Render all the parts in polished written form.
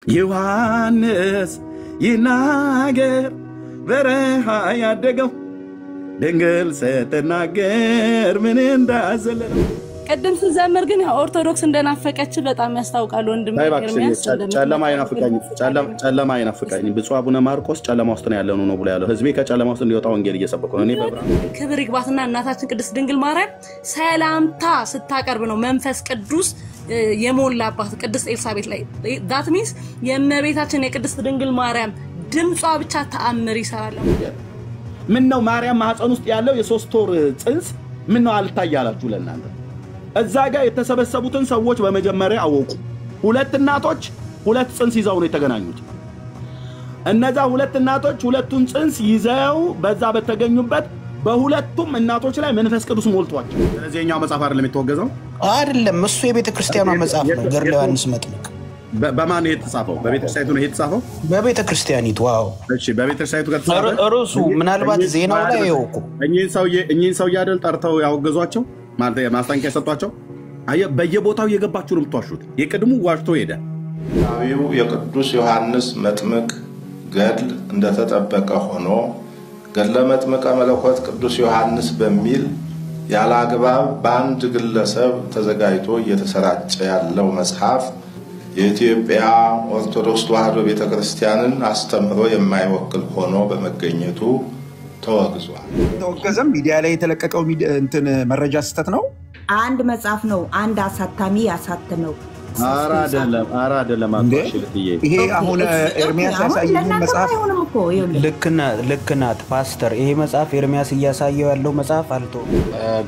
ዮሐንስ ይናገር በረሃ ያደገው ድንግል ስትናገር ምን እንዳዘለው ቀደም ስዘምር ግን ኦርቶዶክስ እንደናፈቀች በጣም ያስታውቃል ወንድም ኤርሚያስ ጨለማ አይናፍቀኝ ብፁዕ አቡነ ማርቆስ ጨለማ ውስጥ ነው ያለው ነው ብሎ ያለው ህዝቤ ከጨለማ ውስጥ እንዲወጣ ወንጌል እየሰበከ ነው እኔ በብርሃን ክብር ይግባትና እናታችን ቅድስት ድንግል ማርያም ሰላምታ ስታቀርብ ነው መንፈስ ቅዱስ የሞላባት ቅድስት ኤልሳቤጥ ላይ that means የእመቤታችን የቅድስት ድንግል ማርያም ድምጿ ብቻ ተአምር ይሰራል ምን ነው ማርያም ማህፀን ውስጥ ያለው የሶስት ወር ጽንስ ምን ነው አልታያላችሁ ለእናንተ እዛ ጋር የተሰበሰቡትን ሰዎች በመጀመሪያ አወቁ ሁለት እናቶች ሁለት ጽንስ ይዘው ነው የተገናኙት እነዛ ሁለት እናቶች ሁለቱን ጽንስ ይዘው በዛ በተገኙበት በሁለቱም እናቶች ላይ መንፈስ ቅዱስ ሞልቷቸው ስለዚህኛው መጽሐፍ አይደለም የተወገዘው አይደለም እሱ የቤተ ክርስቲያኗ መጽሐፍ ነው ገድለ ዮሐንስ መጥምቅ በማን ነው የተጻፈው በቤተ ክርስቲያኑ ነው የተጻፈው በቤተ ክርስቲያኒቱ ዋው እሺ በቤተ ክርስቲያኑ ከተጻፈው እርሱ ምናልባት ዜናው ላይ ይወቁ እኚህን ሰው ያደል ጠርተው ያወገዟቸው ማለት ማስጠንቀቂያ ሰጧቸው አየ በየቦታው እየገባችሁ ነው የምትዋሹት የቅድሙ ዋሽቶ ሄደ አብዩ የቅዱስ ዮሐንስ መጥምቅ ገድል እንደተጠበቀ ሆኖ ገድለ መጥምቀ መለኮት ቅዱስ ዮሐንስ በሚል ያለ አግባብ በአንድ ግለሰብ ተዘጋጅቶ እየተሰራጨ ያለው መጽሐፍ የኢትዮጵያ ኦርቶዶክስ ተዋሕዶ ቤተክርስቲያንን አስተምሮ የማይወክል ሆኖ በመገኘቱ ተወግዟል። ተወገዘም ሚዲያ ላይ የተለቀቀው እንትን መረጃ ስተት ነው አንድ መጽሐፍ ነው አንድ አሳታሚ ያሳተመው አራ አይደለም ይሄ አሁን ኤርሚያስ ያሳየው መጽሐፍ ልክናት ፓስተር ይሄ መጽሐፍ ኤርሚያስ እያሳየው ያለው መጽሐፍ አልቶ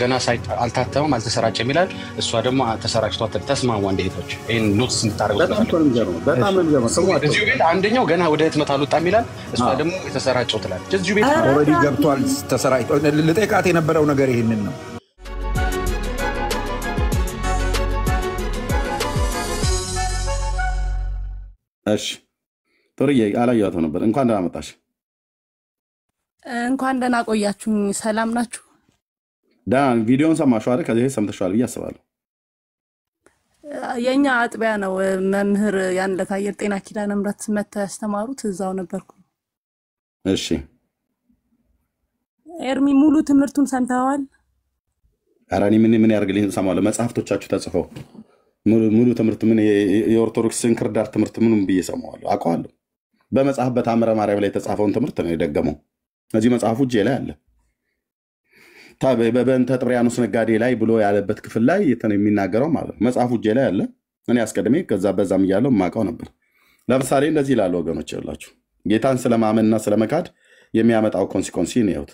ገና ሳይት አልታተመም አልተሰራጨም ይላል እሷ ደግሞ ተሰራጭቷት ተስማሙ አንድ ሄቶች ይሄን ኖትስ እንታረጋው በጣም እዚሁ ቤት አንደኛው ገና ወደ ህትመት አልወጣም ይላል እሷ ደግሞ የተሰራጨው ትላለች እዚሁ ቤት ኦሬዲ ገብቷል ተሰራጭቷል ለጠቃት የነበረው ነገር ይሄንን ነው እሺ ቶርዬ አላየኋትም ነበር እንኳን ደህና መጣሽ እንኳን ደህና ቆያችሁኝ ሰላም ናችሁ ዳን ቪዲዮን ሰማሽው አይደል ከዚህ ሰምተሻል ብዬ አስባለሁ የኛ አጥቢያ ነው መምህር ያን ለታየር ጤና ኪዳነ ምሕረት መተው ያስተማሩት እዛው ነበርኩ እሺ ኤርሚ ሙሉ ትምህርቱን ሰምተዋል አራኒ ምን ያርግልኝ ሰማዋለሁ መጽሐፍቶቻችሁ ተጽፈው ሙሉ ትምህርት ምን የኦርቶዶክስ እንክርዳድ ትምህርት ምንም በየሰማዋለሁ አቋለሁ በመጽሐፍ በታምረ ማርያም ላይ የተጻፈውን ትምህርት ነው የደገመው እዚህ መጽሐፉ እጄ ላይ አለ በእንተ ጥብርያኖስ ነጋዴ ላይ ብሎ ያለበት ክፍል ላይ የሚናገረው ማለት ነው መጽሐፉ እጄ ላይ አለ እኔ አስቀድሜ ከዛ በዛም ይያለው ማቀው ነበር ለምሳሌ እንደዚህ ይላል ወገኖች ይላችሁ ጌታን ስለማመንና ስለመካድ የሚያመጣው ኮንሲኮንሲ ነው ያውት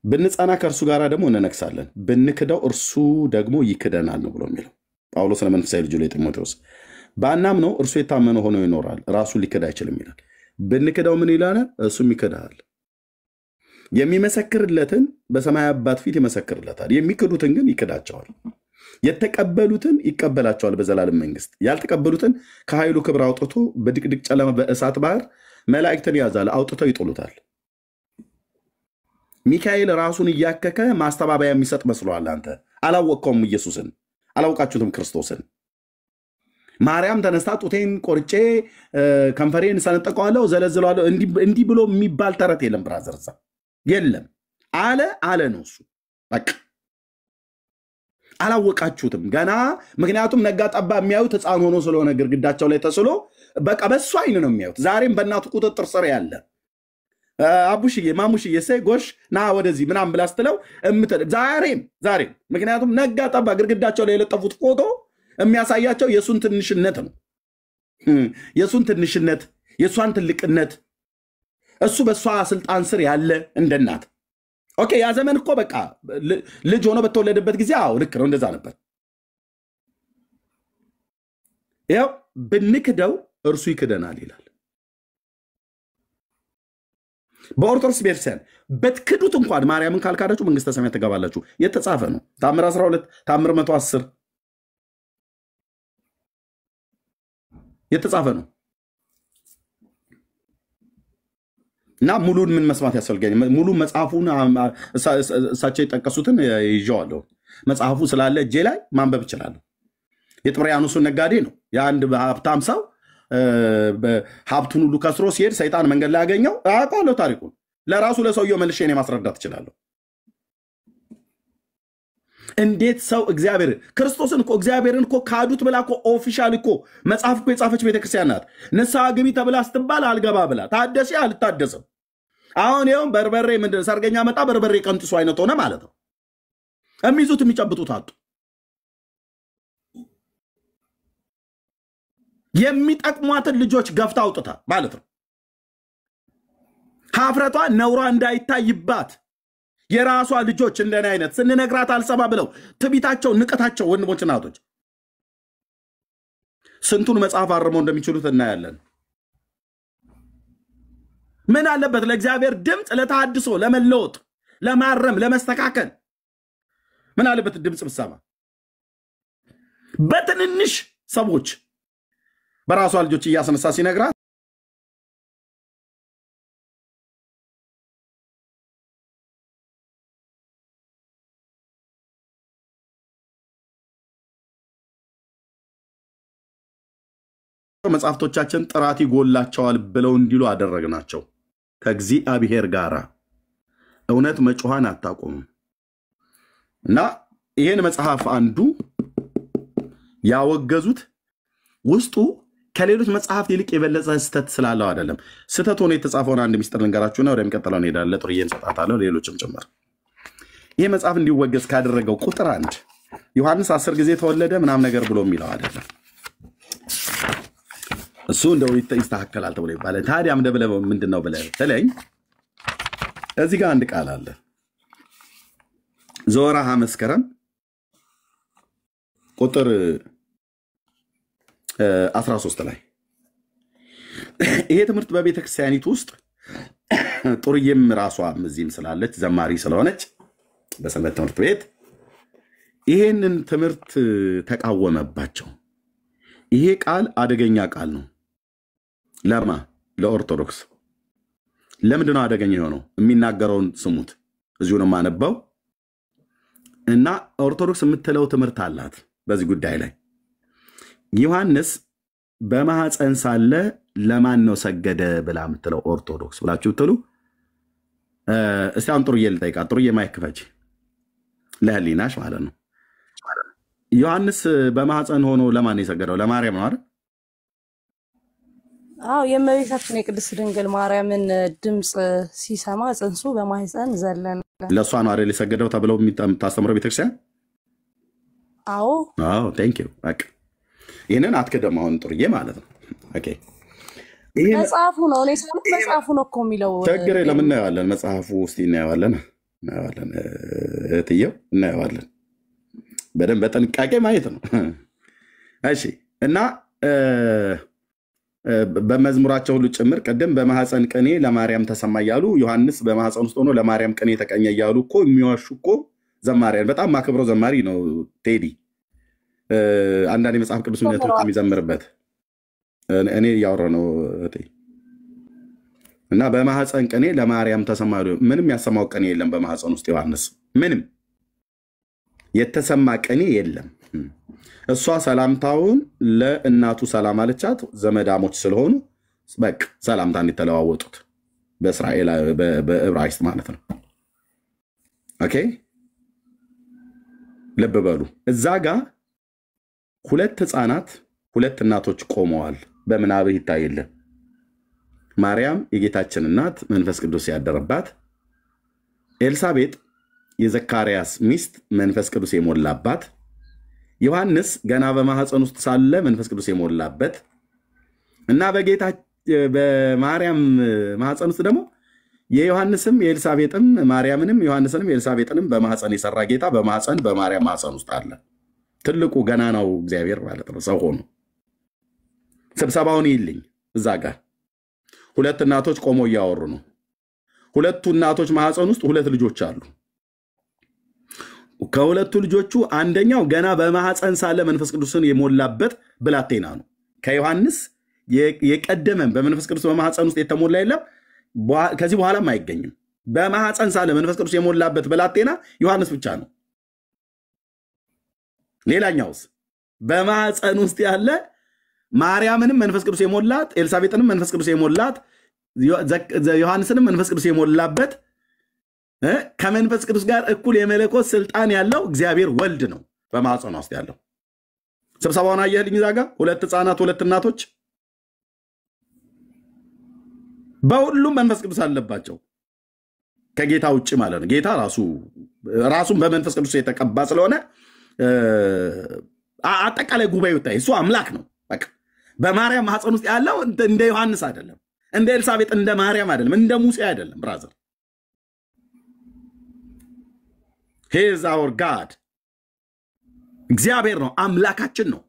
ብንጻና ከእርሱ ጋር ደግሞ እንነክሳለን ብንክደው እርሱ ደግሞ ይክደናል ነው ብሎ የሚለው ጳውሎስ ለመንፈሳዊ ልጁ ለጢሞቴዎስ ባናም ነው እርሱ የታመነ ሆኖ ይኖራል ራሱ ሊክድ አይችልም ይላል ብንክደው ምን ይላል እሱም ይክዳል የሚመሰክርለትን በሰማይ አባት ፊት ይመሰክርለታል የሚክዱትን ግን ይክዳቸዋል የተቀበሉትን ይቀበላቸዋል በዘላለም መንግስት ያልተቀበሉትን ከኃይሉ ክብር አውጥቶ በድቅድቅ ጨለማ በእሳት ባህር መላእክትን ያዛል አውጥተው ይጥሉታል ሚካኤል ራሱን እያከከ ማስተባበያ የሚሰጥ መስሏል አንተ አላወቀውም ኢየሱስን አላውቃችሁትም ክርስቶስን ማርያም ተነስታ ጡቴን ቆርጬ ከንፈሬን ሰነጠቀዋለሁ ዘለዝለዋለሁ እንዲህ ብሎ የሚባል ተረት የለም ብራዘርሳ የለም አለ ነው እሱ በቃ አላወቃችሁትም ገና ምክንያቱም ነጋ ጠባ የሚያዩት ሕፃን ሆኖ ስለሆነ ግድግዳቸው ላይ ተስሎ በቃ በሱ አይን ነው የሚያዩት ዛሬም በእናቱ ቁጥጥር ስር ያለ አቡሽዬ ማሙሽዬ ሰይ ጎሽ ና ወደዚህ ምናም ብላስተለው ዛሬም ምክንያቱም ነጋ ጠባ ግድግዳቸው ላይ የለጠፉት ፎቶ የሚያሳያቸው የሱን ትንሽነት ነው የሱን ትንሽነት የሷን ትልቅነት እሱ በሷ ስልጣን ስር ያለ እንደናት ኦኬ ያ ዘመን እኮ በቃ ልጅ ሆኖ በተወለደበት ጊዜ አው ልክ ነው እንደዛ ነበር ያው ብንክደው እርሱ ይክደናል ይላል በኦርቶዶክስ ቤተክርስቲያን በትክዱት እንኳን ማርያምን ካልካዳችሁ መንግስተ ሰማያት ተገባላችሁ የተጻፈ ነው ታምር 12 ታምር 110 የተጻፈ ነው እና ሙሉን ምን መስማት ያስፈልገኝ ሙሉ መጽሐፉን እሳቸው የጠቀሱትን ይዤዋለሁ መጽሐፉ ስላለ እጄ ላይ ማንበብ ይችላል የጥብርያኖስ ነጋዴ ነው የአንድ ሀብታም ሰው ሀብቱን ሁሉ ከስሮ ሲሄድ ሰይጣን መንገድ ላይ ያገኘው አውቃለሁ ታሪኩን ለራሱ ለሰውየው መልሼ እኔ ማስረዳት እችላለሁ። እንዴት ሰው እግዚአብሔር ክርስቶስን እኮ እግዚአብሔርን እኮ ካዱት ብላ እኮ ኦፊሻል እኮ መጽሐፍ እኮ የጻፈች ቤተክርስቲያን ናት። ንስሐ ግቢ ተብላ ስትባል አልገባ ብላ ታደሲ አልታደስም። አሁን ይኸውም በርበሬ ምንድን ሰርገኛ መጣ በርበሬ ቀንጥሱ አይነት ሆነ ማለት ነው። የሚይዙት የሚጨብጡት አጡ። የሚጠቅሟትን ልጆች ገፍታ አውጥታ ማለት ነው። ሀፍረቷ ነውሯ እንዳይታይባት የራሷ ልጆች እንደኔ አይነት ስንነግራት አልሰማ ብለው ትቢታቸው ንቀታቸው ወንድሞች እናቶች ስንቱን መጽሐፍ አርመው እንደሚችሉት እናያለን። ምን አለበት ለእግዚአብሔር ድምጽ ለተሐድሶ ለመለወጥ ለማረም ለመስተካከል ምን አለበት ድምጽ ብሰማ? በትንንሽ ሰዎች በራሷ ልጆች እያስነሳ ሲነግራት መጽሐፍቶቻችን ጥራት ይጎላቸዋል ብለው እንዲሉ አደረግናቸው። ከእግዚአብሔር ጋር እውነት መጮሃን አታቆም እና ይሄን መጽሐፍ አንዱ ያወገዙት ውስጡ ከሌሎች መጽሐፍት ይልቅ የበለጠ ስተት ስላለው አይደለም። ስተት ሆኖ የተጻፈውን አንድ ሚስጥር ልንገራችሁና ወደሚቀጥለው እንሄዳለን። ጥሩዬን ሰጣታለሁ ሌሎችም ጭምር። ይሄ መጽሐፍ እንዲወገዝ ካደረገው ቁጥር 1 ዮሐንስ 10 ጊዜ ተወለደ ምናም ነገር ብሎ የሚለው አይደለም። እሱ እንደው ይስተካከላል ተብሎ ይባላል። ታዲያ ምንድነው ብለህ ተለኝ። እዚህ ጋር አንድ ቃል አለ። ዘወርኀ መስከረም ቁጥር 13 ላይ ይሄ ትምህርት በቤተ ክርስቲያኒቱ ውስጥ ጥሩዬም ራሷ እዚህም ስላለች ዘማሪ ስለሆነች በሰንበት ትምህርት ቤት ይሄንን ትምህርት ተቃወመባቸው። ይሄ ቃል አደገኛ ቃል ነው። ለማ ለኦርቶዶክስ ለምንድነው አደገኛ የሆነው? የሚናገረውን ስሙት። እዚሁ ነው ማነበው እና ኦርቶዶክስ የምትለው ትምህርት አላት በዚህ ጉዳይ ላይ። ዮሐንስ በማህፀን ሳለ ለማን ነው ሰገደ ብላ የምትለው ኦርቶዶክስ ብላችሁ ትሉ። እስቲ አሁን ጥሩዬ ልጠይቃት። ጥሩዬ ማይክ ክፈች ለህሊናሽ ማለት ነው። ዮሐንስ በማህፀን ሆኖ ለማን ነው የሰገደው? ለማርያም ነው አይደል? አዎ የእመቤታችን የቅድስት ድንግል ማርያምን ድምጽ ሲሰማ ጽንሱ በማህፀን ዘለለ። ለሷ ነው አይደል የሰገደው ተብለው የምታስተምረው ቤተክርስቲያን? አዎ ቴንክ ዩ። በቃ ይሄንን አትከደም አሁን ጥሩዬ ማለት ነው። ኦኬ ይሄ መጽሐፉ ነው እኔ ሳልኩ መጽሐፉ ነው እኮ የሚለው። ችግር የለም እናየዋለን። መጽሐፉ ውስጥ እናየዋለን እህትየው እናየዋለን። በደንብ በጥንቃቄ ማየት ነው። እሺ እና በመዝሙራቸው ሁሉ ጭምር ቀደም በማህፀን ቅኔ ለማርያም ተሰማ እያሉ ዮሐንስ በማህፀን ውስጥ ሆኖ ለማርያም ቅኔ ተቀኘ እያሉ እኮ የሚዋሹ እኮ ዘማሪያን በጣም ማክብረው ዘማሪ ነው ቴዲ። አንዳንድ የመጽሐፍ ቅዱስ እምነቶች የሚዘምርበት እኔ እያወራ ነው እቴ እና በማህፀን ቅኔ ለማርያም ተሰማ ምንም ያሰማው ቅኔ የለም በማህፀን ውስጥ ዮሐንስ ምንም የተሰማ ቅኔ የለም። እሷ ሰላምታውን ለእናቱ ሰላም አለቻት። ዘመዳሞች ስለሆኑ በቃ ሰላምታ እንዲተለዋወጡት በእስራኤል በዕብራይስጥ ማለት ነው። ኦኬ ልብ በሉ። እዛ ጋር ሁለት ህፃናት ሁለት እናቶች ቆመዋል። በምናብህ ይታየለ ማርያም የጌታችን እናት መንፈስ ቅዱስ ያደረባት፣ ኤልሳቤጥ የዘካርያስ ሚስት መንፈስ ቅዱስ የሞላባት፣ ዮሐንስ ገና በማህፀን ውስጥ ሳለ መንፈስ ቅዱስ የሞላበት እና በጌታ በማርያም ማህፀን ውስጥ ደግሞ የዮሐንስም የኤልሳቤጥም ማርያምንም ዮሐንስንም ኤልሳቤጥንም በማህፀን የሰራ ጌታ በማህፀን በማርያም ማህፀን ውስጥ አለ። ትልቁ ገና ነው እግዚአብሔር ማለት ነው ሰው ሆኖ። ስብሰባውን ይልኝ እዛ ጋር ሁለት እናቶች ቆመው እያወሩ ነው። ሁለቱ እናቶች ማህፀን ውስጥ ሁለት ልጆች አሉ። ከሁለቱ ልጆቹ አንደኛው ገና በማህፀን ሳለ መንፈስ ቅዱስን የሞላበት ብላቴና ነው። ከዮሐንስ የቀደመን በመንፈስ ቅዱስ በማህፀን ውስጥ የተሞላ የለም፣ ከዚህ በኋላም አይገኝም። በማህፀን ሳለ መንፈስ ቅዱስ የሞላበት ብላቴና ዮሐንስ ብቻ ነው። ሌላኛውስ በማህፀን ውስጥ ያለ ማርያምንም መንፈስ ቅዱስ የሞላት ኤልሳቤጥንም መንፈስ ቅዱስ የሞላት ዮሐንስንም መንፈስ ቅዱስ የሞላበት ከመንፈስ ቅዱስ ጋር እኩል የመለኮት ስልጣን ያለው እግዚአብሔር ወልድ ነው በማህፀኗ ውስጥ ያለው። ስብሰባውን አየህልኝ እዛ ጋር 2 ህፃናት 2 እናቶች በሁሉም መንፈስ ቅዱስ አለባቸው ከጌታ ውጭ ማለት ነው። ጌታ ራሱን በመንፈስ ቅዱስ የተቀባ ስለሆነ አጠቃላይ ጉባኤው ይታይ እሱ አምላክ ነው። በቃ በማርያም ማህፀን ውስጥ ያለው እንደ ዮሐንስ አይደለም፣ እንደ ኤልሳቤጥ እንደ ማርያም አይደለም፣ እንደ ሙሴ አይደለም። ብራዘር he is our God እግዚአብሔር ነው፣ አምላካችን ነው።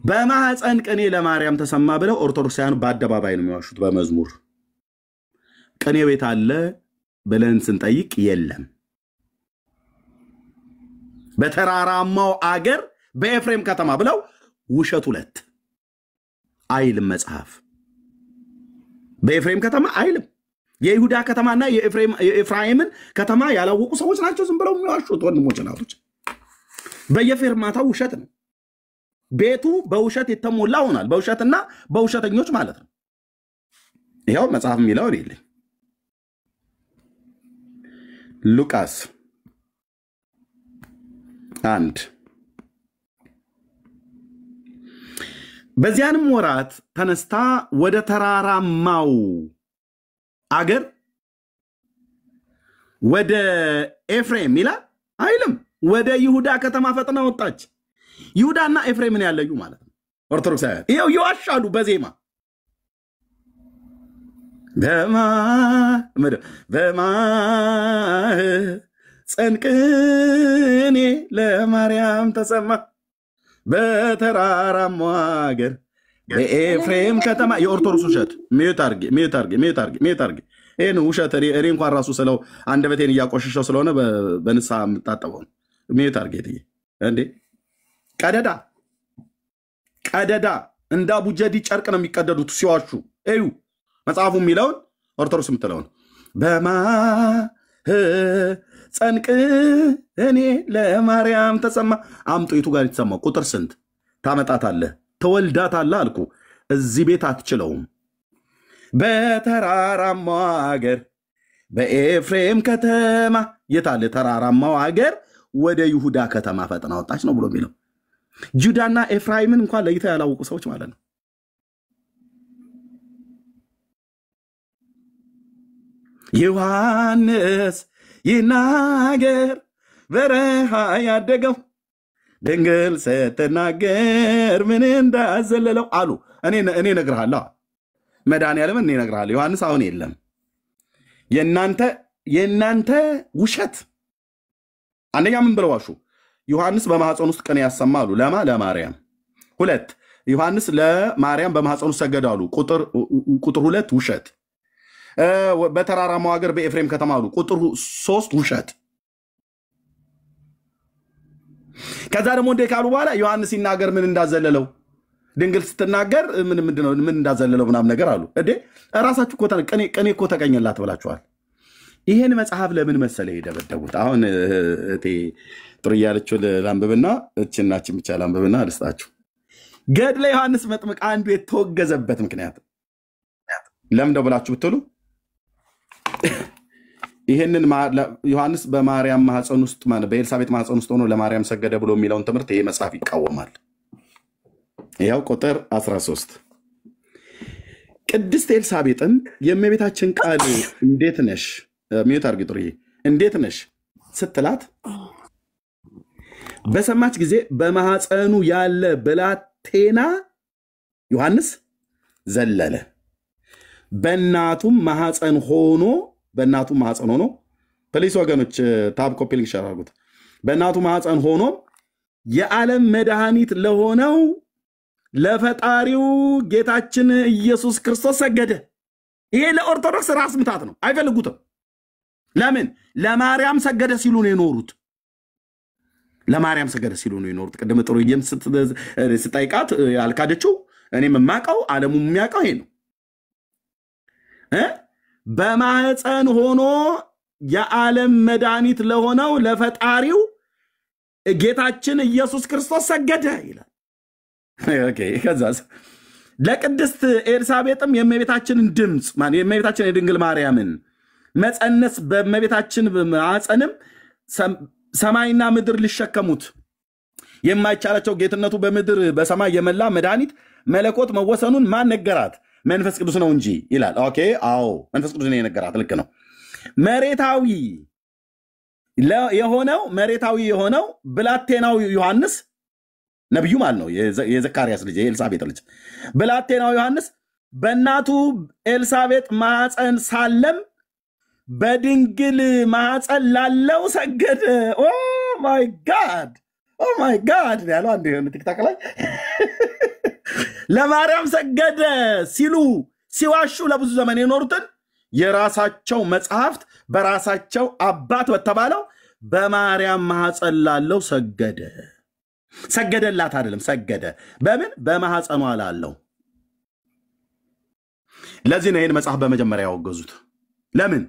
በማህፀን ቅኔ ለማርያም ተሰማ ብለው ኦርቶዶክሳውያን በአደባባይ ነው የሚዋሹት። በመዝሙር ቅኔ ቤት አለ ብለን ስንጠይቅ የለም። በተራራማው አገር በኤፍሬም ከተማ ብለው ውሸት 2 አይልም መጽሐፍ። በኤፍሬም ከተማ አይልም። የይሁዳ ከተማና የኤፍራይምን ከተማ ያላወቁ ሰዎች ናቸው ዝም ብለው የሚዋሹት ወንድሞች ናቶች። በየፌርማታው ውሸት ነው። ቤቱ በውሸት የተሞላ ሆኗል። በውሸትና በውሸተኞች ማለት ነው። ይሄው መጽሐፍ የሚለው አይደለም። ሉቃስ 1 በዚያንም ወራት ተነስታ ወደ ተራራማው አገር ወደ ኤፍሬም ይላል አይልም፣ ወደ ይሁዳ ከተማ ፈጥና ወጣች። ይሁዳና ኤፍሬምን ያለዩ ማለት ነው ኦርቶዶክሳውያን። ይሄው ይዋሻሉ በዜማ ጸንቅኔ ለማርያም ተሰማ በተራራማው አገር በኤፍሬም ከተማ። የኦርቶዶክስ ውሸት ሚዩት አርጊ ይሄን ውሸት እኔ እንኳን ራሱ ስለው አንደበቴን እያቆሸሸው ስለሆነ በንስሐ የምታጠበው ነው። ሚዩት አርጊ እንዴ ቀደዳ እንደ አቡጀዲ ጨርቅ ነው የሚቀደዱት ሲዋሹ። እዩ መጽሐፉ የሚለውን ኦርቶዶክስ የምትለውን ጸንቅኔ ለማርያም ተሰማ። አምጦይቱ ጋር የተሰማው ቁጥር ስንት ታመጣታለህ? ተወልዳታለህ አልኩ። እዚህ ቤት አትችለውም። በተራራማው አገር በኤፍሬም ከተማ የታለ ተራራማው አገር ወደ ይሁዳ ከተማ ፈጥና ወጣች ነው ብሎ የሚለው። ጁዳና ኤፍራይምን እንኳን ለይተው ያላወቁ ሰዎች ማለት ነው። ዮሐንስ ይናገር በረሃ ያደገው ድንግል ስትናገር ምን እንዳዘለለው አሉ። እኔ እነግርሃለሁ መድኃኒዓለም እኔ እነግርሃለሁ። ዮሐንስ አሁን የለም። የእናንተ ውሸት አንደኛ ምን ብለው ዋሹ? ዮሐንስ በማህፀን ውስጥ ቅኔ ያሰማሉ። ለማርያም 2 ዮሐንስ ለማርያም በማህፀን ውስጥ ሰገደ አሉ። ቁጥር 2 ውሸት። በተራራማው ሀገር በኤፍሬም ከተማ አሉ። ቁጥር 3 ውሸት። ከዛ ደግሞ እንደ ካሉ በኋላ ዮሐንስ ሲናገር ምን እንዳዘለለው ድንግል ስትናገር ምን እንዳዘለለው ምናምን ነገር አሉ። እንዴ ራሳችሁ እኮ ቅኔ እኮ ተቀኘላት ብላችኋል። ይሄን መጽሐፍ ለምን መሰለ የደበደቡት? አሁን እቴ ጥሩ እያለችው ላንብብና እችናችን ብቻ ላንብብና ልስጣችሁ። ገድለ ዮሐንስ መጥምቅ አንዱ የተወገዘበት ምክንያት ለምንድነው ብላችሁ ብትሉ ይሄንን ዮሐንስ በማርያም ማህፀን ውስጥ ማለት በኤልሳቤጥ ማህፀን ውስጥ ሆኖ ለማርያም ሰገደ ብሎ የሚለውን ትምህርት ይሄ መጽሐፍ ይቃወማል። ይሄው ቁጥር 13 ቅድስት ኤልሳቤጥም የእመቤታችን ቃል እንዴት ነሽ ሚዩት አርጊ ጥሩዬ እንዴት ነሽ ስትላት በሰማች ጊዜ በማህፀኑ ያለ ብላቴና ዮሐንስ ዘለለ። በእናቱም ማህፀን ሆኖ ፕሊስ ወገኖች ታብ ኮፒ ሊንክ ሼር አድርጉት። በእናቱ ማህፀን ሆኖ የዓለም መድኃኒት ለሆነው ለፈጣሪው ጌታችን ኢየሱስ ክርስቶስ ሰገደ። ይሄ ለኦርቶዶክስ ራስ ምታት ነው፣ አይፈልጉትም። ለምን? ለማርያም ሰገደ ሲሉ ነው የኖሩት። ቅድም ጥሩዬም ስጠይቃት ያልካደችው እኔም የማውቀው ዓለሙም የሚያውቀው ይሄ ነው። በማህፀን ሆኖ የዓለም መድኃኒት ለሆነው ለፈጣሪው ጌታችን ኢየሱስ ክርስቶስ ሰገደ ይላል። ኦኬ ከዛስ ለቅድስት ኤልሳቤጥም የእመቤታችንን ድምፅ የእመቤታችን የድንግል ማርያምን መጸነስ በእመቤታችን ማኅፀንም ሰማይና ምድር ሊሸከሙት የማይቻላቸው ጌትነቱ በምድር በሰማይ የመላ መድኃኒት መለኮት መወሰኑን ማን ነገራት? መንፈስ ቅዱስ ነው እንጂ ይላል። ኦኬ አዎ መንፈስ ቅዱስ ነው የነገራት። ልክ ነው። መሬታዊ የሆነው ብላቴናው ዮሐንስ ነብዩ ማለት ነው፣ የዘካርያስ ልጅ የኤልሳቤጥ ልጅ ብላቴናው ዮሐንስ በእናቱ ኤልሳቤጥ ማኅፀን ሳለም በድንግል ማኅፀን ላለው ሰገደ። ኦ ማይ ጋድ ያለው አንድ የሆነ ቲክታክ ላይ ለማርያም ሰገደ ሲሉ ሲዋሹ ለብዙ ዘመን የኖሩትን የራሳቸው መጽሐፍት በራሳቸው አባት በተባለው በማርያም ማኅፀን ላለው ሰገደ። ሰገደላት አይደለም፣ ሰገደ። በምን? በማኅፀኗ ላለው። ለዚህ ነው ይህን መጽሐፍ በመጀመሪያ ያወገዙት። ለምን?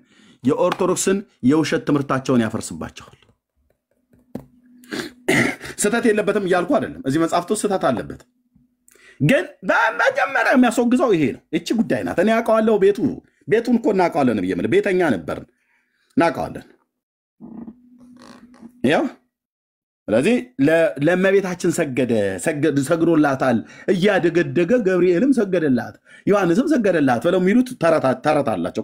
የኦርቶዶክስን የውሸት ትምህርታቸውን ያፈርስባቸዋል። ስተት የለበትም እያልኩ አይደለም። እዚህ መጽሐፍቱ ስተት አለበት፣ ግን በመጀመሪያ የሚያስወግዘው ይሄ ነው። እቺ ጉዳይ ናት። እኔ አውቀዋለሁ። ቤቱን እኮ እናውቀዋለን ብዬ የምልህ ቤተኛ ነበርን፣ እናውቀዋለን። ያው ስለዚህ ለእመቤታችን ሰግዶላታል እያደገደገ ገብርኤልም ሰገደላት ዮሐንስም ሰገደላት ብለው የሚሉት ተረት አላቸው።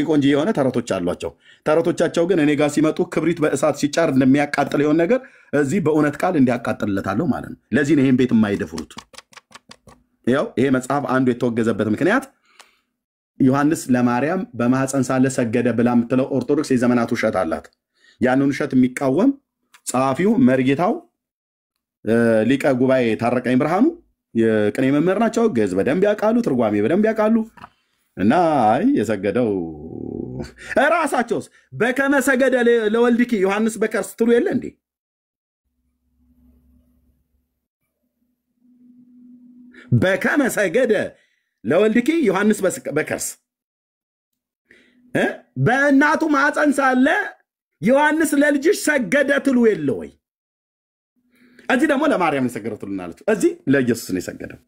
ቆንጂ የሆነ ተረቶች አሏቸው። ተረቶቻቸው ግን እኔ ጋር ሲመጡ ክብሪት በእሳት ሲጫር እንደሚያቃጥል የሆነ ነገር እዚህ በእውነት ቃል እንዲያቃጥልለታለሁ ማለት ነው። ለዚህ ነው ይህን ቤት የማይደፍሩት። ያው ይሄ መጽሐፍ አንዱ የተወገዘበት ምክንያት ዮሐንስ ለማርያም በማኅፀን ሳለ ሰገደ ብላ የምትለው ኦርቶዶክስ የዘመናት ውሸት አላት። ያንን ውሸት የሚቃወም ጸሐፊው መርጌታው ሊቀ ጉባኤ ታረቀኝ ብርሃኑ የቅኔ መምህር ናቸው። ግዕዝ በደንብ ያውቃሉ፣ ትርጓሜ በደንብ ያውቃሉ። እና አይ የሰገደው ራሳቸውስ በከመ ሰገደ ለወልድኪ ዮሐንስ በከርስ ትሉ የለ እንዴ? በከመ ሰገደ ለወልድኪ ዮሐንስ በከርስ በእናቱ ማኅፀን ሳለ ዮሐንስ ለልጅሽ ሰገደ ትሉ የለ ወይ? እዚህ ደግሞ ለማርያም የሰገደው ትሉናለች። እዚህ ለኢየሱስ ነው የሰገደው።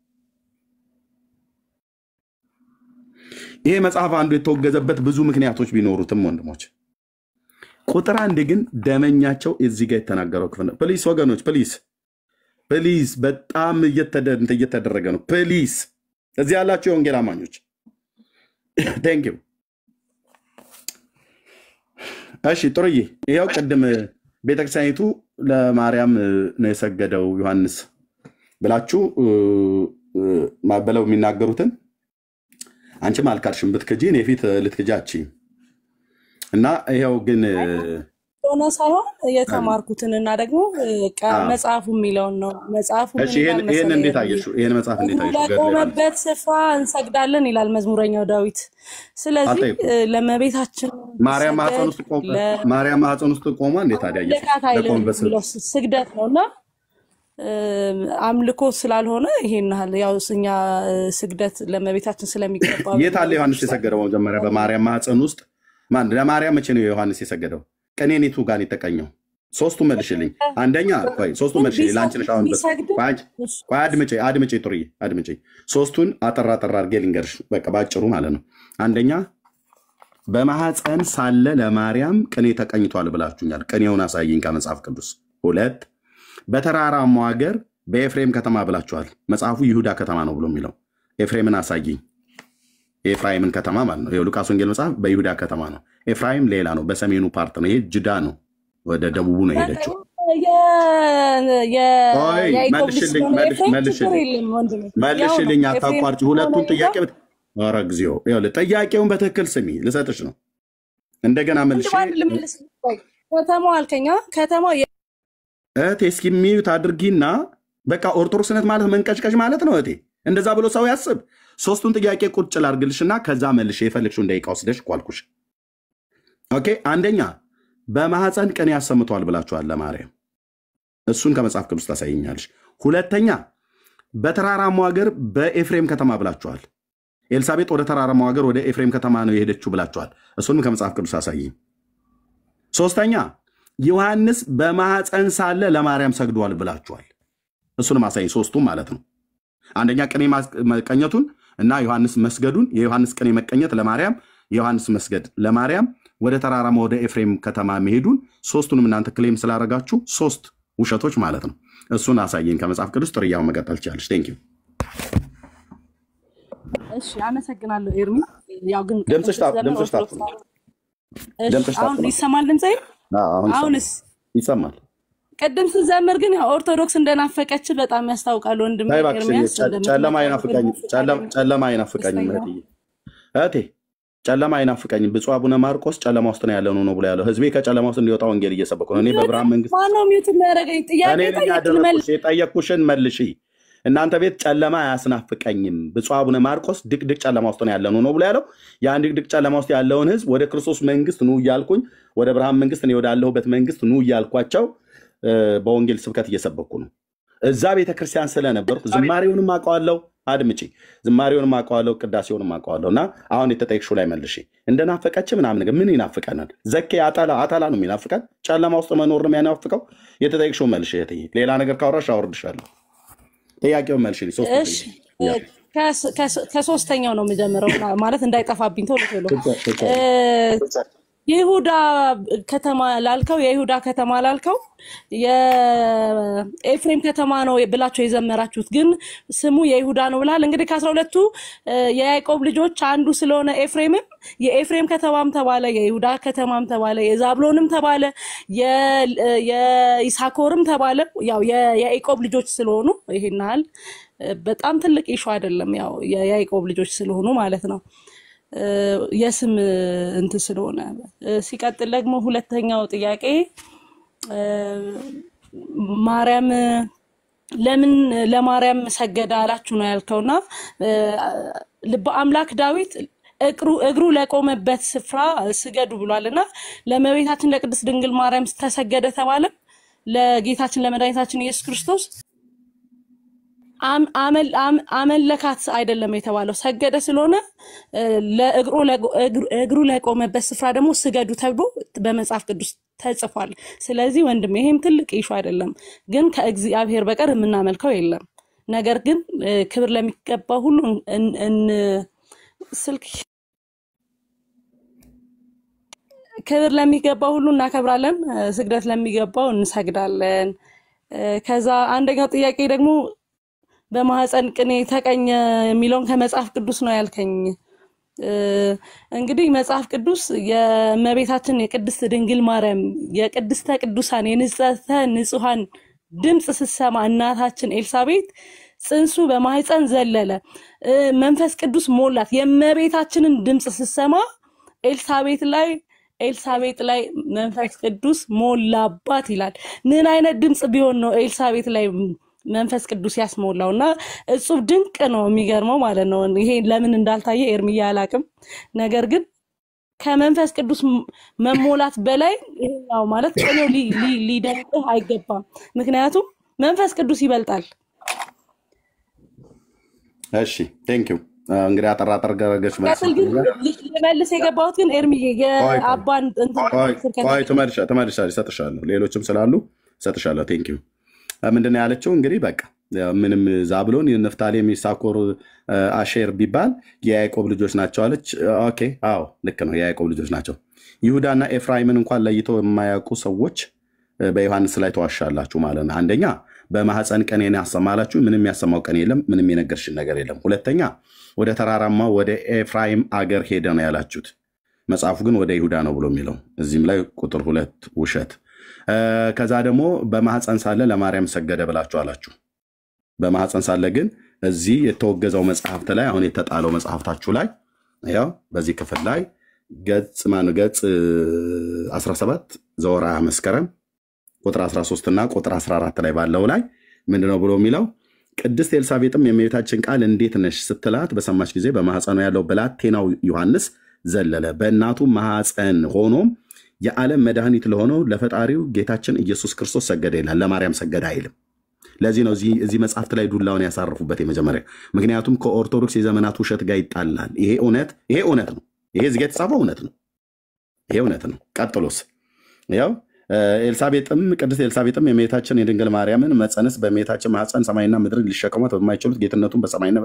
ይሄ መጽሐፍ አንዱ የተወገዘበት ብዙ ምክንያቶች ቢኖሩትም ወንድሞች፣ ቁጥር አንድ ግን ደመኛቸው እዚህ ጋር የተናገረው ክፍል ነው። ፕሊስ ወገኖች፣ ፕሊስ በጣም እየተደረገ ነው። ፕሊስ እዚህ ያላችሁ የወንጌል አማኞች ቴንክ ዩ። እሺ ጥሩዬ፣ ይሄው ቅድም ቤተክርስቲያኒቱ ለማርያም ነው የሰገደው ዮሐንስ ብላችሁ ማበለው የሚናገሩትን አንቺም አልካድሽም። ብትክጂ እኔ ፊት ልትክጃቺ እና ይሄው ግን ሆነ ሳይሆን የተማርኩትን እና ደግሞ መጽሐፉ የሚለውን ነው። መጽሐፉ ይሄን እንዴት አየሽው? ይሄን መጽሐፍ እንዴት አየሽው? ለቆመበት ስፍራ እንሰግዳለን ይላል መዝሙረኛው ዳዊት። ስለዚህ ለመቤታችን ማርያም ማኅፀን ውስጥ ቆማ እንዴት አዳየሽ? ለቆመበት ስግደት ነውና አምልኮ ስላልሆነ ይሄን ያው እኛ ስግደት ለመቤታችን ስለሚገባ የት አለ ዮሐንስ የሰገደው? መጀመሪያ በማርያም ማኅፀን ውስጥ ማን ለማርያም መቼ ነው ዮሐንስ የሰገደው? ቀኔኔቱ ጋር የተቀኘው ሶስቱ መልሽልኝ። አንደኛ ሶስቱ መልሽልኝ ላንቺ ነሽ። አሁን አድምጪ ጥሩዬ አድምጪ። ሶስቱን አጠራ አድርጌ ልንገርሽ በቃ ባጭሩ ማለት ነው። አንደኛ በማኅፀን ሳለ ለማርያም ቅኔ ተቀኝቷል ብላችሁኛል። ቅኔውን አሳይኝ ከመጽሐፍ ቅዱስ። ሁለት በተራራማው ሀገር በኤፍሬም ከተማ ብላችኋል። መጽሐፉ ይሁዳ ከተማ ነው ብሎ የሚለው ኤፍሬምን አሳይኝ። የኤፍራይምን ከተማ ማለት ነው። የሉቃስ ወንጌል መጽሐፍ በይሁዳ ከተማ ነው። ኤፍራይም ሌላ ነው፣ በሰሜኑ ፓርት ነው። ይሄ ጅዳ ነው፣ ወደ ደቡቡ ነው የሄደችው። መልሽልኝ፣ አታቋርጪ። ሁለቱን ጥያቄ ኧረ እግዚኦ፣ ጥያቄውን በትክክል ስሚ፣ ልሰጥሽ ነው። እንደገና መልሽ። ከተማው አልከኛ ከተማው እህቴ እስኪ ሚዩት አድርጊና በቃ ኦርቶዶክስነት ማለት መንቀጭቀጭ ማለት ነው እህቴ። እንደዛ ብሎ ሰው ያስብ። ሶስቱን ጥያቄ ቁጭ ላድርግልሽና ከዛ መልሽ የፈለግሽውን ደቂቃ ወስደሽ ቋልኩሽ። ኦኬ አንደኛ በማኅፀን ቅኔ ያሰምቷል ብላችኋል ለማርያም። እሱን ከመጽሐፍ ቅዱስ ታሳይኛለሽ። ሁለተኛ በተራራማው ሀገር በኤፍሬም ከተማ ብላችኋል። ኤልሳቤጥ ወደ ተራራማው ሀገር ወደ ኤፍሬም ከተማ ነው የሄደችው ብላችኋል። እሱንም ከመጽሐፍ ቅዱስ አሳይኝ። ሶስተኛ ዮሐንስ በማህፀን ሳለ ለማርያም ሰግዷል ብላችኋል። እሱንም አሳይ ሶስቱም ማለት ነው። አንደኛ ቅኔ መቀኘቱን እና ዮሐንስ መስገዱን፣ የዮሐንስ ቅኔ መቀኘት ለማርያም፣ የዮሐንስ መስገድ ለማርያም፣ ወደ ተራራማ ወደ ኤፍሬም ከተማ መሄዱን ሶስቱንም እናንተ ክሌም ስላደረጋችሁ ሶስት ውሸቶች ማለት ነው። እሱን አሳየን ከመጽሐፍ ቅዱስ። ጥርያው መቀጠል ትችላለሽ። ቴንክ ዩ። እሺ አመሰግናለሁ ኤርሚ። ያው ግን ድምፅሽ ታፍ አሁን ይሰማል ድምጼ? አሁንስ ይሰማል? ቀደም ስዘምር ግን ያው ኦርቶዶክስ እንደናፈቀች በጣም ያስታውቃል ወንድም ኤርሚያስ። ጨለማ አይናፍቀኝም፣ ጨለማ አይናፍቀኝም እህቴ፣ ጨለማ አይናፍቀኝም። ብፁዕ አቡነ ማርቆስ ጨለማ ውስጥ ነው ያለው ነው ብሎ ያለው ህዝቤ ከጨለማ ውስጥ እንዲወጣ ወንጌል እየሰበኩ ነው። እኔ በብርሃን መንግስት ማነው ሚውት የሚያደርገኝ? ጥያቄ የጠየቅኩሽን መልሺ። እናንተ ቤት ጨለማ አያስናፍቀኝም። ብፁዕ አቡነ ማርቆስ ድቅድቅ ጨለማ ውስጥ ነው ያለው ነው ብሎ ያለው። ያን ድቅድቅ ጨለማ ውስጥ ያለውን ህዝብ ወደ ክርስቶስ መንግስት ኑ እያልኩኝ፣ ወደ ብርሃን መንግስት እኔ ወዳለሁበት መንግስት ኑ እያልኳቸው በወንጌል ስብከት እየሰበኩ ነው። እዛ ቤተክርስቲያን ስለነበርኩ ዝማሬውንም አውቀዋለሁ። አድምጪ፣ ዝማሬውንም አውቀዋለሁ፣ ቅዳሴውንም አውቀዋለሁ። እና አሁን የተጠየቅሽው ላይ መልሺ። እንደናፈቀች ምናምን ነገር ምን ይናፍቀናል? ዘኬ አታላ ነው የሚናፍቀን? ጨለማ ውስጥ መኖር ነው የሚያናፍቀው? የተጠየቅሽው መልሺ እህትዬ። ሌላ ነገር ካወራሽ አወርድሻለሁ። ጥያቄውን መልሺ። ከሶስተኛው ነው የምጀምረው ማለት እንዳይጠፋብኝ ቶሎ የይሁዳ ከተማ ላልከው የኤፍሬም ከተማ ነው ብላችሁ የዘመራችሁት ግን ስሙ የይሁዳ ነው ብላል። እንግዲህ ከ12ቱ የያዕቆብ ልጆች አንዱ ስለሆነ ኤፍሬምም የኤፍሬም ከተማም ተባለ፣ የይሁዳ ከተማም ተባለ፣ የዛብሎንም ተባለ፣ የይሳኮርም ተባለ። ያው የያዕቆብ ልጆች ስለሆኑ ይሄናል በጣም ትልቅ ኢሹ አይደለም። ያው የያዕቆብ ልጆች ስለሆኑ ማለት ነው የስም እንትን ስለሆነ። ሲቀጥል ደግሞ ሁለተኛው ጥያቄ ማርያም ለምን ለማርያም ሰገደ አላችሁ ነው ያልከውና ልበ አምላክ ዳዊት እግሩ ለቆመበት ስፍራ ስገዱ ብሏልና ለመቤታችን ለቅድስት ድንግል ማርያም ተሰገደ ተባለ። ለጌታችን ለመድኃኒታችን ኢየሱስ ክርስቶስ አመለካት አይደለም የተባለው ሰገደ ስለሆነ ለእግሩ ለቆመበት ስፍራ ደግሞ ስገዱ ተብሎ በመጽሐፍ ቅዱስ ተጽፏል። ስለዚህ ወንድም ይሄም ትልቅ ኢሹ አይደለም፣ ግን ከእግዚአብሔር በቀር የምናመልከው የለም። ነገር ግን ክብር ለሚገባው ሁሉ ክብር ለሚገባው ሁሉ እናከብራለን፣ ስግደት ለሚገባው እንሰግዳለን። ከዛ አንደኛው ጥያቄ ደግሞ በማህፀን ቅኔ ተቀኘ የሚለውን ከመጽሐፍ ቅዱስ ነው ያልከኝ። እንግዲህ መጽሐፍ ቅዱስ የእመቤታችን የቅድስት ድንግል ማርያም የቅድስተ ቅዱሳን የንጽሕተ ንጹሐን ድምጽ ስትሰማ እናታችን ኤልሳቤጥ ጽንሱ በማህፀን ዘለለ፣ መንፈስ ቅዱስ ሞላት። የእመቤታችንን ድምጽ ስትሰማ ኤልሳቤጥ ላይ መንፈስ ቅዱስ ሞላባት ይላል። ምን አይነት ድምጽ ቢሆን ነው ኤልሳቤጥ ላይ መንፈስ ቅዱስ ያስሞላውና እጹብ ድንቅ ነው፣ የሚገርመው ማለት ነው። ይሄ ለምን እንዳልታየ ኤርሚያ አላቅም። ነገር ግን ከመንፈስ ቅዱስ መሞላት በላይ ይሄው ማለት ቀለው ሊደንቅ አይገባም፣ ምክንያቱም መንፈስ ቅዱስ ይበልጣል። እሺ ቴንክ ዩ። እንግዲህ አጠራጠር ገረገች መልስ የገባሁት ግን ኤርሚዬ የአባን ቆይ ተመልሻለሁ፣ እሰጥሻለሁ። ሌሎችም ስላሉ እሰጥሻለሁ። ቴንክ ዩ። ምንድነው ያለችው? እንግዲህ በቃ ምንም ዛብሎን የነፍታሌም ይሳኮር አሼር ቢባል የያዕቆብ ልጆች ናቸው አለች። ኦኬ አዎ ልክ ነው፣ የያዕቆብ ልጆች ናቸው። ይሁዳና ኤፍራይምን እንኳን ለይቶ የማያውቁ ሰዎች በዮሐንስ ላይ ተዋሻላችሁ ማለት ነው። አንደኛ በማህፀን ቀኔ ያሰማላችሁ፣ ምንም ያሰማው ቀኔ የለም፣ ምንም የነገርሽን ነገር የለም። ሁለተኛ ወደ ተራራማ ወደ ኤፍራይም አገር ሄደ ነው ያላችሁት። መጽሐፉ ግን ወደ ይሁዳ ነው ብሎ የሚለው እዚህም ላይ ቁጥር 2 ውሸት። ከዛ ደግሞ በማህፀን ሳለ ለማርያም ሰገደ ብላችሁ አላችሁ። በማህፀን ሳለ ግን እዚህ የተወገዘው መጽሐፍት ላይ አሁን የተጣለው መጽሐፍታችሁ ላይ ያው በዚህ ክፍል ላይ ገጽ 17 ዘወርኃ መስከረም ቁጥር 13 እና ቁጥር 14 ላይ ባለው ላይ ምንድነው ብሎ የሚለው? ቅድስት ኤልሳቤጥም የእመቤታችን ቃል እንዴት ነሽ ስትላት በሰማች ጊዜ በማህፀኑ ያለው ብላቴናው ዮሐንስ ዘለለ፣ በእናቱ ማህፀን ሆኖም የዓለም መድኃኒት ለሆነው ለፈጣሪው ጌታችን ኢየሱስ ክርስቶስ ሰገደ ይላል። ለማርያም ሰገደ አይልም። ለዚህ ነው እዚህ መጽሐፍት ላይ ዱላውን ያሳርፉበት የመጀመሪያ። ምክንያቱም ከኦርቶዶክስ የዘመናት ውሸት ጋር ይጣላል። ይሄ እውነት ነው። ይሄ እዚህ ጋር የተጻፈው እውነት ነው። ይሄ እውነት ነው። ቀጥሎስ ያው ኤልሳቤጥም ቅድስት ኤልሳቤጥም የእመቤታችን የድንግል ማርያምን መጸነስ በእመቤታችን ማኅፀን ሰማይና ምድር ሊሸከሟት በማይችሉት ጌትነቱን በሰማይና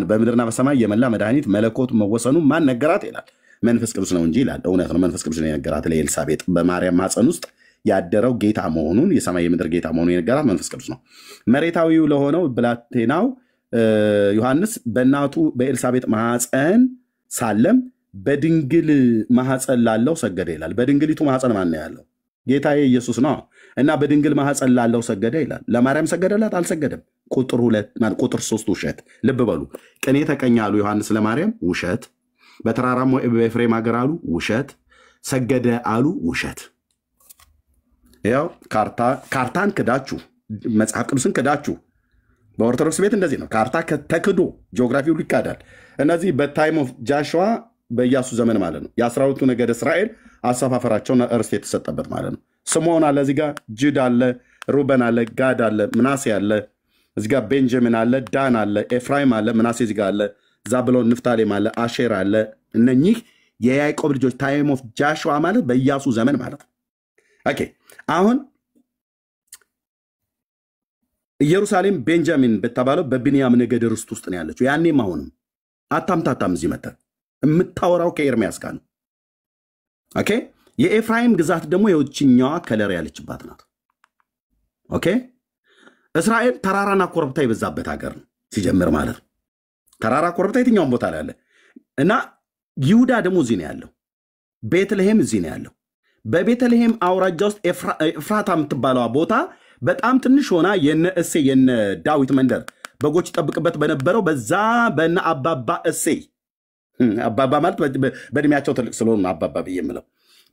በምድርና በሰማይ የመላ መድኃኒት መለኮቱ መወሰኑ ማን ነገራት ይላል። መንፈስ ቅዱስ ነው እንጂ ይላል። እውነት ነው፣ መንፈስ ቅዱስ ነው የነገራት ለኤልሳቤጥ በማርያም ማኅፀን ውስጥ ያደረው ጌታ መሆኑን የሰማይ የምድር ጌታ መሆኑን የነገራት መንፈስ ቅዱስ ነው። መሬታዊው ለሆነው ብላቴናው ዮሐንስ በእናቱ በኤልሳቤጥ ማኅፀን ሳለም በድንግል ማኅፀን ላለው ሰገደ ይላል። በድንግሊቱ ማኅፀን ማን ነው ያለው? ጌታዬ ኢየሱስ ነው እና በድንግል ማኅፀን ላለው ሰገደ ይላል። ለማርያም ሰገደላት? አልሰገደም። ቁጥር 3 ውሸት። ልብ በሉ። ቅኔ ተቀኘ አሉ ዮሐንስ ለማርያም ውሸት። በተራራማ በኤፍሬም ሀገር አሉ ውሸት። ሰገደ አሉ ውሸት። ያው ካርታን ክዳችሁ መጽሐፍ ቅዱስን ክዳችሁ። በኦርቶዶክስ ቤት እንደዚህ ነው። ካርታ ተክዶ ጂኦግራፊው ይካዳል። እነዚህ በታይም ኦፍ ጃሽዋ በኢያሱ ዘመን ማለት ነው። የ12ቱ ነገደ እስራኤል አሰፋፈራቸውና እርስት የተሰጠበት ማለት ነው። ስምዖን አለ፣ እዚህ ጋር ጅድ አለ፣ ሩበን አለ፣ ጋድ አለ፣ ምናሴ አለ፣ እዚህ ጋር ቤንጃሚን አለ፣ ዳን አለ፣ ኤፍራይም አለ፣ ምናሴ እዚህ ጋር አለ፣ ዛብሎን፣ ንፍታሌም አለ፣ አሼር አለ። እነኚህ የያዕቆብ ልጆች ታይም ኦፍ ጃሽዋ ማለት በኢያሱ ዘመን ማለት ነው። ኦኬ አሁን ኢየሩሳሌም ቤንጃሚን በተባለው በብንያም ነገድ ርስት ውስጥ ነው ያለችው። ያኔም አሁንም አታምታታም። እዚህ መጣ የምታወራው ከኤርሚያስ ጋር ነው። ኦኬ የኤፍራይም ግዛት ደግሞ የውጭኛዋ ከለር ያለችባት ናት። ኦኬ እስራኤል ተራራና ኮረብታ የበዛበት ሀገር ነው ሲጀምር ማለት ነው። ተራራ ኮረብታ የትኛውን ቦታ ላይ አለ እና ይሁዳ ደግሞ እዚህ ነው ያለው። ቤተልሔም እዚህ ነው ያለው። በቤተልሔም አውራጃ ውስጥ ኤፍራታ የምትባለዋ ቦታ በጣም ትንሽ ሆና የነ እሴ የነ ዳዊት መንደር በጎች ይጠብቅበት በነበረው በዛ በነ አባባ እሴ አባባ ማለት በእድሜያቸው ትልቅ ስለሆኑ አባባ ብዬ የምለው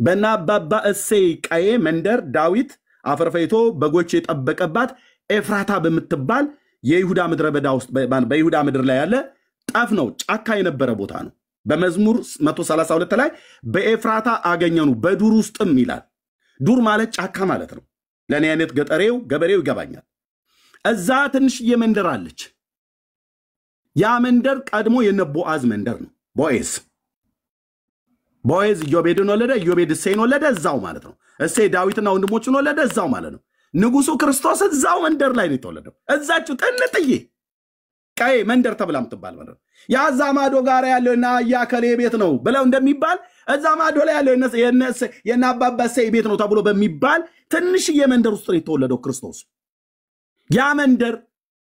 በነ አባባ እሴ ቀዬ መንደር ዳዊት አፈርፈይቶ በጎች የጠበቀባት ኤፍራታ በምትባል የይሁዳ ምድረ በዳ ውስጥ በይሁዳ ምድር ላይ ያለ ጠፍ ነው፣ ጫካ የነበረ ቦታ ነው። በመዝሙር 132 ላይ በኤፍራታ አገኘኑ በዱር ውስጥም ይላል። ዱር ማለት ጫካ ማለት ነው። ለእኔ አይነት ገበሬው ይገባኛል። እዛ ትንሽዬ መንደር አለች። ያ መንደር ቀድሞ የነ ቦአዝ መንደር ነው። ቦዔዝ ኢዮቤድን ወለደ፣ ኢዮቤድ እሴይን ወለደ። እዛው ማለት ነው። እሴይ ዳዊትና ወንድሞቹን ወለደ። እዛው ማለት ነው። ንጉሱ ክርስቶስ እዛው መንደር ላይ ነው የተወለደው። እዛችሁ ጥንጥዬ ቀይ መንደር ተብላ ምትባል ማለት ነው። ያዛ ማዶ ጋር ያለው እና ያከሌ ቤት ነው ብለው እንደሚባል እዛ ማዶ ላይ ያለው የነ አባባ እሴይ ቤት ነው ተብሎ በሚባል ትንሽዬ መንደር ውስጥ ነው የተወለደው ክርስቶስ። ያ መንደር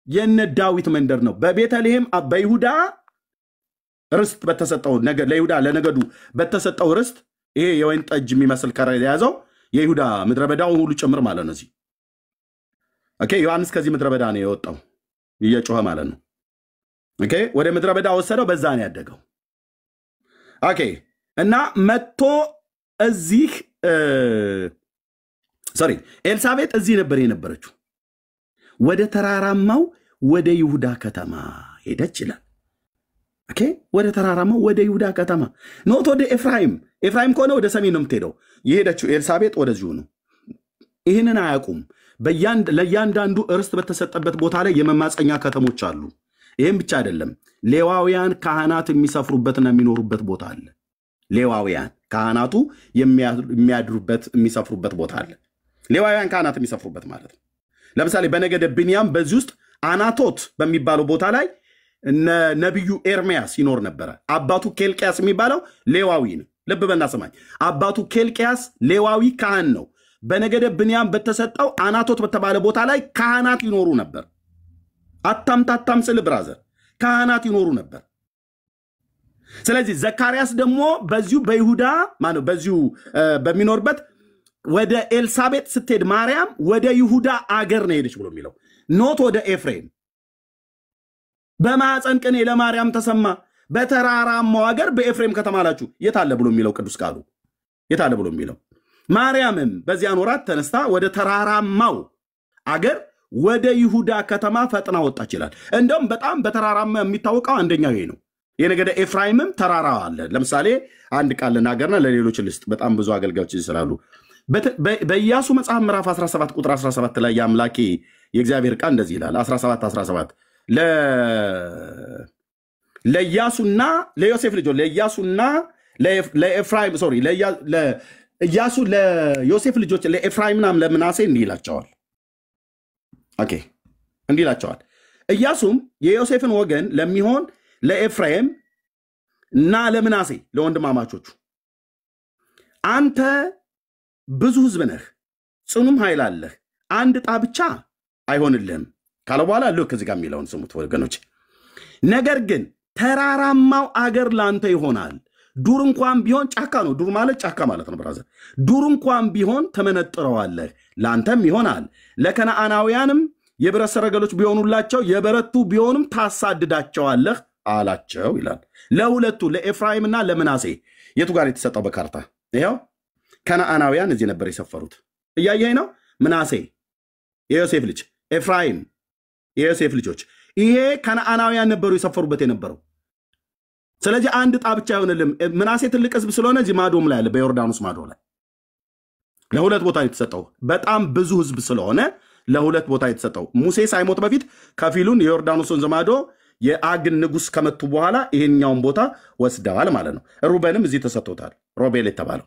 የነ ዳዊት መንደር ነው። በቤተልሔም በይሁዳ ርስት በተሰጠው ነገድ ለይሁዳ ለነገዱ በተሰጠው ርስት ይሄ የወይን ጠጅ የሚመስል ከረ የያዘው የይሁዳ ምድረ በዳው ሁሉ ጭምር ማለት ነው። ኦኬ ዮሐንስ ከዚህ ምድረ በዳ ነው የወጣው እየጮኸ ማለት ነው። ኦኬ ወደ ምድረ በዳ ወሰደው፣ በዛ ነው ያደገው። ኦኬ እና መጥቶ እዚህ ኤልሳቤጥ እዚህ ነበር የነበረችው። ወደ ተራራማው ወደ ይሁዳ ከተማ ሄደች ይላል። ኦኬ ወደ ተራራማው ወደ ይሁዳ ከተማ ኖት ወደ ኤፍራይም ከሆነ ወደ ሰሜን ነው የምትሄደው። የሄደችው ኤልሳቤጥ ወደዚሁ ነው። ይህንን አያውቁም። ለእያንዳንዱ እርስት በተሰጠበት ቦታ ላይ የመማፀኛ ከተሞች አሉ። ይህም ብቻ አይደለም፣ ሌዋውያን ካህናት የሚሰፍሩበትና የሚኖሩበት ቦታ አለ። ሌዋውያን ካህናቱ የሚያድሩበት የሚሰፍሩበት ቦታ አለ። ሌዋውያን ካህናት የሚሰፍሩበት ማለት ነው። ለምሳሌ በነገደ ብንያም በዚህ ውስጥ አናቶት በሚባለው ቦታ ላይ ነቢዩ ኤርሚያስ ይኖር ነበረ። አባቱ ኬልቅያስ የሚባለው ሌዋዊ ነው። ልብ በልና ስማኝ። አባቱ ኬልቅያስ ሌዋዊ ካህን ነው። በነገደ ብንያም በተሰጠው አናቶት በተባለ ቦታ ላይ ካህናት ይኖሩ ነበር። አታምታታም ስል ብራዘር፣ ካህናት ይኖሩ ነበር። ስለዚህ ዘካርያስ ደግሞ በዚሁ በይሁዳ ማነው በዚሁ በሚኖርበት ወደ ኤልሳቤጥ ስትሄድ ማርያም ወደ ይሁዳ አገር ነው ሄደች ብሎ የሚለው ኖት ወደ ኤፍሬም። በማፀን ቅኔ ለማርያም ተሰማ በተራራማው አገር በኤፍሬም ከተማ አላችሁ የታለ ብሎ የሚለው ቅዱስ ቃሉ የታለ ብሎ የሚለው ማርያምም በዚያን ወራት ተነስታ ወደ ተራራማው አገር ወደ ይሁዳ ከተማ ፈጥና ወጣች ይላል። እንደውም በጣም በተራራማ የሚታወቀው አንደኛው ይሄ ነው። የነገደ ኤፍራይምም ተራራ አለ። ለምሳሌ አንድ ቃል ልናገርና ለሌሎች ልስጥ፣ በጣም ብዙ አገልጋዮች ይስላሉ። በኢያሱ መጽሐፍ ምዕራፍ 17 ቁጥር 17 ላይ የአምላኬ የእግዚአብሔር ቃል እንደዚህ ይላል። 17 ለኢያሱና ለዮሴፍ ልጆች ለኢያሱና ለኤፍራይም ኢያሱ ለዮሴፍ ልጆች ለኤፍራይምና ለምናሴ እንዲህ ይላቸዋል። ኦኬ እንዲህ ይላቸዋል። ኢያሱም የዮሴፍን ወገን ለሚሆን ለኤፍራይም እና ለምናሴ ለወንድማማቾቹ አንተ ብዙ ሕዝብ ነህ፣ ጽኑም ኃይል አለህ፣ አንድ ዕጣ ብቻ አይሆንልህም ካለ በኋላ ልክ እዚህ ጋር የሚለውን ስሙት ወገኖች። ነገር ግን ተራራማው አገር ላንተ ይሆናል፣ ዱር እንኳን ቢሆን ጫካ ነው። ዱር ማለት ጫካ ማለት ነው ብራዘር። ዱር እንኳን ቢሆን ተመነጥረዋለህ፣ ላንተም ይሆናል። ለከነዓናውያንም የብረት ሰረገሎች ቢሆኑላቸው የበረቱ ቢሆንም ታሳድዳቸዋለህ አላቸው ይላል። ለሁለቱ ለኤፍራይምና ለምናሴ የቱ ጋር የተሰጠው በካርታ? ይኸው ከነዓናውያን እዚህ ነበር የሰፈሩት። እያየኝ ነው። ምናሴ የዮሴፍ ልጅ፣ ኤፍራይም የዮሴፍ ልጆች፣ ይሄ ከነዓናውያን ነበሩ የሰፈሩበት የነበረው። ስለዚህ አንድ ዕጣ ብቻ አይሆንልም። ምናሴ ትልቅ ሕዝብ ስለሆነ እዚህ ማዶም ላይ አለ፣ በዮርዳኖስ ማዶ ላይ ለሁለት ቦታ የተሰጠው። በጣም ብዙ ሕዝብ ስለሆነ ለሁለት ቦታ የተሰጠው። ሙሴ ሳይሞት በፊት ከፊሉን የዮርዳኖስ ወንዝ ማዶ የአግን ንጉሥ ከመቱ በኋላ ይሄኛውን ቦታ ወስደዋል ማለት ነው። ሩበንም እዚህ ተሰጥቶታል፣ ሮቤል የተባለው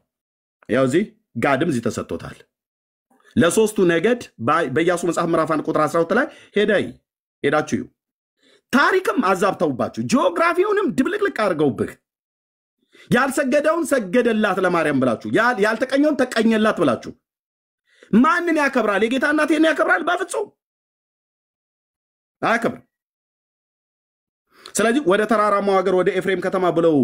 ያው እዚህ፣ ጋድም እዚህ ተሰጥቶታል። ለሶስቱ ነገድ በኢያሱ መጽሐፍ ምዕራፍ 1 ቁጥር 12 ላይ ሄዳችሁ እዩ። ታሪክም አዛብተውባችሁ ጂኦግራፊውንም ድብልቅልቅ አድርገውብህ ያልሰገደውን ሰገደላት ለማርያም ብላችሁ ያልተቀኘውን ተቀኘላት ብላችሁ ማንን ያከብራል? የጌታ እናቴን ያከብራል? በፍጹም አያከብርም። ስለዚህ ወደ ተራራማው ሀገር ወደ ኤፍሬም ከተማ ብለው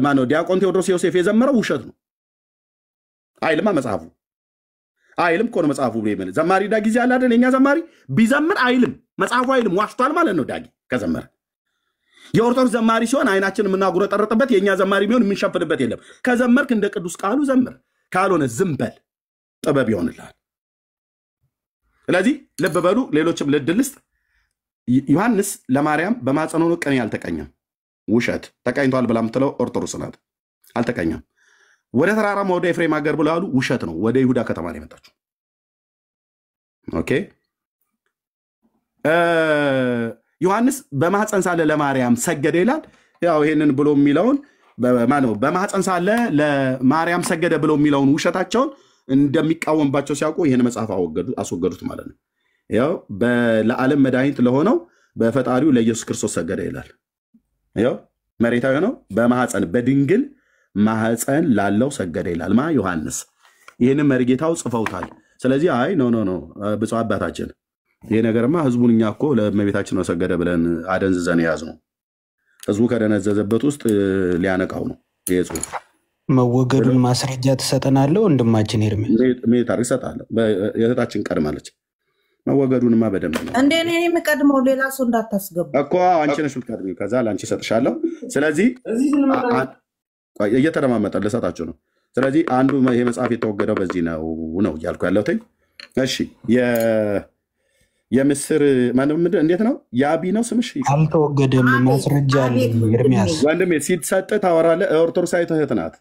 ማነው ዲያቆን ቴዎድሮስ ዮሴፍ የዘመረው ውሸት ነው አይልማ መጽሐፉ። አይልም እኮ ነው መጽሐፉ ብሎ ይመል ዘማሪ ዳጊ ጊዜ አለ አይደል? የኛ ዘማሪ ቢዘምር አይልም መጽሐፉ አይልም፣ ዋሽቷል ማለት ነው። ዳጊ ከዘመረ የኦርቶዶክስ ዘማሪ ሲሆን አይናችን የምናጉረጠርጥበት፣ የኛ ዘማሪ ቢሆን የምንሸፍንበት የለም። ከዘመርክ እንደ ቅዱስ ቃሉ ዘምር፣ ካልሆነ ዝም በል፣ ጥበብ ይሆንልሃል። ስለዚህ ልብ በሉ። ሌሎችም ልድልስጥ ዮሐንስ ለማርያም በማጸኖ ቅኔ አልተቀኘም። ውሸት ተቀኝቷል ብላ የምትለው ኦርቶዶክስ ናት። አልተቀኘም። ወደ ተራራማ ወደ ኤፍሬም ሀገር ብለው ያሉ ውሸት ነው። ወደ ይሁዳ ከተማ ነው የመጣችው። ኦኬ ዮሐንስ በማህፀን ሳለ ለማርያም ሰገደ ይላል። ያው ይሄንን ብሎ የሚለውን በማህፀን ሳለ ለማርያም ሰገደ ብሎ የሚለውን ውሸታቸውን እንደሚቃወምባቸው ሲያውቁ ይህን መጽሐፍ አስወገዱት ማለት ነው። ያው ለዓለም መድኃኒት ለሆነው በፈጣሪው ለኢየሱስ ክርስቶስ ሰገደ ይላል። ያው መሬታዊ ነው። በማህፀን በድንግል ማህፀን ላለው ሰገደ ይላል ዮሐንስ። ይህንን መርጌታው ጽፈውታል። ስለዚህ አይ ኖ ብፁዕ አባታችን ይሄ ነገርማ ህዝቡን እኛ እኮ ለእመቤታችን ነው ሰገደ ብለን አደንዝዘን የያዝ ነው። ህዝቡ ከደነዘዘበት ውስጥ ሊያነቃው ነው ይሄ ጽሑፍ። መወገዱን ማስረጃ ትሰጠናለህ ወንድማችን ኤርሚያስ? ሜታር ይሰጣለሁ። የእህታችን ቀድማለች። መወገዱንማ በደንብ ነው እንደ እኔ የምቀድመው፣ ሌላ ሰው እንዳታስገቡ እኮ። አንቺ ነሽ የምትቀድሚው፣ ከዛ ለአንቺ እሰጥሻለሁ። ስለዚህ እየተደማመጠ ልሰጣችሁ ነው። ስለዚህ አንዱ ይሄ መጽሐፍ የተወገደው በዚህ ነው እያልኩ ያለሁት። እሺ የምስር ምንድን እንዴት ነው? የአቢ ነው ስምሽ? አልተወገደም። ማስረጃ አለ ኤርሚያስ ወንድሜ። ሲትሰጥ ታወራለህ። ኦርቶዶክሳዊት እህት ናት።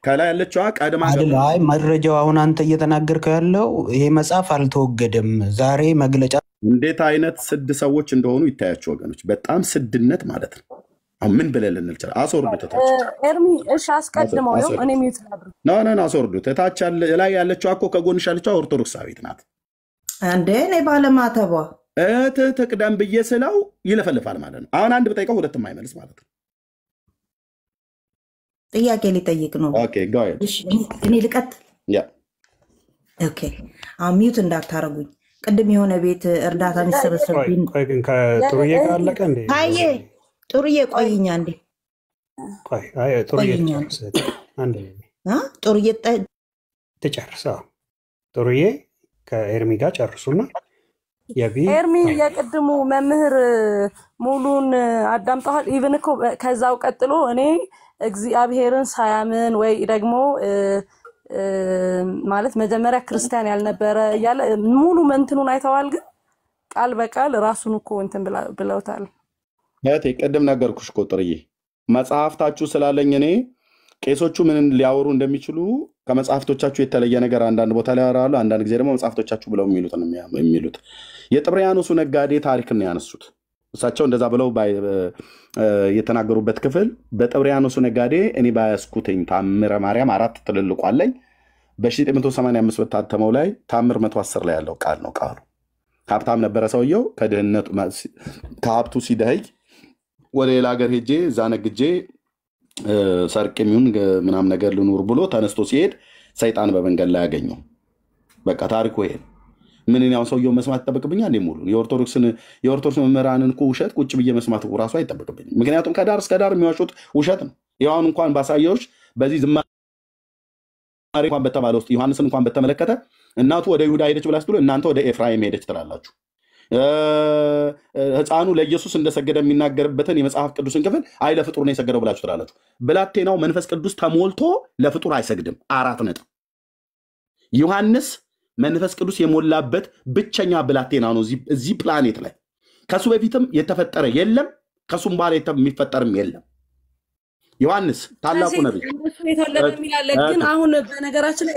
ከላይ ያለችዋ ቀድማ አይ መረጃው አሁን አንተ እየተናገርከው ያለው ይሄ መጽሐፍ አልተወገደም። ዛሬ መግለጫ እንዴት አይነት ስድ ሰዎች እንደሆኑ ይታያቸው ወገኖች። በጣም ስድነት ማለት ነው። አሁን ምን ብለን ልንልቻል? አስወርዱት እታች ኤርሚ። እሺ አስቀድመው ነው እኔ ሚዩት ላድርግ። ኖ አስወርዱት። እታች ላይ ያለችዋ እኮ ከጎንሽ ያለችዋ ኦርቶዶክሳዊት ናት። እንደ እኔ ባለማተቧ ትቅደም ብዬ ስለው ይለፈልፋል ማለት ነው። አሁን አንድ ብጠይቀው ሁለትም አይመልስ ማለት ነው። ጥያቄ ሊጠይቅ ነው። ኦኬ ጎ አሄድ። እኔ ልቀጥል? ያ ኦኬ። አሁን ሚዩት እንዳታረጉኝ። ቅድም የሆነ ቤት እርዳታ የሚሰበሰብኝ ቆይ ግን ከጥሩዬ ጋር አለቀ እንዴ? ታዬ ጥሩዬ ቆይኛ እንዴ? ቆይ አይ ጥሩዬ አንዴ ጥሩዬ ተጨርሰው ጥሩዬ ከኤርሚ ጋር ጨርሱና ኤርሚ የቅድሙ መምህር ሙሉን አዳምጠዋል። ኢቭን እኮ ከዛው ቀጥሎ እኔ እግዚአብሔርን ሳያምን ወይ ደግሞ ማለት መጀመሪያ ክርስቲያን ያልነበረ እያለ ሙሉ መንትኑን አይተዋል። ግን ቃል በቃል ራሱን እኮ እንትን ብለውታል። እህቴ ቅድም ነገርኩሽ እኮ ጥሩዬ፣ መጽሐፍታችሁ ስላለኝ እኔ ቄሶቹ ምን ሊያወሩ እንደሚችሉ ከመጽሐፍቶቻችሁ የተለየ ነገር አንዳንድ ቦታ ላይ ያወራሉ። አንዳንድ ጊዜ ደግሞ መጽሐፍቶቻችሁ ብለው የሚሉት የጥብርያኖሱ ነጋዴ ታሪክን ያነሱት። እሳቸው እንደዛ ብለው የተናገሩበት ክፍል በጥብርያኖሱ ነጋዴ እኔ ባያስኩትኝ ታምረ ማርያም 4 ትልልቁ አለኝ በ1985 በታተመው ላይ ታምር 110 ላይ ያለው ቃል ነው። ቃሉ ሀብታም ነበረ ሰውየው። ከድህነቱ ከሀብቱ ሲደህይ ወደ ሌላ ሀገር ሄጄ እዛ ነግጄ ሰርቅ የሚሆን ምናምን ነገር ልኑር ብሎ ተነስቶ ሲሄድ ሰይጣን በመንገድ ላይ ያገኘው። በቃ ታሪኩ ይሄ ምን ያው ሰውየው መስማት ይጠበቅብኛል ሙሉ የኦርቶዶክስ መምህራንን ውሸት ቁጭ ብዬ መስማት ራሱ አይጠበቅብኝም። ምክንያቱም ከዳር እስከ ዳር የሚዋሹት ውሸት ነው። ያውን እንኳን ባሳየዎች በዚህ ዝማሬ እንኳን በተባለ ውስጥ ዮሐንስን እንኳን በተመለከተ እናቱ ወደ ይሁዳ ሄደች ብላ ስትሉ እናንተ ወደ ኤፍራይም ሄደች ትላላችሁ። ሕፃኑ ለኢየሱስ እንደሰገደ የሚናገርበትን የመጽሐፍ ቅዱስን ክፍል አይ ለፍጡር ነው የሰገደው ብላችሁ ትላላችሁ። ብላቴናው መንፈስ ቅዱስ ተሞልቶ ለፍጡር አይሰግድም። 4 ነጥብ። ዮሐንስ መንፈስ ቅዱስ የሞላበት ብቸኛ ብላቴና ነው እዚህ ፕላኔት ላይ። ከሱ በፊትም የተፈጠረ የለም፣ ከሱም በኋላ የሚፈጠርም የለም። ዮሐንስ ታላቁ ነብይ ግን አሁን በነገራችን ላይ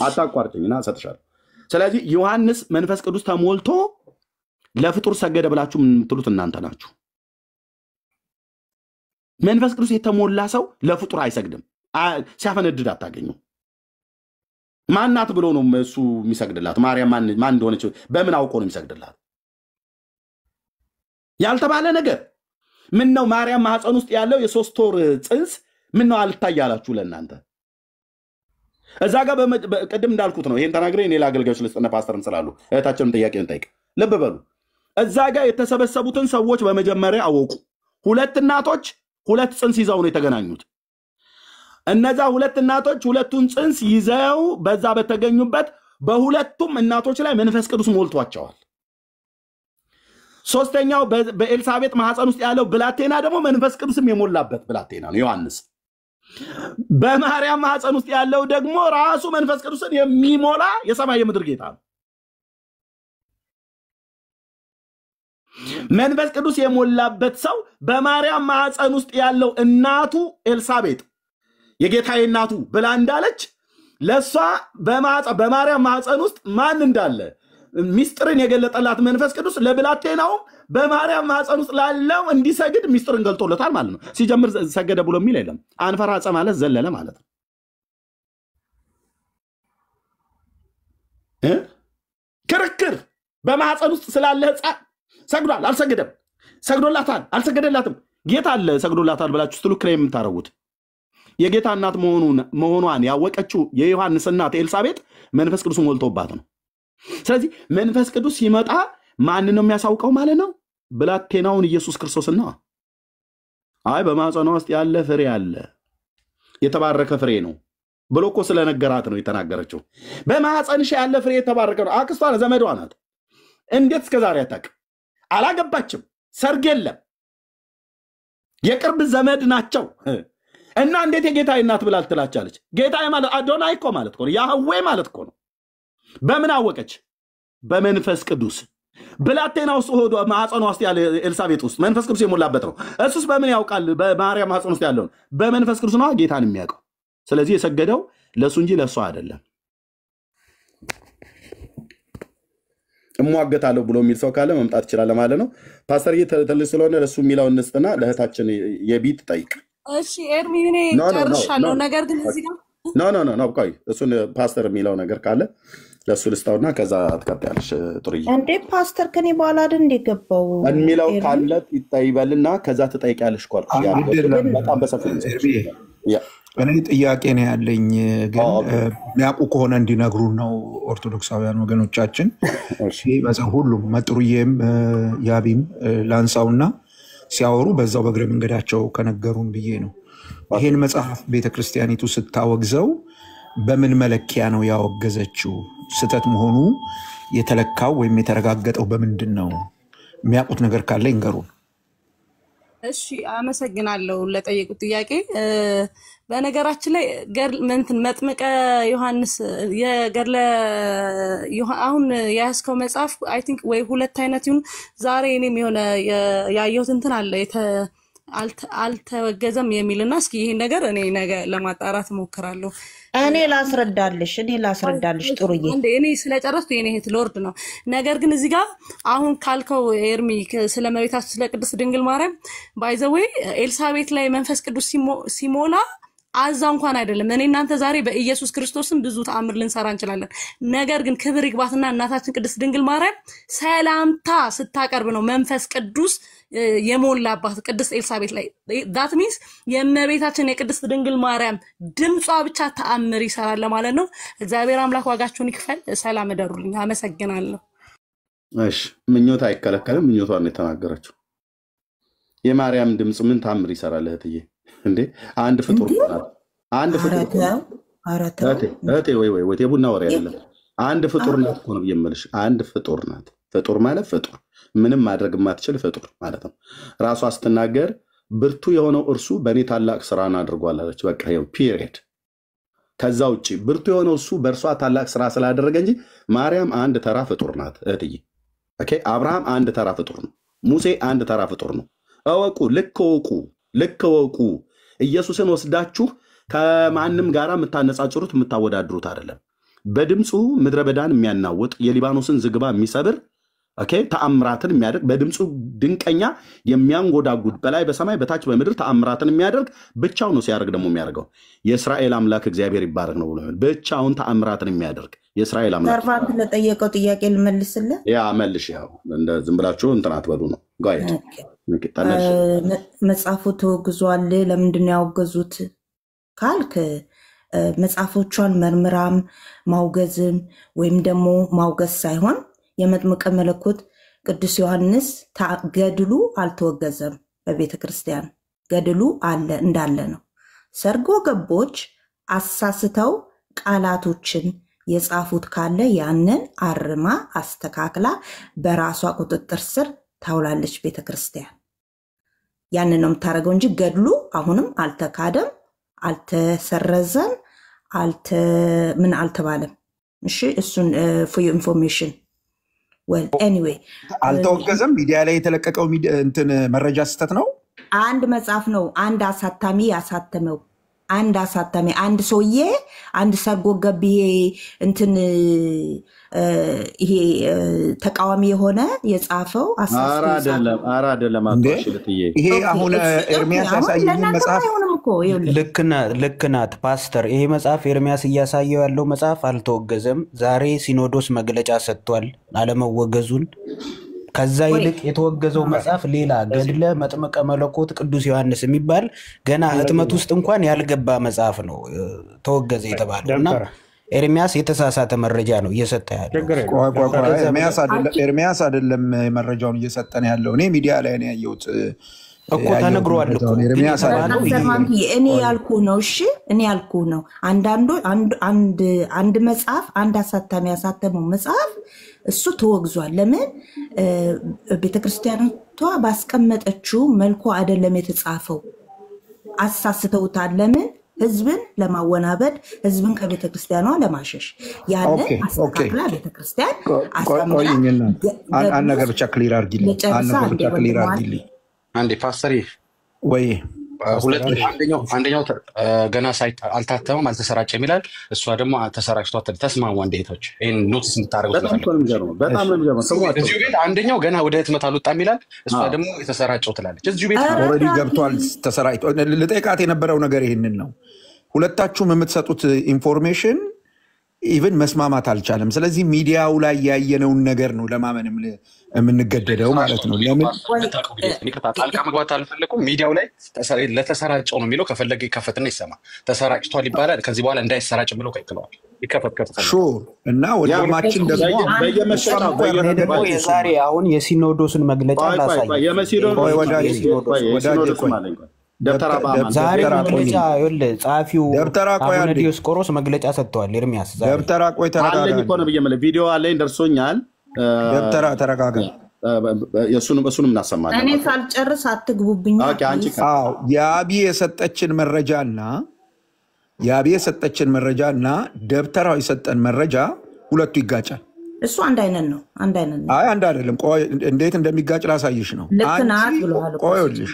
አታቋርጭኝና እሰጥሻለሁ። ስለዚህ ዮሐንስ መንፈስ ቅዱስ ተሞልቶ ለፍጡር ሰገደ ብላችሁ የምትሉት እናንተ ናችሁ። መንፈስ ቅዱስ የተሞላ ሰው ለፍጡር አይሰግድም። ሲያፈነድድ አታገኙ። ማናት ብሎ ነው እሱ የሚሰግድላት? ማርያም ማን እንደሆነች በምን አውቆ ነው የሚሰግድላት? ያልተባለ ነገር ምን ነው? ማርያም ማህፀን ውስጥ ያለው የ3 ወር ጽንስ ምን ነው አልታያላችሁ ለእናንተ? እዛ ጋር ቅድም እንዳልኩት ነው። ይሄን ተናግሬ እኔ ለአገልጋዮች ልስጥና ፓስተርን ስላሉ እህታችንም ጥያቄ እንጠይቅ። ልብ በሉ። እዛ ጋር የተሰበሰቡትን ሰዎች በመጀመሪያ አወቁ። 2 እናቶች 2 ጽንስ ይዘው ነው የተገናኙት። እነዛ 2 እናቶች 2ቱን ጽንስ ይዘው በዛ በተገኙበት በሁለቱም እናቶች ላይ መንፈስ ቅዱስ ሞልቷቸዋል። ሶስተኛው በኤልሳቤጥ ማህፀን ውስጥ ያለው ብላቴና ደግሞ መንፈስ ቅዱስም የሞላበት ብላቴና ነው ዮሐንስ። በማርያም ማህፀን ውስጥ ያለው ደግሞ ራሱ መንፈስ ቅዱስን የሚሞላ የሰማይ የምድር ጌታ ነው። መንፈስ ቅዱስ የሞላበት ሰው በማርያም ማህፀን ውስጥ ያለው እናቱ ኤልሳቤጥ የጌታዬ እናቱ ብላ እንዳለች ለሷ በማርያም ማህፀን ውስጥ ማን እንዳለ ሚስጥርን የገለጠላት መንፈስ ቅዱስ ለብላቴናው በማርያም ማህፀን ውስጥ ላለው እንዲሰግድ ሚስጥርን ገልጦለታል ማለት ነው። ሲጀምር ሰገደ ብሎ የሚል የለም። አንፈራጸ ማለት ዘለለ ማለት ነው። ክርክር በማህፀን ውስጥ ስላለ ሕፃን ሰግዷል አልሰገደም፣ ሰግዶላታል አልሰገደላትም፣ ጌታ አለ ሰግዶላታል ብላችሁ ስትሉ ክሬም የምታረጉት የጌታ እናት መሆኗን ያወቀችው የዮሐንስ እናት ኤልሳቤጥ መንፈስ ቅዱስ ሞልቶባት ነው። ስለዚህ መንፈስ ቅዱስ ሲመጣ ማንን ነው የሚያሳውቀው ማለት ነው? ብላቴናውን ኢየሱስ ክርስቶስን ነው። አይ በማህፀኗ ውስጥ ያለ ፍሬ አለ የተባረከ ፍሬ ነው ብሎ እኮ ስለነገራት ነው የተናገረችው። በማህፀንሽ ያለ ፍሬ የተባረከ ነው። አክስቷ ዘመዷ ናት። እንዴት እስከዛሬ አታውቅም? አላገባችም፣ ሰርግ የለም፣ የቅርብ ዘመድ ናቸው እና እንዴት የጌታ እናት ብላ ትላቻለች? ጌታ ማለት አዶናይ እኮ ማለት እኮ ነው፣ ያህዌ ማለት እኮ ነው። በምን አወቀች? በመንፈስ ቅዱስ። ብላቴና ውስጥ ሆዶ ማህፀኗ ውስጥ ያለ ኤልሳቤጥ ውስጥ መንፈስ ቅዱስ የሞላበት ነው። እሱስ በምን ያውቃል? በማርያም ማህፀን ውስጥ ያለውን በመንፈስ ቅዱስ ነው ጌታን የሚያውቀው። ስለዚህ የሰገደው ለሱ እንጂ ለሷ አይደለም። እሟገታለሁ ብሎ የሚል ሰው ካለ መምጣት ይችላል ማለት ነው። ፓስተር ትልቅ ስለሆነ ለሱ የሚለውን እንስጥና ለእህታችን የቢት ጠይቅ። እሺ ኤርሚ እኔ ጨርሻለሁ። ነገር ግን እዚህ ጋር ኖ ቆይ፣ እሱን ፓስተር የሚለው ነገር ካለ ለሱ ልስጣውና ከዛ ትቀጥያለሽ። ጥሩዬ እንዴ ፓስተር ከኔ በኋላ አይደል እንደገባው የሚለው ካለ ይታይበልና ከዛ ትጠይቂያለሽ። በጣም በሰፊ እኔ ጥያቄ ነው ያለኝ፣ ግን የሚያውቁ ከሆነ እንዲነግሩ ነው ኦርቶዶክሳውያን ወገኖቻችን። ሁሉም መጥሩዬም ያቢም ላንሳውና ሲያወሩ በዛው በእግረ መንገዳቸው ከነገሩን ብዬ ነው። ይሄን መጽሐፍ ቤተክርስቲያኒቱ ስታወግዘው በምን መለኪያ ነው ያወገዘችው? ስህተት መሆኑ የተለካው ወይም የተረጋገጠው በምንድን ነው? የሚያውቁት ነገር ካለ ይንገሩን። እሺ አመሰግናለሁ ለጠየቁት ጥያቄ። በነገራችን ላይ መጥምቀ ዮሐንስ የገድለ አሁን ያስከው መጽሐፍ አይ ቲንክ ወይ 2 አይነት ይሁን ዛሬ እኔም የሆነ ያየሁት እንትን አለ አልተወገዘም የሚልና እስኪ ይሄን ነገር እኔ ነገ ለማጣራት ሞክራለሁ። እኔ ላስረዳልሽ ጥሩዬ እኔ ስለጨረስኩ የኔ እህት ሎርድ ነው። ነገር ግን እዚህ ጋር አሁን ካልከው ኤርሚ ስለ እመቤታችን ስለ ቅድስት ድንግል ማርያም ባይ ዘ ዌይ ኤልሳቤጥ ላይ መንፈስ ቅዱስ ሲሞላ አዛ እንኳን አይደለም። እኔ እናንተ ዛሬ በኢየሱስ ክርስቶስም ብዙ ተአምር ልንሰራ እንችላለን። ነገር ግን ክብር ይግባትና እናታችን ቅድስት ድንግል ማርያም ሰላምታ ስታቀርብ ነው መንፈስ ቅዱስ የሞላባት ቅድስት ኤልሳቤጥ ላይ። ዳት ሚንስ የእመቤታችን የቅድስት ድንግል ማርያም ድምጿ ብቻ ተአምር ይሰራል ማለት ነው። እግዚአብሔር አምላክ ዋጋችሁን ይክፈል። ሰላም እደሩልኝ። አመሰግናለሁ። እሺ፣ ምኞት አይከለከልም። ምኞቷን ነው የተናገረችው። የማርያም ድምጽ ምን ተአምር ይሰራል እህትዬ? እንዴ አንድ ፍጡር ናት። አንድ ፍጡር እህቴ ወይ የቡና ወሬ አይደለም። አንድ ፍጡር ናት እኮ ነው የምልሽ። አንድ ፍጡር ናት። ፍጡር ማለት ፍጡር ምንም ማድረግ የማትችል ፍጡር ማለት ነው። ራሷ ስትናገር ብርቱ የሆነው እርሱ በእኔ ታላቅ ስራን አድርጓል አለች። በቃ ይኸው ፒሪየድ። ከዛ ውጭ ብርቱ የሆነው እሱ በእርሷ ታላቅ ስራ ስላደረገ እንጂ ማርያም አንድ ተራ ፍጡር ናት እህትዬ። ኦኬ፣ አብርሃም አንድ ተራ ፍጡር ነው። ሙሴ አንድ ተራ ፍጡር ነው። እወቁ፣ ልክ እወቁ። ኢየሱስን ወስዳችሁ ከማንም ጋር የምታነጻጽሩት የምታወዳድሩት አይደለም። በድምፁ ምድረ በዳን የሚያናውጥ የሊባኖስን ዝግባ የሚሰብር ተአምራትን የሚያደርግ በድምፁ ድንቀኛ የሚያንጎዳጉድ በላይ በሰማይ በታች በምድር ተአምራትን የሚያደርግ ብቻው ነው። ሲያደርግ ደግሞ የሚያደርገው የእስራኤል አምላክ እግዚአብሔር ይባረክ ነው ብሎ ብቻውን ተአምራትን የሚያደርግ የእስራኤል አምላክ። ዘርፋት ለጠየቀው ጥያቄ ልመልስልህ። ያ መልሽ። ያው እንደ ዝም ብላችሁ እንትን አትበሉ ነው። ጋይድ መጽሐፉ ተወግዟል። ለምንድን ነው ያወገዙት ካልክ መጽሐፎቿን መርምራም ማውገዝም ወይም ደግሞ ማውገዝ ሳይሆን የመጥምቀ መለኮት ቅዱስ ዮሐንስ ገድሉ አልተወገዘም። በቤተ ክርስቲያን ገድሉ አለ እንዳለ ነው። ሰርጎ ገቦች አሳስተው ቃላቶችን የጻፉት ካለ ያንን አርማ አስተካክላ በራሷ ቁጥጥር ስር ታውላለች ቤተ ክርስቲያን። ያንን ነው የምታደርገው እንጂ ገድሉ አሁንም አልተካደም፣ አልተሰረዘም፣ ምን አልተባለም። እሺ፣ እሱን ፎር ዩ ኢንፎርሜሽን ዌል ኤኒዌይ አልተወገዘም። ሚዲያ ላይ የተለቀቀው እንትን መረጃ ስህተት ነው። አንድ መጽሐፍ ነው አንድ አሳታሚ ያሳተመው። አንድ ሰውዬ አንድ ሰርጎ ገብ እንትን ይሄ ተቃዋሚ የሆነ የጻፈው አይደለም። ይሄ አሁን ኤርሚያስ ያሳየኝ መጽሐፍ ልክ ናት ፓስተር። ይሄ መጽሐፍ ኤርሚያስ እያሳየው ያለው መጽሐፍ አልተወገዘም። ዛሬ ሲኖዶስ መግለጫ ሰጥቷል አለመወገዙን። ከዛ ይልቅ የተወገዘው መጽሐፍ ሌላ ገድለ መጥምቀ መለኮት ቅዱስ ዮሐንስ የሚባል ገና ህትመት ውስጥ እንኳን ያልገባ መጽሐፍ ነው ተወገዘ የተባለው እና ኤርሚያስ የተሳሳተ መረጃ ነው እየሰጠ ያለው። ኤርሚያስ አይደለም መረጃውን እየሰጠን ያለው። እኔ ሚዲያ ላይ ነው ያየሁት እኮ ተነግሯል እኮ እኔ ያልኩህ ነው። እሺ እኔ ያልኩህ ነው። አንድ መጽሐፍ አንድ አሳታሚ ያሳተመው መጽሐፍ እሱ ተወግዟል። ለምን? ቤተክርስቲያኗ ባስቀመጠችው መልኩ አይደለም የተጻፈው። አሳስተውታል። ለምን? ህዝብን ለማወናበድ፣ ህዝብን ከቤተክርስቲያኗ ለማሸሽ ያንን አስተካክላ ቤተክርስቲያን አስተምራ አንድ ነገር ብቻ ክሊር አድርጊልኝ። አንዴ ፓስተር ወይ አንደኛው ገና አልታተመም አልተሰራጨም ይላል። እሷ ደግሞ ተሰራጭቷል። ተስማሙ እንዴቶች ይሄን ኖቲስ እንድታረጉት እዚሁ ቤት አንደኛው ገና ወደ ህትመት አልወጣም ይላል። እሷ ደግሞ የተሰራጨው ትላለች። እዚሁ ቤት ኦልሬዲ ገብቷል ተሰራጭቷል። ልጠይቃት የነበረው ነገር ይሄንን ነው። ሁለታችሁም የምትሰጡት ኢንፎርሜሽን ኢቭን መስማማት አልቻለም። ስለዚህ ሚዲያው ላይ ያየነውን ነገር ነው ለማመን የምንገደደው ማለት ነው። ለምን ጣልቃ መግባት አልፈለኩም። ሚዲያው ላይ ለተሰራጨው ነው የሚለው። ከፈለገ ይከፈትና ይሰማ። ተሰራጭቷል ይባላል። ከዚህ በኋላ እንዳይሰራጭ ብለው ከልክለዋል። ይከፈት እና ወንድማችን ደግሞ የዛሬ አሁን የሲኖዶስን መግለጫ ላሳይ። ዛሬ መግለጫ ጸሐፊው አቡነ ዲዮስቆሮስ መግለጫ ሰጥተዋል። ኤርሚያስ ደብተራ ቆይ ተረጋጋ። ቪዲዮ አለኝ ደርሶኛል። ደብተራ ተረጋጋ። እሱንም እናሰማለን። እኔ ሳልጨርስ አትግቡብኝ። የአቢ የሰጠችን መረጃና ደብተራው የሰጠን መረጃ ሁለቱ ይጋጫል። እሱ አንድ አይነት ነው። አይ አንድ አይደለም። ቆይ እንዴት እንደሚጋጭ ላሳይሽ ነው። ልክ ናት ብለዋል። ቆይልሽ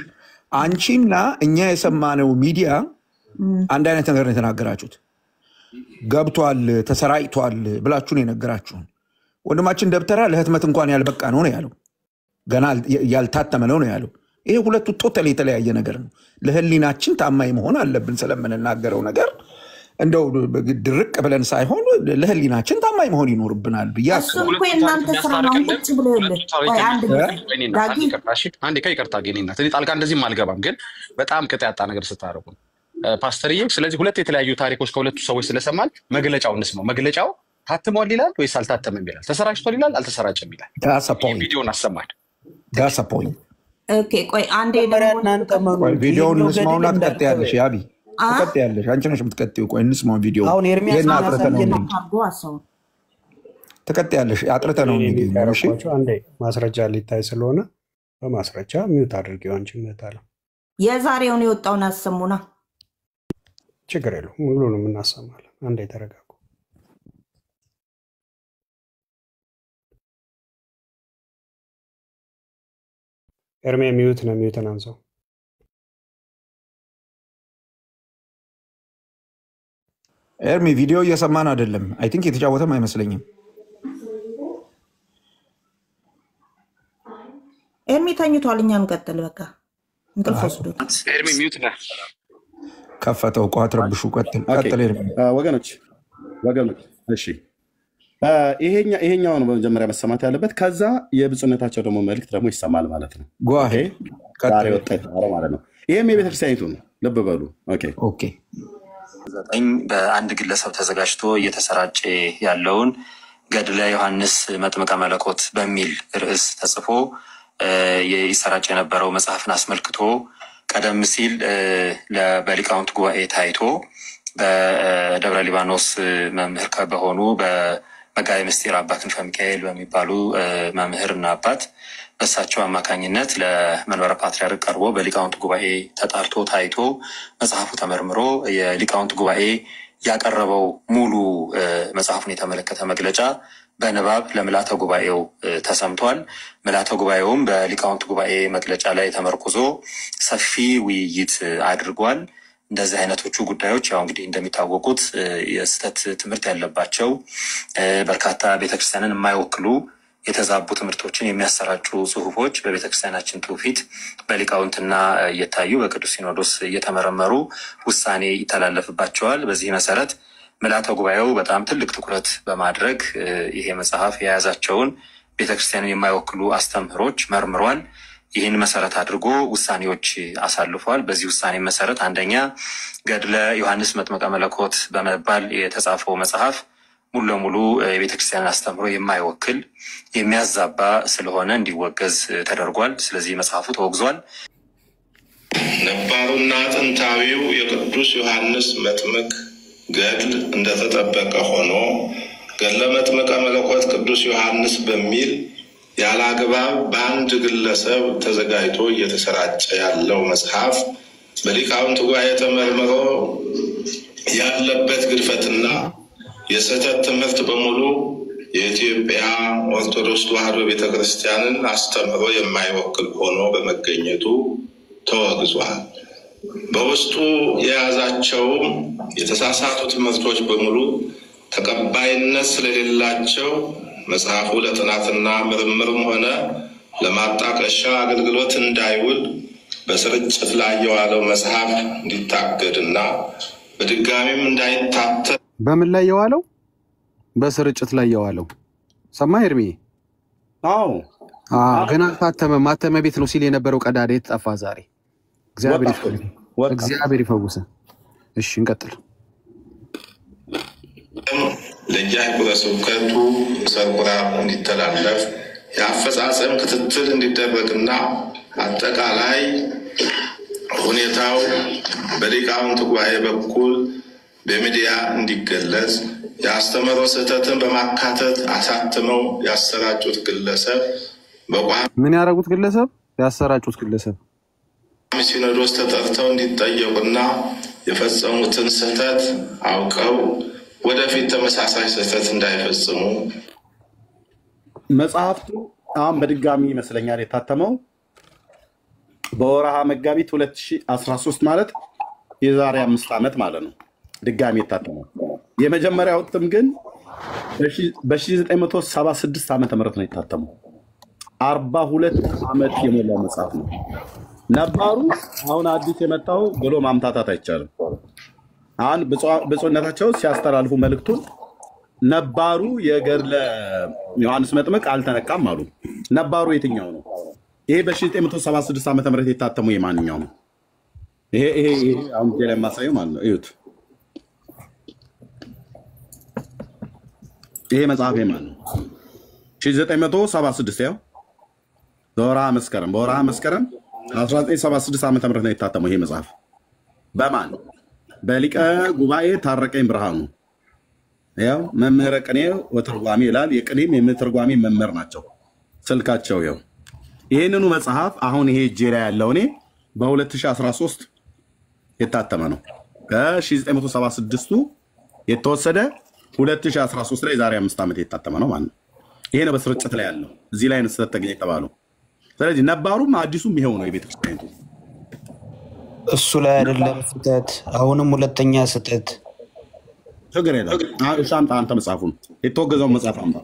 አንቺና እኛ የሰማነው ሚዲያ አንድ አይነት ነገር ነው የተናገራችሁት። ገብቷል ተሰራጭቷል ብላችሁ ነው የነገራችሁን። ወንድማችን ደብተራ ለህትመት እንኳን ያልበቃ ነው ያለው። ገና ያልታተመ ነው ያለው። ይሄ ሁለቱ ቶታሊ የተለያየ ነገር ነው። ለህሊናችን ታማኝ መሆን አለብን ስለምንናገረው ነገር እንደው ድርቅ ብለን ሳይሆን ለህሊናችን ታማኝ መሆን ይኖርብናል ብዬ አስባለሁ። እኮ እናንተ ስራ ነው ቁጭ ብሎ አንዴ ከይቅርታ ገኔና እኔ ጣልቃ እንደዚህም አልገባም፣ ግን በጣም ቅጥ ያጣ ነገር ስታረጉ ፓስተርዬ። ስለዚህ ሁለት የተለያዩ ታሪኮች ከሁለቱ ሰዎች ስለሰማን መግለጫው እንስማው። መግለጫው ታትሟል ይላል ወይስ አልታተመም ይላል? ተሰራጭቷል ይላል አልተሰራጨም ይላል? ቪዲዮን አሰማን። ዳስ ፖይንት ኦኬ ቆይ አንዴ ደግሞ ቪዲዮውን እንስማውና ትቀጥያለሽ። ያቢ ትቀጥያለሽ። አንቺ ነሽ የምትቀጥይው። ቆይ እንስማው ቪዲዮ ትቀጥያለሽ። አጥርተ ነው የሚገኘው። እሺ አንዴ ማስረጃ ሊታይ ስለሆነ በማስረጃ ሚውት አድርጌው። አንቺ ምታለ የዛሬውን የወጣውን አሰሙና ችግር የለውም ሙሉንም እናሰማለን። አንዴ ተረጋጉ። ኤርሜ ሚውት ነው፣ ሚውትን አንሳው። ኤርሚ ቪዲዮ እየሰማን አይደለም። አይ ቲንክ የተጫወተም አይመስለኝም። ኤርሚ ተኝቷል። እኛ እንቀጥል በቃ እንቅልፍ ወስዶ። ኤርሚ ሚውት ነህ። ከፈተው እኮ አትረብሹ። ቀጥል ኤርሚ። ወገኖች እሺ ይሄኛው ነው በመጀመሪያ መሰማት ያለበት። ከዛ የብፁዕነታቸው ደግሞ መልእክት ደግሞ ይሰማል ማለት ነው። ዛሬ ወጣ ማለት ነው። ይሄም የቤተክርስቲያኒቱ ነው። ልብ በሉ። ኦኬ 9 በአንድ ግለሰብ ተዘጋጅቶ እየተሰራጨ ያለውን ገድለ ዮሐንስ መጥምቀ መለኮት በሚል ርዕስ ተጽፎ ይሰራጭ የነበረው መጽሐፍን አስመልክቶ ቀደም ሲል በሊቃውንት ጉባኤ ታይቶ በደብረ ሊባኖስ መምህር በሆኑ በመጋቤ ምስጢር አባ ክንፈ ሚካኤል በሚባሉ መምህርና አባት በእሳቸው አማካኝነት ለመንበረ ፓትርያርክ ቀርቦ በሊቃውንት ጉባኤ ተጣርቶ ታይቶ መጽሐፉ ተመርምሮ የሊቃውንት ጉባኤ ያቀረበው ሙሉ መጽሐፉን የተመለከተ መግለጫ በንባብ ለምልዓተ ጉባኤው ተሰምቷል። ምልዓተ ጉባኤውም በሊቃውንት ጉባኤ መግለጫ ላይ ተመርኩዞ ሰፊ ውይይት አድርጓል። እንደዚህ አይነቶቹ ጉዳዮች ያው እንግዲህ እንደሚታወቁት የስህተት ትምህርት ያለባቸው በርካታ ቤተክርስቲያንን የማይወክሉ የተዛቡ ትምህርቶችን የሚያሰራጩ ጽሁፎች በቤተክርስቲያናችን ትውፊት በሊቃውንትና እየታዩ በቅዱስ ሲኖዶስ እየተመረመሩ ውሳኔ ይተላለፍባቸዋል። በዚህ መሰረት ምልዓተ ጉባኤው በጣም ትልቅ ትኩረት በማድረግ ይሄ መጽሐፍ የያዛቸውን ቤተክርስቲያንን የማይወክሉ አስተምህሮች መርምሯል። ይህን መሰረት አድርጎ ውሳኔዎች አሳልፏል። በዚህ ውሳኔ መሰረት አንደኛ ገድለ ዮሐንስ መጥምቀ መለኮት በመባል የተጻፈው መጽሐፍ ሙሉ ለሙሉ የቤተክርስቲያን አስተምህሮ የማይወክል የሚያዛባ ስለሆነ እንዲወገዝ ተደርጓል። ስለዚህ መጽሐፉ ተወግዟል። ነባሩና ጥንታዊው የቅዱስ ዮሐንስ መጥምቅ ገድል እንደተጠበቀ ሆኖ ገድለ መጥምቀ መለኮት ቅዱስ ዮሐንስ በሚል ያለ አግባብ በአንድ ግለሰብ ተዘጋጅቶ እየተሰራጨ ያለው መጽሐፍ በሊቃውንት ጉባኤ ተመርምሮ ያለበት ግድፈትና የስህተት ትምህርት በሙሉ የኢትዮጵያ ኦርቶዶክስ ተዋሕዶ ቤተክርስቲያንን አስተምህሮ የማይወክል ሆኖ በመገኘቱ ተወግዟል። በውስጡ የያዛቸውም የተሳሳቱ ትምህርቶች በሙሉ ተቀባይነት ስለሌላቸው መጽሐፉ ለጥናትና ምርምርም ሆነ ለማጣቀሻ አገልግሎት እንዳይውል በስርጭት ላይ የዋለው መጽሐፍ እንዲታገድና በድጋሚም እንዳይታተም። በምን ላይ የዋለው? በስርጭት ላይ የዋለው ሰማ ኤርሚ? አዎ ገና ታተመ ማተሚያ ቤት ነው ሲል የነበረው ቀዳዳ የተጠፋ ዛሬ እግዚአብሔር ይፈውሰ። እሺ እንቀጥል። ለየአህጉረ ስብከቱ ሰርኩራ እንዲተላለፍ የአፈጻጸም ክትትል እንዲደረግና አጠቃላይ ሁኔታው በሊቃውንት ጉባኤ በኩል በሚዲያ እንዲገለጽ የአስተምህሮ ስህተትን በማካተት አሳትመው ያሰራጩት ግለሰብ ምን ያደረጉት ግለሰብ ያሰራጩት ግለሰብ ሲኖዶስ ተጠርተው እንዲጠየቁና የፈጸሙትን ስህተት አውቀው ወደፊት ተመሳሳይ ስህተት እንዳይፈጽሙ መጽሐፍቱ አሁን በድጋሚ ይመስለኛል የታተመው በወርሃ መጋቢት 2013 ማለት የዛሬ 5 ዓመት ማለት ነው ድጋሚ የታተመው። የመጀመሪያው እትም ግን በ1976 ዓመተ ምህረት ነው የታተመው። 42 ዓመት የሞላው መጽሐፍ ነው። ነባሩ አሁን አዲስ የመጣው ብሎ ማምታታት አይቻልም። አሁን ብፁዕነታቸው ሲያስተላልፉ መልእክቱን ነባሩ የገድለ ዮሐንስ መጥምቅ አልተነካም አሉ። ነባሩ የትኛው ነው? ይሄ በ1976 ዓመተ ምህረት የታተመው የማንኛው ነው? ይሄ አሁን ጀለ ማሳየው ማለት ነው። እዩት። ይሄ መጽሐፍ የማን ነው? 1976 ያው በወርሃ መስከረም 1976 ዓመተ ምህረት ነው የታተመው ይሄ መጽሐፍ። በማን? በሊቀ ጉባኤ ታረቀኝ ብርሃኑ። ያው መምህረ ቅኔ ወትርጓሜ ይላል። የቅኔም የትርጓሜ መምህር ናቸው። ስልካቸው ያው ይሄንኑ መጽሐፍ አሁን ይሄ እጄ ላይ ያለው እኔ በ2013 የታተመ ነው። ከ1976ቱ የተወሰደ 2013 ላይ ዛሬ 5 ዓመት የታተመ ነው ማለት ነው። ይሄ ነው በስርጭት ላይ ያለው። እዚህ ላይ ነው ስለተገኘ የተባለው። ስለዚህ ነባሩም አዲሱም ይሄው ነው የቤተክርስቲያኒቱ። እሱ ላይ አይደለም ስህተት፣ አሁንም ሁለተኛ ስህተት። ችግር የለም። እሺ አምጣ አንተ መጽሐፉን፣ የተወገዘውን መጽሐፍ አምጣ።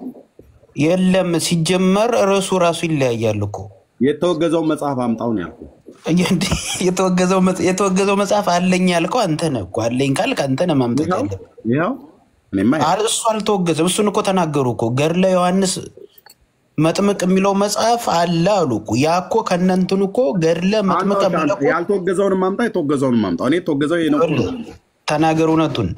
የለም ሲጀመር ርዕሱ ራሱ ይለያያል እኮ። የተወገዘውን መጽሐፍ አምጣው ነው ያልኩህ። የተወገዘው መጽሐፍ አለኝ ያልከው አንተ ነህ እኮ። አለኝ ካልክ አንተ ነህ ማምጣት ያለብህ። ይኸው እሱ አልተወገዘም። እሱን እኮ ተናገሩ እኮ። ገድለ ዮሐንስ መጥምቅ የሚለው መጽሐፍ አለ አሉ እኮ። ያ እኮ ከእነንትኑ እኮ ገድለ መጥምቅ መለኮት ያልተወገዘውን ማምጣ፣ የተወገዘውን ማምጣ። እኔ የተወገዘው ይሄ ነው ተናገሩ። እውነቱን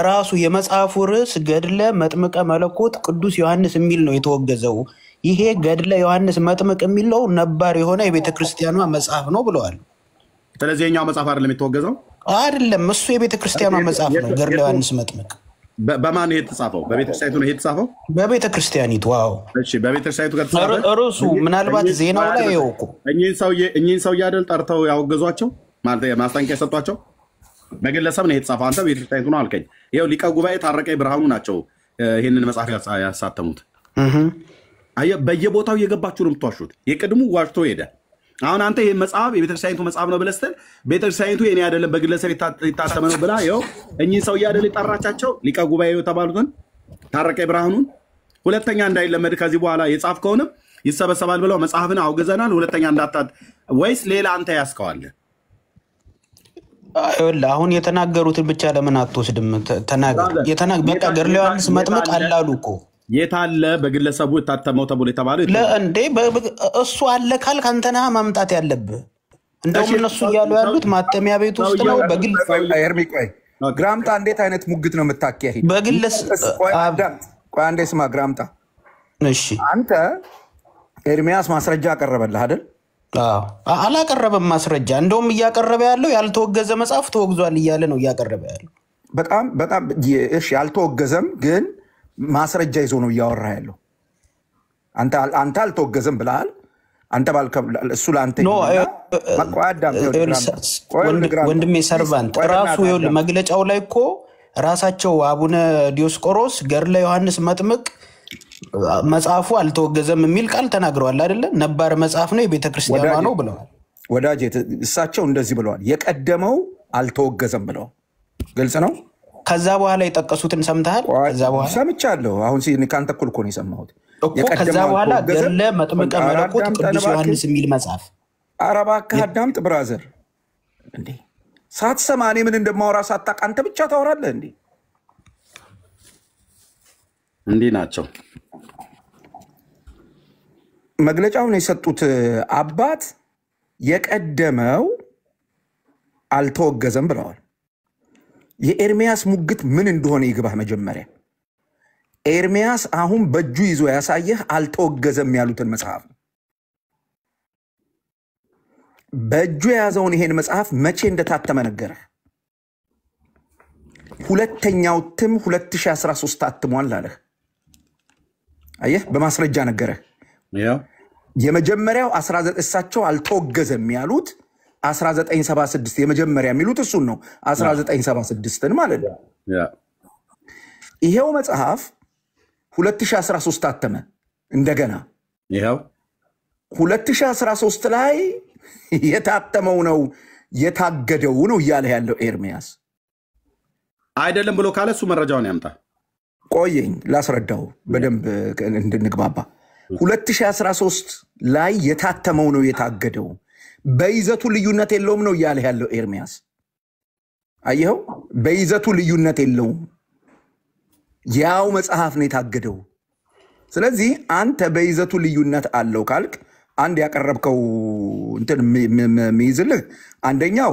ራሱ የመጽሐፉ ርዕስ ገድለ መጥምቀ መለኮት ቅዱስ ዮሐንስ የሚል ነው የተወገዘው። ይሄ ገድለ ዮሐንስ መጥምቅ የሚለው ነባር የሆነ የቤተ ክርስቲያኗ መጽሐፍ ነው ብለዋል። ስለዚህ የኛው መጽሐፍ አይደለም የተወገዘው? አይደለም፣ እሱ የቤተ ክርስቲያኗ መጽሐፍ ነው። ገድለ ዮሐንስ መጥምቅ በማን ነው የተጻፈው? በቤተክርስቲያኒቱ ነው የተጻፈው? በቤተ ክርስቲያኒቱ። ዋው! እሺ፣ በቤተክርስቲያኒቱ ከተጻፈ ርዕሱ ምናልባት ዜናው ላይ ይኸው እኮ እኚህን ሰውዬ አይደል ጠርተው ያወገዟቸው ማለት ማስጠንቀቂያ የሰጧቸው? በግለሰብ ነው የተጻፈው። አንተ ቤተክርስቲያኒቱ ነው አልከኝ። ይኸው ሊቀ ጉባኤ ታረቀኝ ብርሃኑ ናቸው ይህንን መጽሐፍ ያሳተሙት። አየህ፣ በየቦታው እየገባችሁ ነው የምትዋሹት። የቅድሙ ዋሽቶ ሄደ። አሁን አንተ ይህ መጽሐፍ የቤተክርስቲያኒቱ መጽሐፍ ነው ብለህ ስትል ቤተክርስቲያኒቱ የኔ አይደለም በግለሰብ የታተመ ነው ብላ ይኸው እኚህ ሰውዬ አይደል የጠራቻቸው ሊቀ ጉባኤ የተባሉትን ታረቀኝ ብርሃኑን። ሁለተኛ እንዳይለመድ ከዚህ በኋላ የጻፍከውንም ይሰበሰባል ብለው መጽሐፍን አውግዘናል። ሁለተኛ እንዳታት ወይስ ሌላ አንተ ያስከዋለህ? አሁን የተናገሩትን ብቻ ለምን አትወስድም? ተናገር። በቃ ገድለ ዮሐንስ መጥምቅ አላሉ እኮ። የት አለ በግለሰቡ የታተመው ተብሎ የተባለው? እንዴ እሱ አለ ካልክ አንተ ነህ ማምጣት ያለብህ። እንደውም እነሱ እያሉ ያሉት ማተሚያ ቤት ውስጥ ነው። በግል ቆይ ግራምጣ፣ እንዴት አይነት ሙግት ነው የምታካሂድ? ቆይ አንዴ ስማ ግራምጣ። እሺ አንተ ኤርሚያስ ማስረጃ አቀረበልህ አይደል? አላቀረበም ማስረጃ። እንደውም እያቀረበ ያለው ያልተወገዘ መጽሐፍ ተወግዟል እያለ ነው እያቀረበ ያለው። በጣም እሺ፣ ያልተወገዘም ግን ማስረጃ ይዞ ነው እያወራ ያለው። አንተ አልተወገዘም ብለሃል። አንተ እሱ ለአንተ ወንድሜ ሰርቫንት ራሱ መግለጫው ላይ እኮ ራሳቸው አቡነ ዲዮስቆሮስ ገድለ ዮሐንስ መጥምቅ መጽሐፉ አልተወገዘም የሚል ቃል ተናግረዋል አይደለ? ነባር መጽሐፍ ነው የቤተ ክርስቲያኗ ነው ብለዋል። ወዳጄ እሳቸው እንደዚህ ብለዋል። የቀደመው አልተወገዘም ብለዋል። ግልጽ ነው። ከዛ በኋላ የጠቀሱትን ሰምተሃል? ከዛ በኋላ ሰምቻለሁ። አሁን ከአንተ እኩል እኮ ነው የሰማሁት እኮ። ከዛ በኋላ ገድለ መጥምቀ መለኮት ቅዱስ ዮሐንስ የሚል መጽሐፍ። ኧረ እባክህ አዳምጥ ብራዘር። እንዴ ሳትሰማ እኔ ምን እንደማወራ ሳታውቅ አንተ ብቻ ታወራለህ እንዴ? እንዲህ ናቸው። መግለጫውን የሰጡት አባት የቀደመው አልተወገዘም ብለዋል። የኤርሚያስ ሙግት ምን እንደሆነ ይግባህ። መጀመሪያ ኤርሚያስ አሁን በእጁ ይዞ ያሳየህ አልተወገዘም ያሉትን መጽሐፍ ነው። በእጁ የያዘውን ይሄን መጽሐፍ መቼ እንደታተመ ነገረህ። ሁለተኛው እትም 2013 ታትሟል አለህ። አየህ፣ በማስረጃ ነገረህ። የመጀመሪያው 19 እሳቸው አልተወገዘም ያሉት 1976 የመጀመሪያ የሚሉት እሱን ነው። 1976ን ማለት ነው። ይሄው መጽሐፍ 2013 ታተመ። እንደገና ይሄው 2013 ላይ የታተመው ነው የታገደው ነው እያለ ያለው ኤርሚያስ አይደለም ብሎ ካለ እሱ መረጃውን ያምጣ። ቆየኝ ላስረዳው በደንብ እንድንግባባ። 2013 ላይ የታተመው ነው የታገደው፣ በይዘቱ ልዩነት የለውም ነው እያለ ያለው ኤርሚያስ። አየኸው? በይዘቱ ልዩነት የለውም፣ ያው መጽሐፍ ነው የታገደው። ስለዚህ አንተ በይዘቱ ልዩነት አለው ካልክ አንድ ያቀረብከው እንትን የሚይዝልህ አንደኛው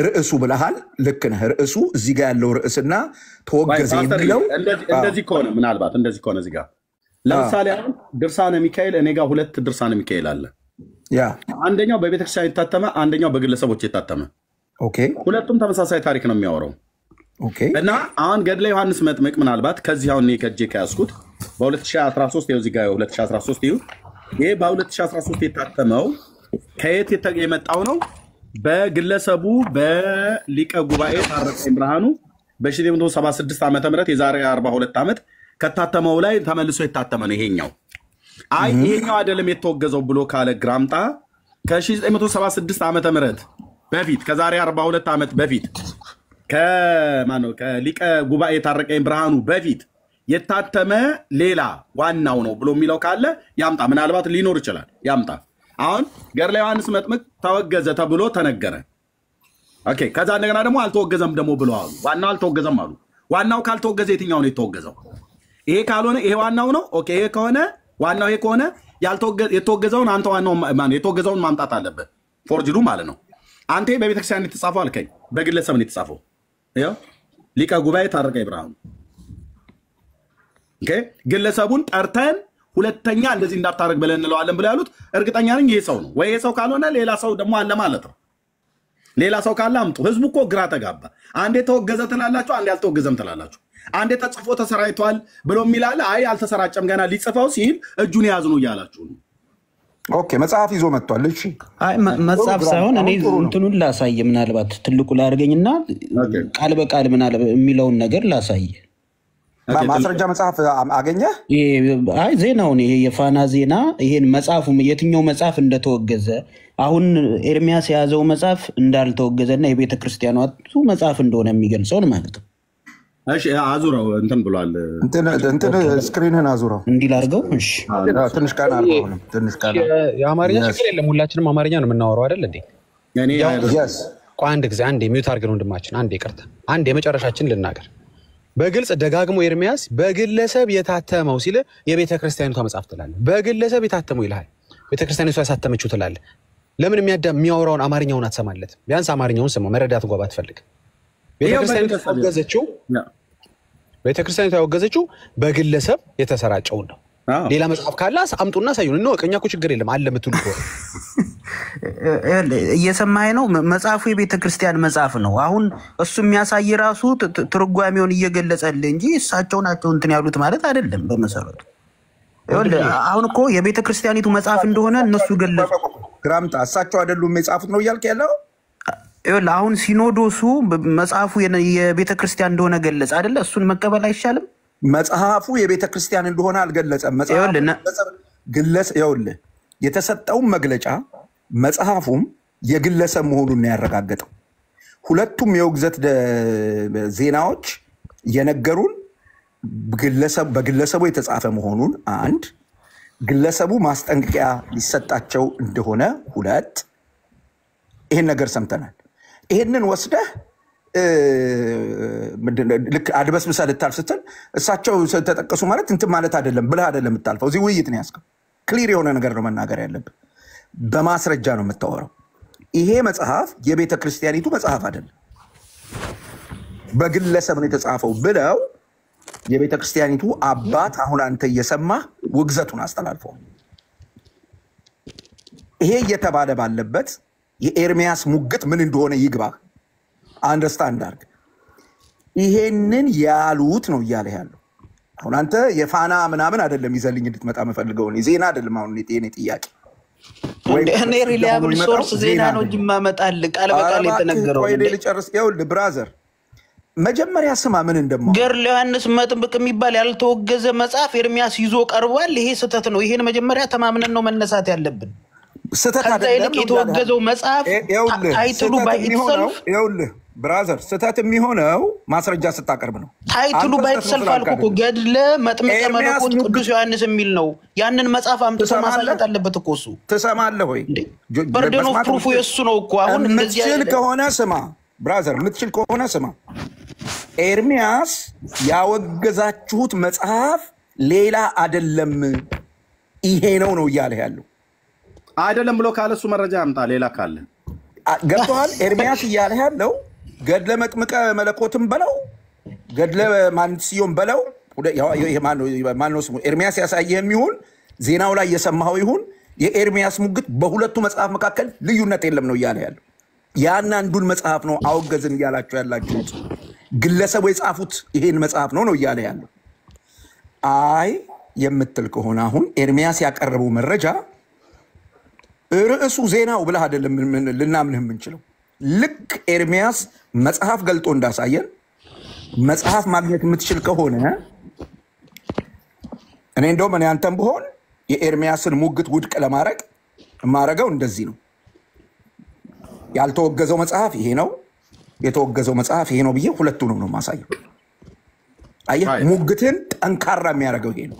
ርዕሱ ብለሃል። ልክ ነህ። ርዕሱ እዚህ ጋር ያለው ርዕስና ተወገዘ የሚለው እንደዚህ ከሆነ ምናልባት እንደዚህ ከሆነ እዚህ ጋር ለምሳሌ አሁን ድርሳነ ሚካኤል እኔ ጋር 2 ድርሳነ ሚካኤል አለ። አንደኛው በቤተክርስቲያን የታተመ፣ አንደኛው በግለሰቦች የታተመ። ሁለቱም ተመሳሳይ ታሪክ ነው የሚያወራው። እና አሁን ገድለ ዮሐንስ መጥምቅ ምናልባት ከዚህ አሁን ከጄ ከያዝኩት በ2013 ይኸው እዚህ ጋር 2013 ይኸው ይሄ በ2013 የታተመው ከየት የመጣው ነው? በግለሰቡ በሊቀ ጉባኤ ታረቀኝ ብርሃኑ በ1976 ዓ.ም የዛሬ 42 ዓመት ከታተመው ላይ ተመልሶ የታተመ ነው ይሄኛው። አይ ይሄኛው አይደለም የተወገዘው ብሎ ካለ ግራምጣ ከ1976 ዓ.ም በፊት ከዛሬ 42 ዓመት በፊት ከሊቀ ጉባኤ ታረቀኝ ብርሃኑ በፊት የታተመ ሌላ ዋናው ነው ብሎ የሚለው ካለ ያምጣ። ምናልባት ሊኖር ይችላል፣ ያምጣ። አሁን ገድለ ዮሐንስ መጥምቅ ተወገዘ ተብሎ ተነገረ። ኦኬ። ከዛ እንደገና ደግሞ አልተወገዘም ደግሞ ብለው አሉ። ዋናው አልተወገዘም አሉ። ዋናው ካልተወገዘ የትኛው ነው የተወገዘው? ይሄ ካልሆነ ይሄ ዋናው ነው። ኦኬ። ይሄ ከሆነ ዋናው ይሄ ከሆነ የተወገዘውን አንተ ዋናው የተወገዘውን ማምጣት አለበት። ፎርጅዱ ማለት ነው። አንተ በቤተክርስቲያን የተጻፈው አልከኝ፣ በግለሰብ ነው የተጻፈው። ይኸው ሊቀ ጉባኤ ታረቀኝ ብርሃኑ። ኦኬ። ግለሰቡን ጠርተን ሁለተኛ እንደዚህ እንዳታረግ ብለን እንለዋለን ብለው ያሉት እርግጠኛ ነኝ ይሄ ሰው ነው። ወይ ይሄ ሰው ካልሆነ ሌላ ሰው ደግሞ አለ ማለት ነው። ሌላ ሰው ካለ አምጡ። ህዝቡ እኮ ግራ ተጋባ። አንዴ ተወገዘ ትላላችሁ፣ አንዴ አልተወገዘም ትላላችሁ። አንዴ ተጽፎ ተሰራይቷል ብሎ የሚላለ አይ አልተሰራጨም ገና ሊጽፈው ሲል እጁን ያዙ ነው እያላችሁ ነው። ኦኬ። መጽሐፍ ይዞ መጥቷል። እሺ። አይ መጽሐፍ ሳይሆን እኔ እንትኑን ላሳይ፣ ምናልባት ትልቁ ላድርገኝና ቃል በቃል ምናልባት የሚለውን ነገር ላሳይ። ማስረጃ መጽሐፍ አገኘ? አይ ዜናውን ይሄ የፋና ዜና ይሄን መጽሐፉ የትኛው መጽሐፍ እንደተወገዘ አሁን ኤርሚያስ የያዘው መጽሐፍ እንዳልተወገዘና የቤተ ክርስቲያኗ መጽሐፍ እንደሆነ የሚገልጸውን ማለት ነው። እሺ አዙረው እንትን ብሏል። እንትን ስክሪንህን አዙረው እንዲህ ላድርገው። እሺ ትንሽ ቃል አድርገው። ትንሽ ቃል የአማርኛ ችግር የለም፣ ሁላችንም አማርኛ ነው የምናወራው አይደል እንዴ? ቆይ አንድ ጊዜ አንዴ ሚውት አድርገን ወንድማችን፣ አንዴ ይቅርታ፣ አንዴ የመጨረሻችን ልናገር። በግልጽ ደጋግሞ ኤርሚያስ በግለሰብ የታተመው ሲል የቤተ ክርስቲያኒቷ መጽሐፍ ትላለህ። በግለሰብ የታተመው ይልሃል፣ ቤተ ክርስቲያኒቷ ያሳተመችው ትላለህ። ለምን የሚያወራውን አማርኛውን አትሰማለት? ቢያንስ አማርኛውን ስማ፣ መረዳት እንኳን ባትፈልግ። ቤተክርስቲያኒቷ ያወገዘችው በግለሰብ የተሰራጨውን ነው። ሌላ መጽሐፍ ካለ አምጡና ሳዩን ነው። እኛ እኮ ችግር የለም አለ የምትሉ ከሆነ እየሰማኸኝ ነው። መጽሐፉ የቤተ ክርስቲያን መጽሐፍ ነው። አሁን እሱ የሚያሳይ ራሱ ትርጓሜውን እየገለጸልህ እንጂ እሳቸው ናቸው እንትን ያሉት ማለት አይደለም። በመሰረቱ አሁን እኮ የቤተ ክርስቲያኒቱ መጽሐፍ እንደሆነ እነሱ ገለጹ። ግራምጣ እሳቸው አይደሉም የጻፉት ነው እያልክ ያለው? አሁን ሲኖዶሱ መጽሐፉ የቤተ ክርስቲያን እንደሆነ ገለጸ አይደለ? እሱን መቀበል አይሻልም? መጽሐፉ የቤተ ክርስቲያን እንደሆነ አልገለጸም። ይኸውልህ የተሰጠውን መግለጫ መጽሐፉም የግለሰብ መሆኑን ያረጋገጠው። ሁለቱም የውግዘት ዜናዎች የነገሩን በግለሰቡ የተጻፈ መሆኑን አንድ፣ ግለሰቡ ማስጠንቀቂያ ሊሰጣቸው እንደሆነ ሁለት፣ ይሄን ነገር ሰምተናል። ይሄንን ወስደህ ልክ አድበስብሰህ ልታልፍ ስትል እሳቸው ተጠቀሱ ማለት እንትን ማለት አይደለም ብለህ አይደለም የምታልፈው። እዚህ ውይይት ነው ያዝከው። ክሊር የሆነ ነገር ነው መናገር ያለብን። በማስረጃ ነው የምታወራው። ይሄ መጽሐፍ የቤተ ክርስቲያኒቱ መጽሐፍ አይደለም፣ በግለሰብ ነው የተጻፈው ብለው የቤተ ክርስቲያኒቱ አባት አሁን አንተ እየሰማህ ውግዘቱን አስተላልፈው። ይሄ እየተባለ ባለበት የኤርሚያስ ሙግት ምን እንደሆነ ይግባህ። አንደርስታንድ አድርግ። ይሄንን ያሉት ነው እያለ ያለው። አሁን አንተ የፋና ምናምን አይደለም ይዘልኝ እንድትመጣ የምፈልገው ዜና አይደለም። አሁን የጤና ጥያቄ እኔ ሪላያብል ሶርስ ዜና ነው እንጂ ማመጣልህ ቃል በቃል የተነገረው። ወይ ልጨርስ። ይኸውልህ ብራዘር መጀመሪያ ስማ ምን እንደማ ገድለ ዮሐንስ መጥምቅ የሚባል ያልተወገዘ መጽሐፍ ኤርሚያስ ይዞ ቀርቧል። ይሄ ስህተት ነው። ይሄን መጀመሪያ ተማምነን ነው መነሳት ያለብን። ስተት ከዛ አይደለም ይልቅ ነው የተወገዘው መጽሐፍ ይኸውልህ ታይትሉ ስተት ባይ የሚሆነው ኢትሰልፍ ይኸውልህ ብራዘር ስተት የሚሆነው ማስረጃ ስታቀርብ ነው። ታይትሉ አንተ ባይ ስተት ኢትሰልፍ አልኩ እኮ ስላልካደለ ገድለ መጥምቀ ኤርሚያስ መለኮት ሙግት ቅዱስ ዮሐንስ የሚል ነው። ያንን መጽሐፍ አምጥቶ ትሰማለህ ማሳየት አለበት እኮ እሱ። ትሰማለህ ወይ? እንዴ በርደን ኦፍ መስማት ፕሩፉ የእሱ ነው እኮ። አሁን እንደዚህ የምትችል አይደለም። ከሆነ ስማ ብራዘር፣ የምትችል ከሆነ ስማ። ኤርሚያስ ያወገዛችሁት መጽሐፍ ሌላ አይደለም ይሄ ነው እያለ ያለው አይደለም ብሎ ካለ እሱ መረጃ ያምጣ ሌላ ካለ ገብቶሃል? ኤርሚያስ እያለ ያለው ገድለ መጥምቀ መለኮትም በለው ገድለ ማንስዮም በለው ማነው ስሙ ኤርሚያስ ያሳየህም ይሁን ዜናው ላይ የሰማኸው ይሁን የኤርሚያስ ሙግት በሁለቱ መጽሐፍ መካከል ልዩነት የለም ነው እያለ ያለው። ያን አንዱን መጽሐፍ ነው አወገዝን እያላችሁ ያላችሁት። ግለሰቡ የጻፉት ይሄን መጽሐፍ ነው እያለ ያለው። አይ የምትል ከሆነ አሁን ኤርሚያስ ያቀረበው መረጃ ርዕሱ ዜናው ብለህ አይደለም ልናምንህ የምንችለው። ልክ ኤርሚያስ መጽሐፍ ገልጦ እንዳሳየን መጽሐፍ ማግኘት የምትችል ከሆነ እኔ እንደውም እኔ አንተም ብሆን የኤርሚያስን ሙግት ውድቅ ለማድረግ የማደርገው እንደዚህ ነው። ያልተወገዘው መጽሐፍ ይሄ ነው፣ የተወገዘው መጽሐፍ ይሄ ነው ብዬ ሁለቱንም ነው ማሳየው። አየህ ሙግትን ጠንካራ የሚያደርገው ይሄ ነው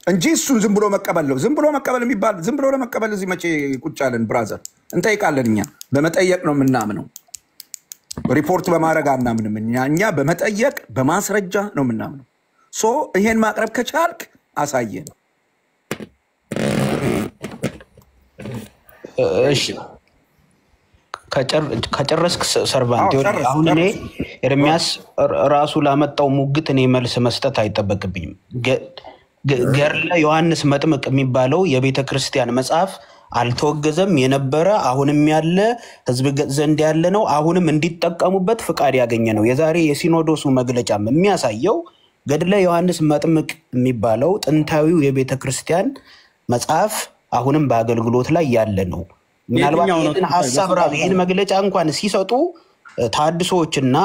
እንጂ እሱን ዝም ብሎ መቀበል ነው። ዝም ብሎ መቀበል የሚባል ዝም ብሎ ለመቀበል እዚህ መቼ ቁጭ አለን? ብራዘር እንጠይቃለን። እኛ በመጠየቅ ነው የምናምነው፣ ሪፖርት በማድረግ አናምንም። እኛ በመጠየቅ በማስረጃ ነው የምናምነው። ሶ ይሄን ማቅረብ ከቻልክ አሳየን። እሺ ከጨረስክ ሰርቫንት አሁን እኔ ኤርሚያስ ራሱ ላመጣው ሙግት እኔ መልስ መስጠት አይጠበቅብኝም። ገድለ ዮሐንስ መጥምቅ የሚባለው የቤተ ክርስቲያን መጽሐፍ አልተወገዘም የነበረ አሁንም ያለ ህዝብ ዘንድ ያለ ነው። አሁንም እንዲጠቀሙበት ፍቃድ ያገኘ ነው። የዛሬ የሲኖዶሱ መግለጫም የሚያሳየው ገድለ ዮሐንስ መጥምቅ የሚባለው ጥንታዊው የቤተ ክርስቲያን መጽሐፍ አሁንም በአገልግሎት ላይ ያለ ነው። ምናልባት ይህን ሀሳብ ራሱ ይህን መግለጫ እንኳን ሲሰጡ ታድሶችና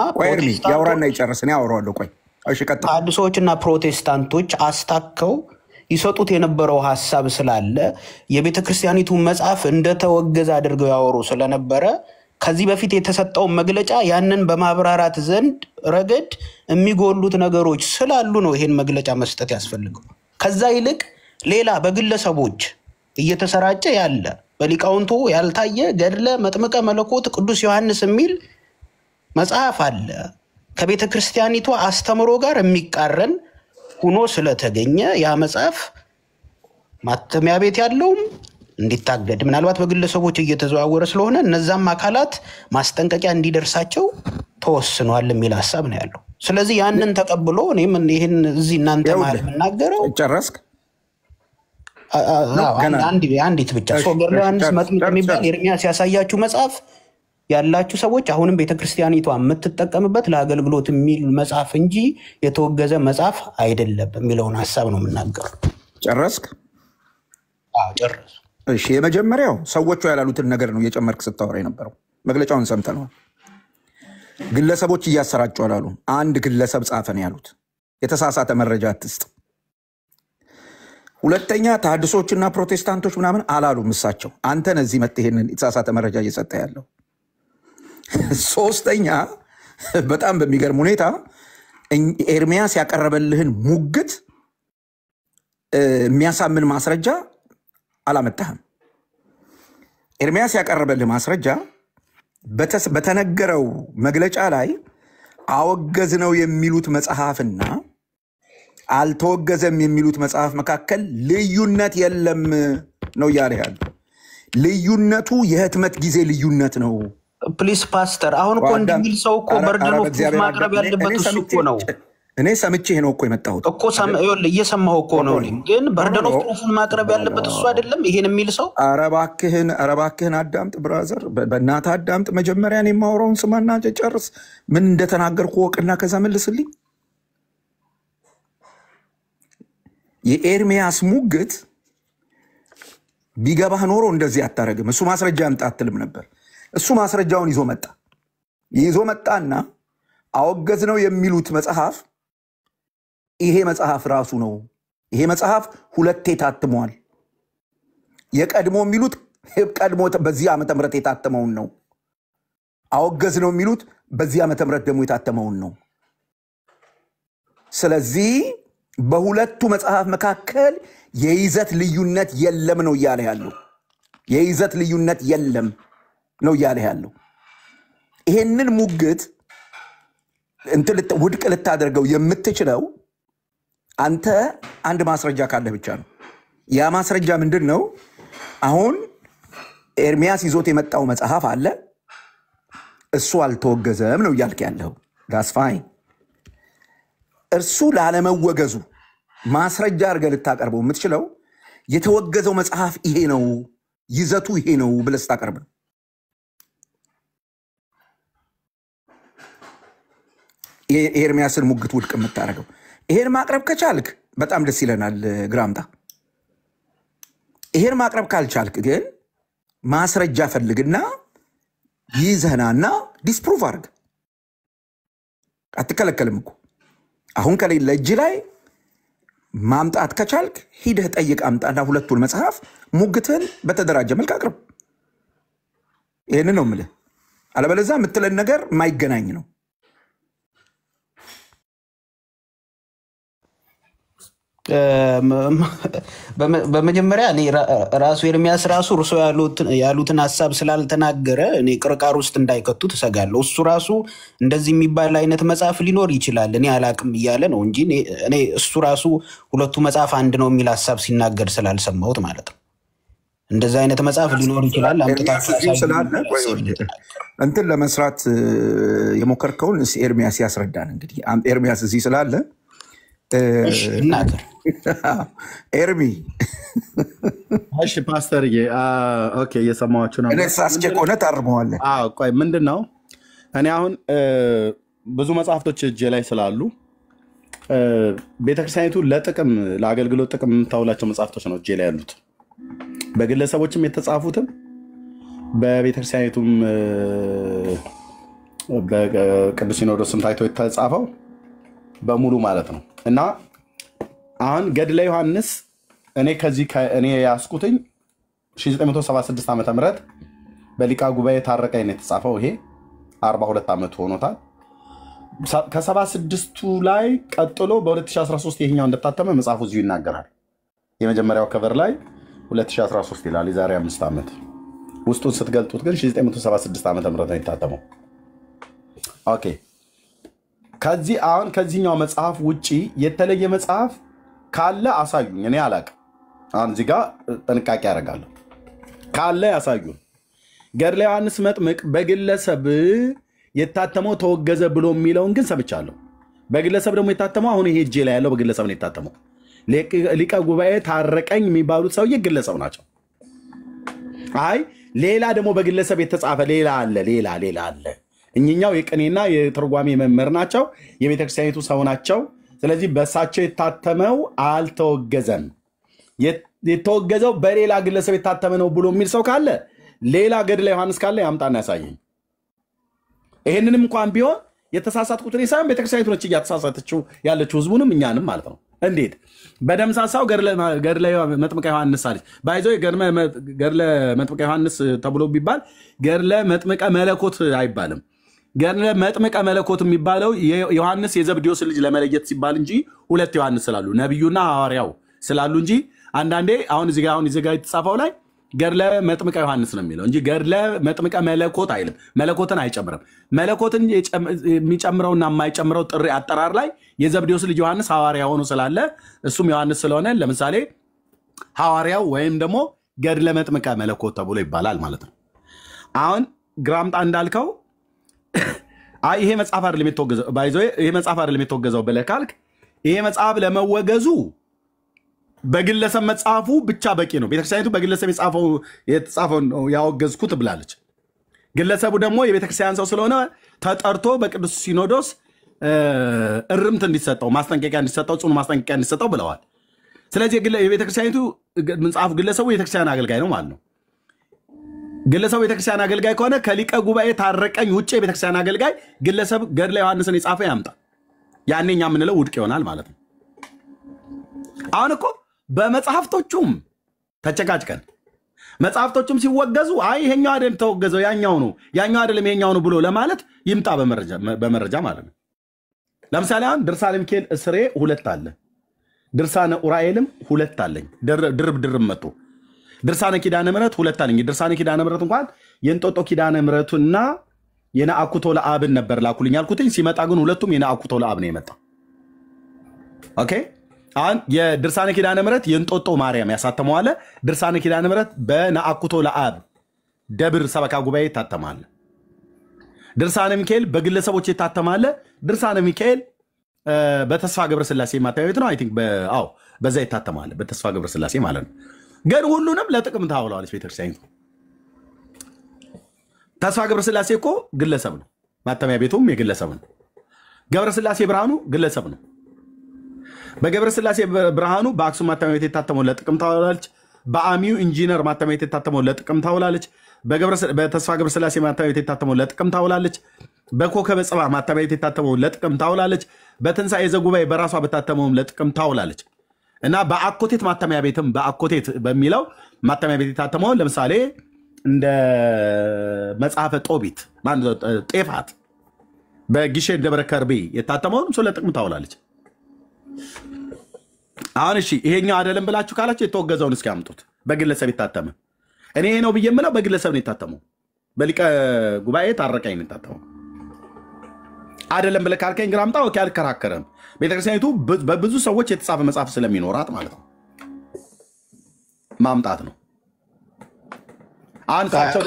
ያውራና ይጨርስን ያወራዋለሁ። ቆይ ታድሶችና ፕሮቴስታንቶች አስታከው ይሰጡት የነበረው ሀሳብ ስላለ የቤተ ክርስቲያኒቱ መጽሐፍ እንደተወገዘ አድርገው ያወሩ ስለነበረ ከዚህ በፊት የተሰጠው መግለጫ ያንን በማብራራት ዘንድ ረገድ የሚጎሉት ነገሮች ስላሉ ነው ይሄን መግለጫ መስጠት ያስፈልገው። ከዛ ይልቅ ሌላ በግለሰቦች እየተሰራጨ ያለ በሊቃውንቱ ያልታየ ገድለ መጥምቀ መለኮት ቅዱስ ዮሐንስ የሚል መጽሐፍ አለ። ከቤተ ክርስቲያኒቱ አስተምሮ ጋር የሚቃረን ሆኖ ስለተገኘ ያ መጽሐፍ ማተሚያ ቤት ያለውም እንዲታገድ ምናልባት በግለሰቦች እየተዘዋወረ ስለሆነ እነዛም አካላት ማስጠንቀቂያ እንዲደርሳቸው ተወስኗል የሚል ሐሳብ ነው ያለው። ስለዚህ ያንን ተቀብሎ እኔም ይሄን እዚህ እናንተ ማለት መናገረው ጨረስክ? አንዲት ብቻ ገድለ ዮሐንስ መጥምቅ የሚባል ኤርሚያስ ያሳያችሁ መጽሐፍ ያላችሁ ሰዎች አሁንም ቤተክርስቲያኒቷ የምትጠቀምበት ለአገልግሎት የሚል መጽሐፍ እንጂ የተወገዘ መጽሐፍ አይደለም የሚለውን ሐሳብ ነው የምናገረው። ጨረስክ? አዎ ጨረስ። እሺ የመጀመሪያው ሰዎቹ ያላሉትን ነገር ነው እየጨመርክ ስታወራ የነበረው። መግለጫውን ሰምተናል። ግለሰቦች እያሰራጩ አላሉ። አንድ ግለሰብ ጻፈ ነው ያሉት። የተሳሳተ መረጃ አትስጥ። ሁለተኛ ታድሶችና ፕሮቴስታንቶች ምናምን አላሉም እሳቸው። አንተ ነህ እዚህ መጥተህ ይሄንን የተሳሳተ መረጃ እየሰጠ ያለው። ሶስተኛ በጣም በሚገርም ሁኔታ ኤርሚያስ ያቀረበልህን ሙግት የሚያሳምን ማስረጃ አላመጣህም። ኤርሚያስ ያቀረበልህ ማስረጃ በተነገረው መግለጫ ላይ አወገዝ ነው የሚሉት መጽሐፍና አልተወገዘም የሚሉት መጽሐፍ መካከል ልዩነት የለም ነው እያለ ያለው። ልዩነቱ የህትመት ጊዜ ልዩነት ነው። ፕሊስ ፓስተር አሁን እኮ እንደሚል ሰው እኮ በርደን ኦፍ ፕሩፍ ማቅረብ ያለበት እሱ እኮ ነው። እኔ ሰምቼህ ነው እኮ የመጣሁት እኮ እየሰማሁ እኮ ነው። ግን በርደን ኦፍ ፕሩፍን ማቅረብ ያለበት እሱ አይደለም ይሄን የሚል ሰው። ኧረ እባክህን አዳምጥ ብራዘር፣ በእናትህ አዳምጥ። መጀመሪያ እኔ የማወራውን ስማና ጨርስ። ምን እንደተናገርኩ ወቅና ከዛ መልስልኝ። የኤርሚያስ ሙግት ቢገባህ ኖሮ እንደዚህ አታረግም። እሱ ማስረጃ ያምጣ አትልም ነበር። እሱ ማስረጃውን ይዞ መጣና አወገዝ ነው የሚሉት መጽሐፍ ይሄ መጽሐፍ ራሱ ነው። ይሄ መጽሐፍ ሁለቴ ታትሟል። የቀድሞ የሚሉት ቀድሞ በዚህ ዓመተ ምህረት የታተመውን ነው። አወገዝ ነው የሚሉት በዚህ ዓመተ ምህረት ደግሞ የታተመውን ነው። ስለዚህ በሁለቱ መጽሐፍ መካከል የይዘት ልዩነት የለም ነው እያለ ያለው። የይዘት ልዩነት የለም ነው እያለ ያለው። ይሄንን ሙግት ውድቅ ልታደርገው የምትችለው አንተ አንድ ማስረጃ ካለ ብቻ ነው። ያ ማስረጃ ምንድን ነው? አሁን ኤርሚያስ ይዞት የመጣው መጽሐፍ አለ፣ እሱ አልተወገዘም ነው እያልክ ያለው። ዳስ ፋይን። እርሱ ላለመወገዙ ማስረጃ አድርገህ ልታቀርበው የምትችለው የተወገዘው መጽሐፍ ይሄ ነው፣ ይዘቱ ይሄ ነው ብለህ ስታቀርብ ነው። ኤርሚያስን ሙግት ውድቅ የምታደርገው ይሄን ማቅረብ ከቻልክ በጣም ደስ ይለናል። ግራምጣ ይሄን ማቅረብ ካልቻልክ ግን ማስረጃ ፈልግና ይዘህናና ዲስፕሩቭ አድርግ። አትከለከልም እኮ። አሁን ከሌለ እጅ ላይ ማምጣት ከቻልክ ሂደህ ጠይቅ፣ አምጣና ሁለቱን መጽሐፍ ሙግትን በተደራጀ መልክ አቅርብ። ይሄን ነው የምልህ። አለበለዚያ የምትለን ነገር የማይገናኝ ነው። በመጀመሪያ እኔ ራሱ ኤርሚያስ ራሱ እርሶ ያሉትን ሐሳብ ስላልተናገረ እኔ ቅርቃር ውስጥ እንዳይከቱ ተሰጋለሁ። እሱ ራሱ እንደዚህ የሚባል አይነት መጽሐፍ ሊኖር ይችላል እኔ አላቅም እያለ ነው እንጂ እኔ እሱ ራሱ ሁለቱ መጽሐፍ አንድ ነው የሚል ሐሳብ ሲናገር ስላልሰማሁት ማለት ነው። እንደዚህ አይነት መጽሐፍ ሊኖር ይችላል። እንትን ለመስራት የሞከርከውን ኤርሚያስ ያስረዳን። እንግዲህ ኤርሚያስ እዚህ ስላለ ኤርሚ እሺ ፓስተርዬ ኦኬ እየሰማችሁ ነው። እኔስ አስቸኮነ ታርመዋለህ። ቆይ ምንድነው እኔ አሁን ብዙ መጽሐፍቶች እጄ ላይ ስላሉ ቤተክርስቲያኒቱ ለጥቅም ለአገልግሎት ጥቅም የምታውላቸው መጽሐፍቶች ነው እጄ ላይ ያሉት። በግለሰቦችም የተጻፉትም በቤተክርስቲያኒቱም በቅዱስ ሲኖዶስም ታይቶ የተጻፈው በሙሉ ማለት ነው። እና አሁን ገድለ ዮሐንስ እኔ ያስኩትኝ 1976 ዓመተ ምህረት በሊቃ ጉባኤ ታረቀኝ ነው የተጻፈው። ይሄ 42 ዓመት ሆኖታል። ከ76ቱ ላይ ቀጥሎ በ2013 ይሄኛው እንደታተመ መጽሐፉ እዚሁ ይናገራል። የመጀመሪያው ከቨር ላይ 2013 ይላል፣ የዛሬ 5 ዓመት። ውስጡን ስትገልጡት ግን 1976 ዓመተ ምህረት ነው የታተመው። ኦኬ ከዚህኛው መጽሐፍ ውጪ የተለየ መጽሐፍ ካለ አሳዩኝ። እኔ አላቅም። አሁን እዚህ ጋር ጥንቃቄ ያደርጋለሁ። ካለ ያሳዩን። ገድለ ዮሐንስ መጥምቅ በግለሰብ የታተመው ተወገዘ ብሎ የሚለውን ግን ሰምቻለሁ። በግለሰብ ደግሞ የታተመው አሁን ይሄ እጄ ላይ ያለው በግለሰብ ነው የታተመው። ሊቀ ጉባኤ ታረቀኝ የሚባሉት ሰውዬ ግለሰብ ናቸው። አይ ሌላ ደግሞ በግለሰብ የተጻፈ ሌላ አለ። እኛው የቅኔና የትርጓሜ መምህር ናቸው፣ የቤተክርስቲያኒቱ ሰው ናቸው። ስለዚህ በእሳቸው የታተመው አልተወገዘም። የተወገዘው በሌላ ግለሰብ የታተመ ነው ብሎ የሚል ሰው ካለ ሌላ ገድለ ዮሐንስ ካለ ያምጣና ያሳየኝ። ይሄንንም እንኳን ቢሆን የተሳሳትኩት እኔ ሳይሆን ቤተክርስቲያኒቱ ነች እያተሳሳተችው ያለችው ህዝቡንም እኛንም ማለት ነው። እንዴት በደምሳሳው ገድለ መጥምቀ ዮሐንስ አለች። ባይዞ ገድለ መጥምቀ ዮሐንስ ተብሎ ቢባል ገድለ መጥምቀ መለኮት አይባልም። ገድለ መጥምቀ መለኮት የሚባለው ዮሐንስ የዘብዴዎስ ልጅ ለመለየት ሲባል እንጂ ሁለት ዮሐንስ ስላሉ ነቢዩና ሐዋርያው ስላሉ እንጂ አንዳንዴ አሁን እዚህ ጋር የተጻፈው ላይ ገድለ መጥምቀ ዮሐንስ ነው የሚለው እንጂ ገድለ መጥምቀ መለኮት አይልም። መለኮትን አይጨምርም። መለኮትን የሚጨምረውና የማይጨምረው ጥሪ አጠራር ላይ የዘብዴዎስ ልጅ ዮሐንስ ሐዋርያ ሆኖ ስላለ እሱም ዮሐንስ ስለሆነ ለምሳሌ ሐዋርያው ወይም ደግሞ ገድለ መጥምቀ መለኮት ተብሎ ይባላል ማለት ነው። አሁን ግራምጣ እንዳልከው አይ ይሄ መጽሐፍ አይደለም የተወገዘው ባይዞ ይሄ መጽሐፍ አይደለም የተወገዘው ብለህ ካልክ ይሄ መጽሐፍ ለመወገዙ በግለሰብ መጽሐፉ ብቻ በቂ ነው። ቤተክርስቲያኒቱ በግለሰብ የተጻፈው ነው ያወገዝኩት ብላለች። ግለሰቡ ደግሞ የቤተክርስቲያን ሰው ስለሆነ ተጠርቶ በቅዱስ ሲኖዶስ እርምት እንዲሰጠው ማስጠንቀቂያ እንዲሰጠው ጽኑ ማስጠንቀቂያ እንዲሰጠው ብለዋል። ስለዚህ የቤተክርስቲያኒቱ መጽሐፍ ግለሰቡ የቤተክርስቲያን አገልጋይ ነው ማለት ነው። ግለሰቡ የቤተክርስቲያን አገልጋይ ከሆነ ከሊቀ ጉባኤ ታረቀኝ ውጭ የቤተክርስቲያን አገልጋይ ግለሰብ ገድለ ዮሐንስን የጻፈ ያምጣ። ያኔ እኛ የምንለው ውድቅ ይሆናል ማለት ነው። አሁን እኮ በመጽሐፍቶቹም ተጨቃጭቀን መጽሐፍቶችም ሲወገዙ አይ ይሄኛው አይደለም ተወገዘው ያኛው አይደለም ይሄኛው ነው ብሎ ለማለት ይምጣ በመረጃ ማለት ነው። ለምሳሌ አሁን ድርሳነ ሚካኤል እስሬ 2 አለ፣ ድርሳነ ኡራኤልም 2 አለኝ ድርብ መጥቶ፣ ድርሳነ ኪዳነ ምሕረት 2 አለኝ። ድርሳነ ኪዳነ ምሕረት እንኳን የእንጦጦ ኪዳነ ምሕረቱና የነአኩቶ ለአብን ነበር ላኩልኝ ያልኩትኝ፣ ሲመጣ ግን ሁለቱም የነአኩቶ ለአብ ነው የመጣ። ኦኬ አሁን የድርሳነ ኪዳነ ምሕረት የእንጦጦ ማርያም ያሳተመው አለ። ድርሳነ ኪዳነ ምሕረት በነአኩቶ ለአብ ደብር ሰበካ ጉባኤ ይታተማል። ድርሳነ ሚካኤል በግለሰቦች ይታተማል። ድርሳነ ሚካኤል በተስፋ ገብረስላሴ ማተሚያ ቤት ነው አይ ቲንክ በዛ ይታተማል፣ በተስፋ ገብረስላሴ ማለት ነው። ግን ሁሉንም ለጥቅም ታውለዋለች ቤተክርስቲያኒቱ። ተስፋ ገብረስላሴ እኮ ግለሰብ ነው፣ ማተሚያ ቤቱም የግለሰብ ነው። ገብረስላሴ ብርሃኑ ግለሰብ ነው። በገብረስላሴ ብርሃኑ በአክሱም ማተሚያ ቤት የታተመው ለጥቅም ታውላለች። በአሚዩ ኢንጂነር ማተሚያ ቤት የታተመው ለጥቅም ታውላለች። በተስፋ ገብረስላሴ ማተሚያ ቤት የታተመው ለጥቅም ታውላለች። በኮከበ ጽባህ ማተሚያ ቤት የታተመው ለጥቅም ታውላለች። በትንሣኤ ዘጉባኤ በራሷ በታተመውም ለጥቅም ታውላለች። እና በአኮቴት ማተሚያ ቤትም በአኮቴት በሚለው ማተሚያ ቤት የታተመውን ለምሳሌ እንደ መጽሐፈ ጦቢት ጤፋት በጊሼን ደብረ ከርቤ የታተመውን እሱ ለጥቅም ታውላለች። አሁን እሺ ይሄኛው አይደለም ብላችሁ ካላችሁ የተወገዘውን እስኪ አምጡት። በግለሰብ የታተመ እኔ ይሄ ነው ብዬ የምለው በግለሰብ ነው የታተመው፣ በሊቀ ጉባኤ ታረቀኝ ነው የታተመው። አይደለም ብለህ ካልከኝ ግን አምጣው። ኦኬ አልከራከረም። ቤተክርስቲያኒቱ በብዙ ሰዎች የተጻፈ መጽሐፍ ስለሚኖራት ማለት ነው ማምጣት ነው። አንታቸው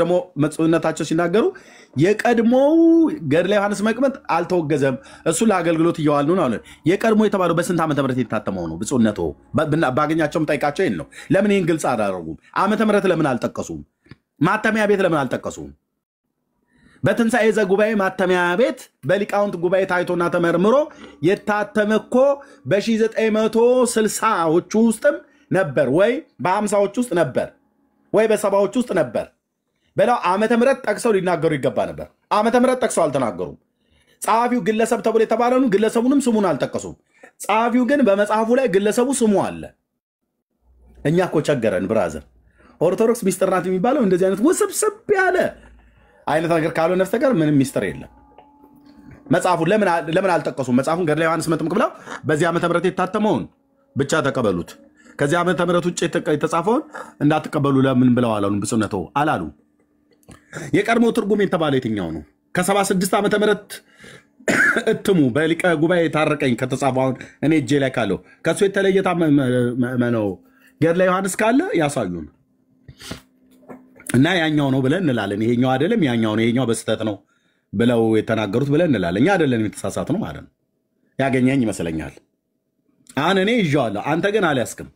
ደግሞ ብፁዕነታቸው ሲናገሩ የቀድሞው ገድለ ዮሐንስ መቅመጥ አልተወገዘም፣ እሱ ለአገልግሎት እየዋልን ነው አለ። የቀድሞ የተባለው በስንት ዓመተ ምህረት የታተመው ነው? ብፁዕነቶ ባገኛቸውም ጠይቃቸው ይሄን ነው። ለምን ይህን ግልጽ አላደረጉም? ዓመተ ምህረት ለምን አልጠቀሱም? ማተሚያ ቤት ለምን አልጠቀሱም? በትንሣኤ ዘጉባኤ ማተሚያ ቤት በሊቃውንት ጉባኤ ታይቶና ተመርምሮ የታተመ እኮ በ1960ዎቹ ውስጥም ነበር ወይ በ50ዎቹ ውስጥ ነበር ወይ በ70ዎቹ ውስጥ ነበር በላው ዓመተ ምህረት ጠቅሰው ሊናገሩ ይገባ ነበር። ዓመተ ምህረት ጠቅሰው አልተናገሩም። ጸሐፊው ግለሰብ ተብሎ የተባለውን ግለሰቡንም ስሙን አልጠቀሱም። ጸሐፊው ግን በመጽሐፉ ላይ ግለሰቡ ስሙ አለ። እኛ እኮ ቸገረን ብራዘር። ኦርቶዶክስ ሚስጥር ናት የሚባለው እንደዚህ አይነት ውስብስብ ያለ አይነት ነገር ካልሆነ በስተቀር ምንም ሚስጥር የለም። መጽሐፉን ለምን አልጠቀሱም? መጽሐፉን ገድለ ዮሐንስ መጥምቅ ብለው በዚህ ዓመተ ምህረት የታተመውን ብቻ ተቀበሉት፣ ከዚህ ዓመተ ምህረት ውጭ የተጻፈውን እንዳትቀበሉ ለምን ብለው አላሉ? ብፁዕነቶ አላሉ። የቀድሞ ትርጉም የተባለ የትኛው ነው? ከ76 ዓመተ ምህረት እትሙ በሊቀ ጉባኤ ታረቀኝ ከተጻፈውን እኔ እጄ ላይ ካለው ከሱ የተለየ ነው ገድለ ዮሐንስ ካለ ያሳዩን እና ያኛው ነው ብለን እንላለን። ይሄኛው አይደለም ያኛው ነው፣ ይሄኛው በስተት ነው ብለው የተናገሩት ብለን እንላለን። እኛ አይደለም የተሳሳት ነው ማለት ነው። ያገኘኝ ይመስለኛል። አሁን እኔ ይዤዋለሁ፣ አንተ ግን አልያዝክም።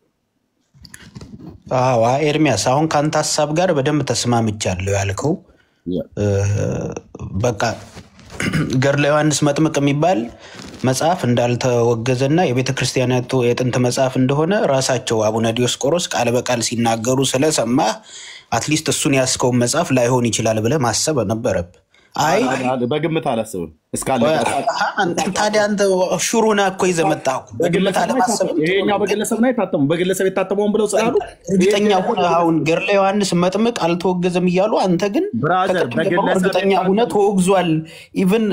አዎ ኤርሚያስ፣ አሁን ከአንተ ሀሳብ ጋር በደንብ ተስማምቻለሁ ያልከው በቃ ገድለ ዮሐንስ መጥምቅ የሚባል መጽሐፍ እንዳልተወገዘና የቤተ ክርስቲያናቱ የጥንት መጽሐፍ እንደሆነ ራሳቸው አቡነ ዲዮስቆሮስ ቃል በቃል ሲናገሩ ስለሰማ አትሊስት እሱን ያስከውን መጽሐፍ ላይሆን ይችላል ብለህ ማሰብ ነበረብህ። አይ በግምት አላስብም እስካለ ታዲያ አንተ ሹሩና እኮ ይዘህ መጣህ። በግምት አለማሰብ ይሄኛው በግለሰብ ነው የታተመው፣ በግለሰብ የታተመውን ብለው ስላሉ እርግጠኛ ሆነህ አሁን ገድለ ዮሐንስ መጥምቅ አልተወገዘም እያሉ አንተ ግን እርግጠኛ ሆነህ ተወግዟል ኢቭን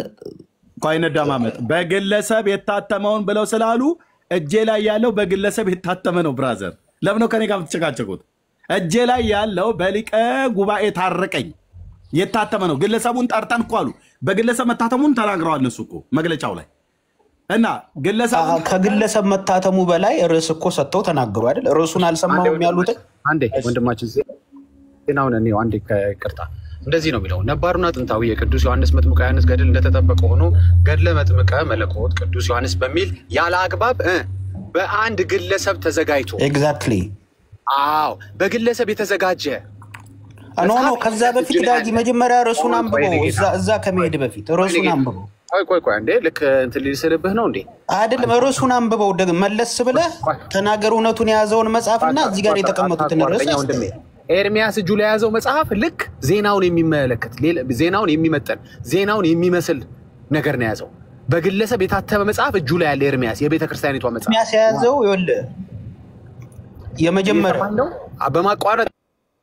ቋይነዳማመጥ በግለሰብ የታተመውን ብለው ስላሉ እጄ ላይ ያለው በግለሰብ የታተመ ነው። ብራዘር ለምን ነው ከኔ ጋር የምትጨቃጨቁት? እጄ ላይ ያለው በሊቀ ጉባኤ ታረቀኝ የታተመ ነው። ግለሰቡን ጠርተን እኮ አሉ። በግለሰብ መታተሙን ተናግረዋል እነሱ እኮ መግለጫው ላይ እና ግለሰብ ከግለሰብ መታተሙ በላይ ርዕስ እኮ ሰጥተው ተናግሩ አይደል? ርዕሱን አልሰማሁም ያሉት አንዴ ወንድማችን ዜናውን እኔው አንዴ ይቅርታ፣ እንደዚህ ነው የሚለው ነባሩና ጥንታዊ የቅዱስ ዮሐንስ መጥምቀ ዮሐንስ ገድል እንደተጠበቀ ሆኖ ገድለ መጥምቀ መለኮት ቅዱስ ዮሐንስ በሚል ያለ አግባብ በአንድ ግለሰብ ተዘጋጅቶ ኤግዛክትሊ አዎ በግለሰብ የተዘጋጀ ኖ ከዛ በፊት ዳጊ መጀመሪያ ርዕሱን አንብበው እዛ ከመሄድ በፊት ርዕሱን አንብበው። ቆይ እንዴ ልክ እንትን ሊስልብህ ነው እንዴ? አይደለም ርዕሱን አንብበው ደግሞ መለስ ብለህ ተናገር እውነቱን የያዘውን መጽሐፍና እዚህ ጋር የተቀመጡትን ርዕስ ኤርሚያስ እጁ ላይ የያዘው መጽሐፍ ልክ ዜናውን የሚመለከት ዜናውን የሚመጠን ዜናውን የሚመስል ነገር ነው የያዘው። በግለሰብ የታተመ መጽሐፍ እጁ ላይ ያለ ኤርሚያስ የቤተ ክርስቲያኒቷ መጽሐፍ ኤርሚያስ የያዘው ይኸውልህ የመጀመሪያ በማቋረጥ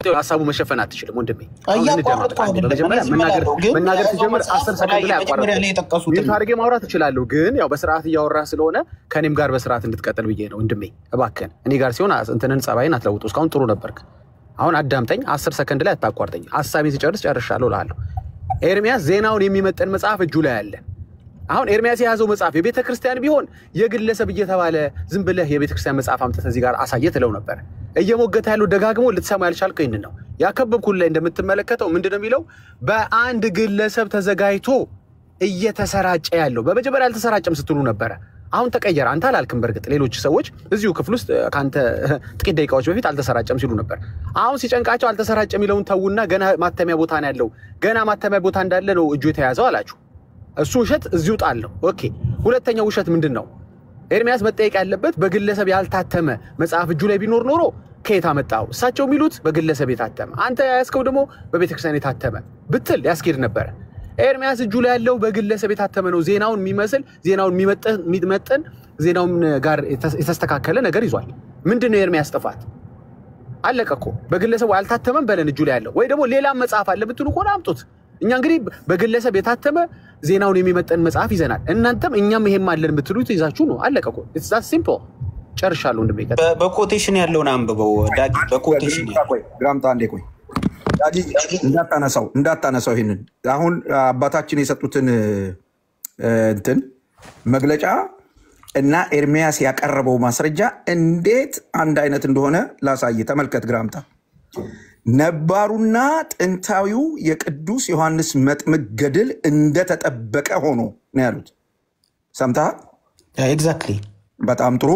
ሀሳቡ መሸፈን አትችልም ወንድሜ። እያቋረጥኩ አይደለም መናገር ሲጀምር 10 ሰከንድ ላይ አቋረጥ ታርጌ ማውራት እችላለሁ፣ ግን ያው በስርዓት እያወራ ስለሆነ ከኔም ጋር በስርዓት እንድትቀጥል ብዬ ነው ወንድሜ። እባክህን እኔ ጋር ሲሆን እንትንን ጸባይን አትለውጡ። እስካሁን ጥሩ ነበርክ። አሁን አዳምጠኝ፣ 10 ሰከንድ ላይ አታቋርጠኝ። ሐሳቤን ሲጨርስ ጨርሻለሁ እልሃለሁ። ኤርሚያስ ዜናውን የሚመጠን መጽሐፍ እጁ ላይ አለ። አሁን ኤርሚያስ የያዘው መጽሐፍ የቤተ ክርስቲያን ቢሆን የግለሰብ እየተባለ ዝም ብለህ የቤተ ክርስቲያን መጽሐፍ አምጥተህ እዚህ ጋር አሳየህ ትለው ነበር። እየሞገተ ያለው ደጋግሞ ልትሰማ ያልቻልከው ይሄን ነው። ያከበብኩት ላይ እንደምትመለከተው ምንድነው የሚለው? በአንድ ግለሰብ ተዘጋጅቶ እየተሰራጨ ያለው። በመጀመሪያ አልተሰራጨም ስትሉ ነበር። አሁን ተቀየረ። አንተ አላልክም። በርግጥ ሌሎች ሰዎች እዚሁ ክፍል ውስጥ ካንተ ጥቂት ደቂቃዎች በፊት አልተሰራጨም ሲሉ ነበር። አሁን ሲጨንቃቸው አልተሰራጨም የሚለውን ተውና ገና ማተሚያ ቦታ ነው ያለው። ገና ማተሚያ ቦታ እንዳለ ነው እጁ የተያዘው አላችሁ። እሱ ውሸት እዚሁ ጣለው። ኦኬ፣ ሁለተኛው ውሸት ምንድነው? ኤርሚያስ መጠየቅ ያለበት በግለሰብ ያልታተመ መጽሐፍ እጁ ላይ ቢኖር ኖሮ ከየት አመጣው? እሳቸው የሚሉት በግለሰብ የታተመ፣ አንተ ያስከው ደግሞ በቤተክርስቲያን የታተመ ብትል ያስኬድ ነበር። ኤርሚያስ እጁ ላይ ያለው በግለሰብ የታተመ ነው። ዜናውን የሚመስል ዜናውን የሚመጥን ዜናውን ጋር የተስተካከለ ነገር ይዟል። ምንድነው ኤርሚያስ ጥፋት? አለቀ እኮ። በግለሰብ ያልታተመም በለን እጁ ላይ ያለው ወይ ደግሞ ሌላም መጽሐፍ አለ ብትሉ እኮ አምጡት። እኛ እንግዲህ በግለሰብ የታተመ ዜናውን የሚመጥን መጽሐፍ ይዘናል። እናንተም እኛም ይሄም አለን ብትሉት ይዛችሁ ነው። አለቀ እኮ። ኢትስ ዳት ሲምፕል። ጨርሻለሁ። እንደሚቀር በኮቴሽን ያለውን አንብበው ዳጊ። በኮቴሽን ግራምታ አንዴ ቆይ ዳጊ፣ እንዳታነሳው ይሄንን አሁን አባታችን የሰጡትን እንትን መግለጫ እና ኤርሚያስ ያቀረበው ማስረጃ እንዴት አንድ አይነት እንደሆነ ላሳይ። ተመልከት ግራምታ። ነባሩና ጥንታዊው የቅዱስ ዮሐንስ መጥምቅ ገድል እንደተጠበቀ ሆኖ ነው ያሉት። ሰምተሃል? ኤግዛክትሊ። በጣም ጥሩ።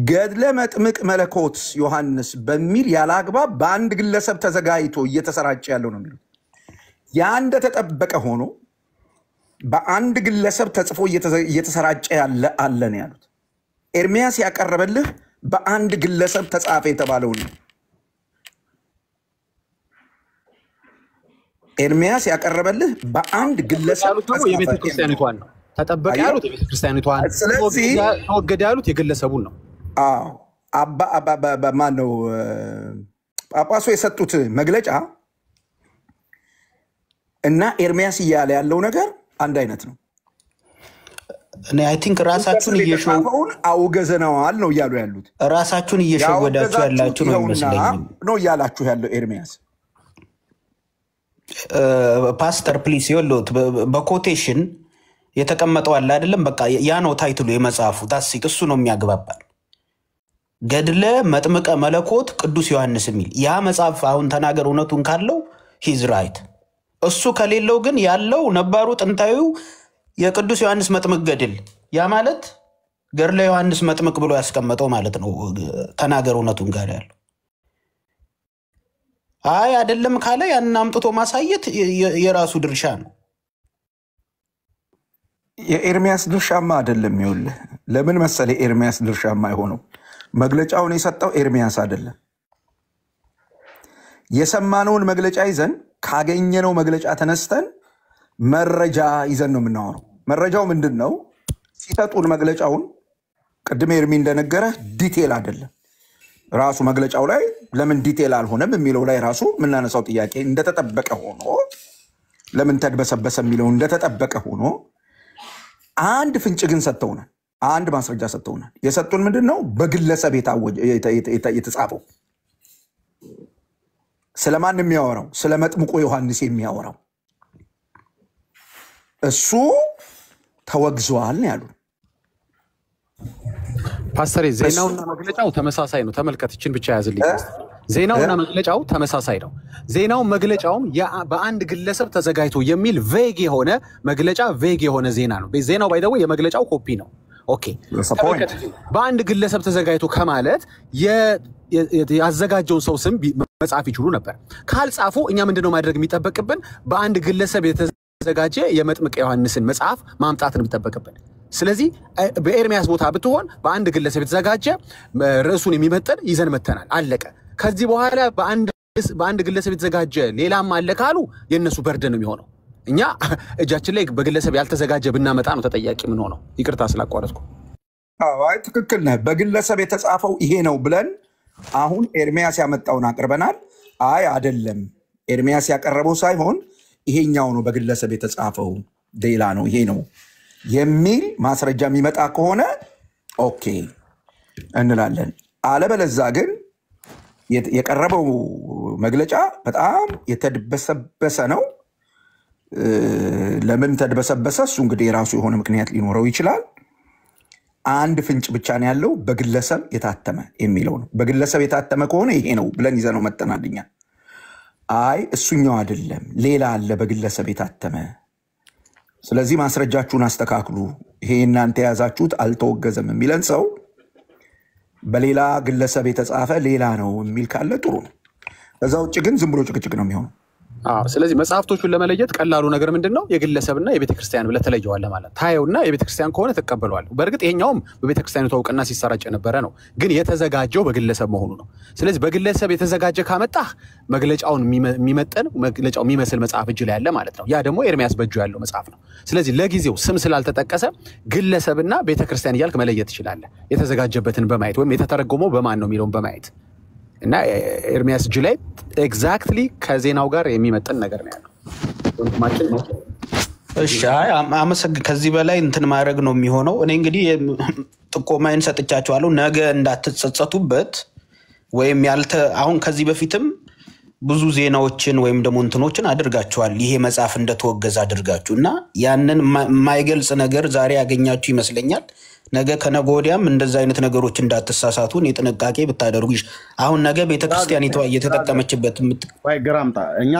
ገድለ መጥምቅ መለኮት ዮሐንስ በሚል ያላግባብ በአንድ ግለሰብ ተዘጋጅቶ እየተሰራጨ ያለው ነው የሚሉት። ያ እንደተጠበቀ ሆኖ በአንድ ግለሰብ ተጽፎ እየተሰራጨ ያለ አለ ነው ያሉት። ኤርሚያስ ያቀረበልህ በአንድ ግለሰብ ተጻፈ የተባለው ነው። ኤርሚያስ ያቀረበልህ በአንድ ግለሰብ የቤተ ክርስቲያኒቷን ነው ተጠበቀ ያሉት። የቤተ ክርስቲያኒቷን ስለዚህ ተወገደ ያሉት የግለሰቡን ነው። አዎ አባ ማን ነው ጳጳሱ የሰጡት መግለጫ እና ኤርሚያስ እያለ ያለው ነገር አንድ አይነት ነው። እኔ አይ ቲንክ ራሳችሁን እየሸወዳችሁን አውገዘናዋል ነው እያሉ ያሉት። ራሳችሁን እየሸወዳችሁ ያላችሁ ነው ይመስለኛል ነው እያላችሁ ያለው ኤርሚያስ። ፓስተር ፕሊስ ይወሉት በኮቴሽን የተቀመጠው አለ አይደለም? በቃ ያ ነው ታይትሉ የመጽሐፉ። ታስይቅ እሱ ነው የሚያግባባል። ገድለ መጥምቀ መለኮት ቅዱስ ዮሐንስ የሚል ያ መጽሐፍ አሁን ተናገር እውነቱን ካለው ሂዝ ራይት። እሱ ከሌለው ግን ያለው ነባሩ ጥንታዊው የቅዱስ ዮሐንስ መጥምቅ ገድል ያ ማለት ገድለ ዮሐንስ መጥምቅ ብሎ ያስቀመጠው ማለት ነው። ተናገር እውነቱን ጋር ያለው አይ አይደለም ካለ ያን አምጥቶ ማሳየት የራሱ ድርሻ ነው። የኤርሚያስ ድርሻማ አይደለም። ይኸውልህ ለምን መሰለ ኤርሚያስ ድርሻማ አይሆነው? መግለጫውን የሰጠው ኤርሚያስ አይደለም። የሰማነውን መግለጫ ይዘን ካገኘነው መግለጫ ተነስተን መረጃ ይዘን ነው የምናወራው። መረጃው ምንድን ነው? ሲሰጡን መግለጫውን ቅድም ኤርሚ እንደነገረ ዲቴል አይደለም። ራሱ መግለጫው ላይ ለምን ዲቴል አልሆነም የሚለው ላይ ራሱ የምናነሳው ጥያቄ እንደተጠበቀ ሆኖ ለምን ተድበሰበሰ የሚለው እንደተጠበቀ ሆኖ አንድ ፍንጭ ግን ሰጥተውናል። አንድ ማስረጃ ሰጥተውናል። የሰጡን ምንድን ነው? በግለሰብ የተጻፈው ስለማን የሚያወራው? ስለ መጥምቁ ዮሐንስ የሚያወራው እሱ ተወግዟል ነው ያሉት። ፓስተር ዜናውና መግለጫው ተመሳሳይ ነው። ተመልከት፣ እችን ብቻ ያዝልኝ። ዜናውና መግለጫው ተመሳሳይ ነው። ዜናው መግለጫውም በአንድ ግለሰብ ተዘጋጅቶ የሚል ቬግ የሆነ መግለጫ ቬግ የሆነ ዜና ነው። ዜናው ባይደው የመግለጫው ኮፒ ነው። ኦኬ፣ በአንድ ግለሰብ ተዘጋጅቶ ከማለት ያዘጋጀውን ሰው ስም መጻፍ ይችሉ ነበር። ካልጻፉ እኛ ምንድነው ማድረግ የሚጠበቅብን? በአንድ ግለሰብ የተዘጋጀ የመጥምቅ ዮሐንስን መጽሐፍ ማምጣት ነው የሚጠበቅብን። ስለዚህ በኤርሚያስ ቦታ ብትሆን በአንድ ግለሰብ የተዘጋጀ ርዕሱን የሚመጥን ይዘን መተናል። አለቀ። ከዚህ በኋላ በአንድ ግለሰብ የተዘጋጀ ሌላም አለ ካሉ የነሱ በርደን ነው የሚሆነው። እኛ እጃችን ላይ በግለሰብ ያልተዘጋጀ ብናመጣ ነው ተጠያቂ ምን ሆነው። ይቅርታ ስላቋረጥኩ። አይ ትክክል ነህ። በግለሰብ የተጻፈው ይሄ ነው ብለን አሁን ኤርሚያስ ያመጣውን አቅርበናል። አይ አይደለም ኤርሚያስ ያቀረበው ሳይሆን ይሄኛው ነው በግለሰብ የተጻፈው ሌላ ነው ይሄ ነው የሚል ማስረጃ የሚመጣ ከሆነ ኦኬ እንላለን። አለበለዛ ግን የቀረበው መግለጫ በጣም የተደበሰበሰ ነው። ለምን ተደበሰበሰ? እሱ እንግዲህ የራሱ የሆነ ምክንያት ሊኖረው ይችላል። አንድ ፍንጭ ብቻ ነው ያለው በግለሰብ የታተመ የሚለው ነው። በግለሰብ የታተመ ከሆነ ይሄ ነው ብለን ይዘነው መጠናልኛ። አይ እሱኛው አይደለም ሌላ አለ በግለሰብ የታተመ፣ ስለዚህ ማስረጃችሁን አስተካክሉ፣ ይሄ እናንተ የያዛችሁት አልተወገዘም የሚለን ሰው በሌላ ግለሰብ የተጻፈ ሌላ ነው የሚል ካለ ጥሩ ነው። ከዛ ውጭ ግን ዝም ብሎ ጭቅጭቅ ነው የሚሆነው። ስለዚህ መጽሐፍቶቹን ለመለየት ቀላሉ ነገር ምንድነው? የግለሰብና የቤተክርስቲያን ብለህ ትለየዋለህ ማለት ታየውና የቤተክርስቲያን ከሆነ ተቀበለዋል። በእርግጥ ይሄኛውም በቤተክርስቲያኑ ተውቅና ሲሰራጭ የነበረ ነው፣ ግን የተዘጋጀው በግለሰብ መሆኑ ነው። ስለዚህ በግለሰብ የተዘጋጀ ካመጣህ መግለጫውን የሚመጠን መግለጫው የሚመስል መጽሐፍ እጅ ላይ ያለ ማለት ነው። ያ ደግሞ ኤርሚያስ በእጁ ያለው መጽሐፍ ነው። ስለዚህ ለጊዜው ስም ስላልተጠቀሰ ግለሰብና ቤተክርስቲያን እያልክ መለየት ትችላለህ፣ የተዘጋጀበትን በማየት ወይም የተተረጎመው በማን ነው የሚለውን በማየት እና ኤርሚያስ እጅ ላይ ኤግዛክትሊ ከዜናው ጋር የሚመጥን ነገር ነው ያለው። እሺ ከዚህ በላይ እንትን ማድረግ ነው የሚሆነው። እኔ እንግዲህ ጥቆማዬን ሰጥቻችኋለሁ። ነገ እንዳትጸጸቱበት ወይም አሁን ከዚህ በፊትም ብዙ ዜናዎችን ወይም ደግሞ እንትኖችን አድርጋችኋል። ይሄ መጽሐፍ እንደተወገዘ አድርጋችሁ እና ያንን የማይገልጽ ነገር ዛሬ ያገኛችሁ ይመስለኛል። ነገ ከነገ ወዲያም እንደዛ አይነት ነገሮች እንዳትሳሳቱ ጥንቃቄ ብታደርጉ። አሁን ነገ ቤተክርስቲያኒቷ እየተጠቀመችበት ግራምጣ እኛ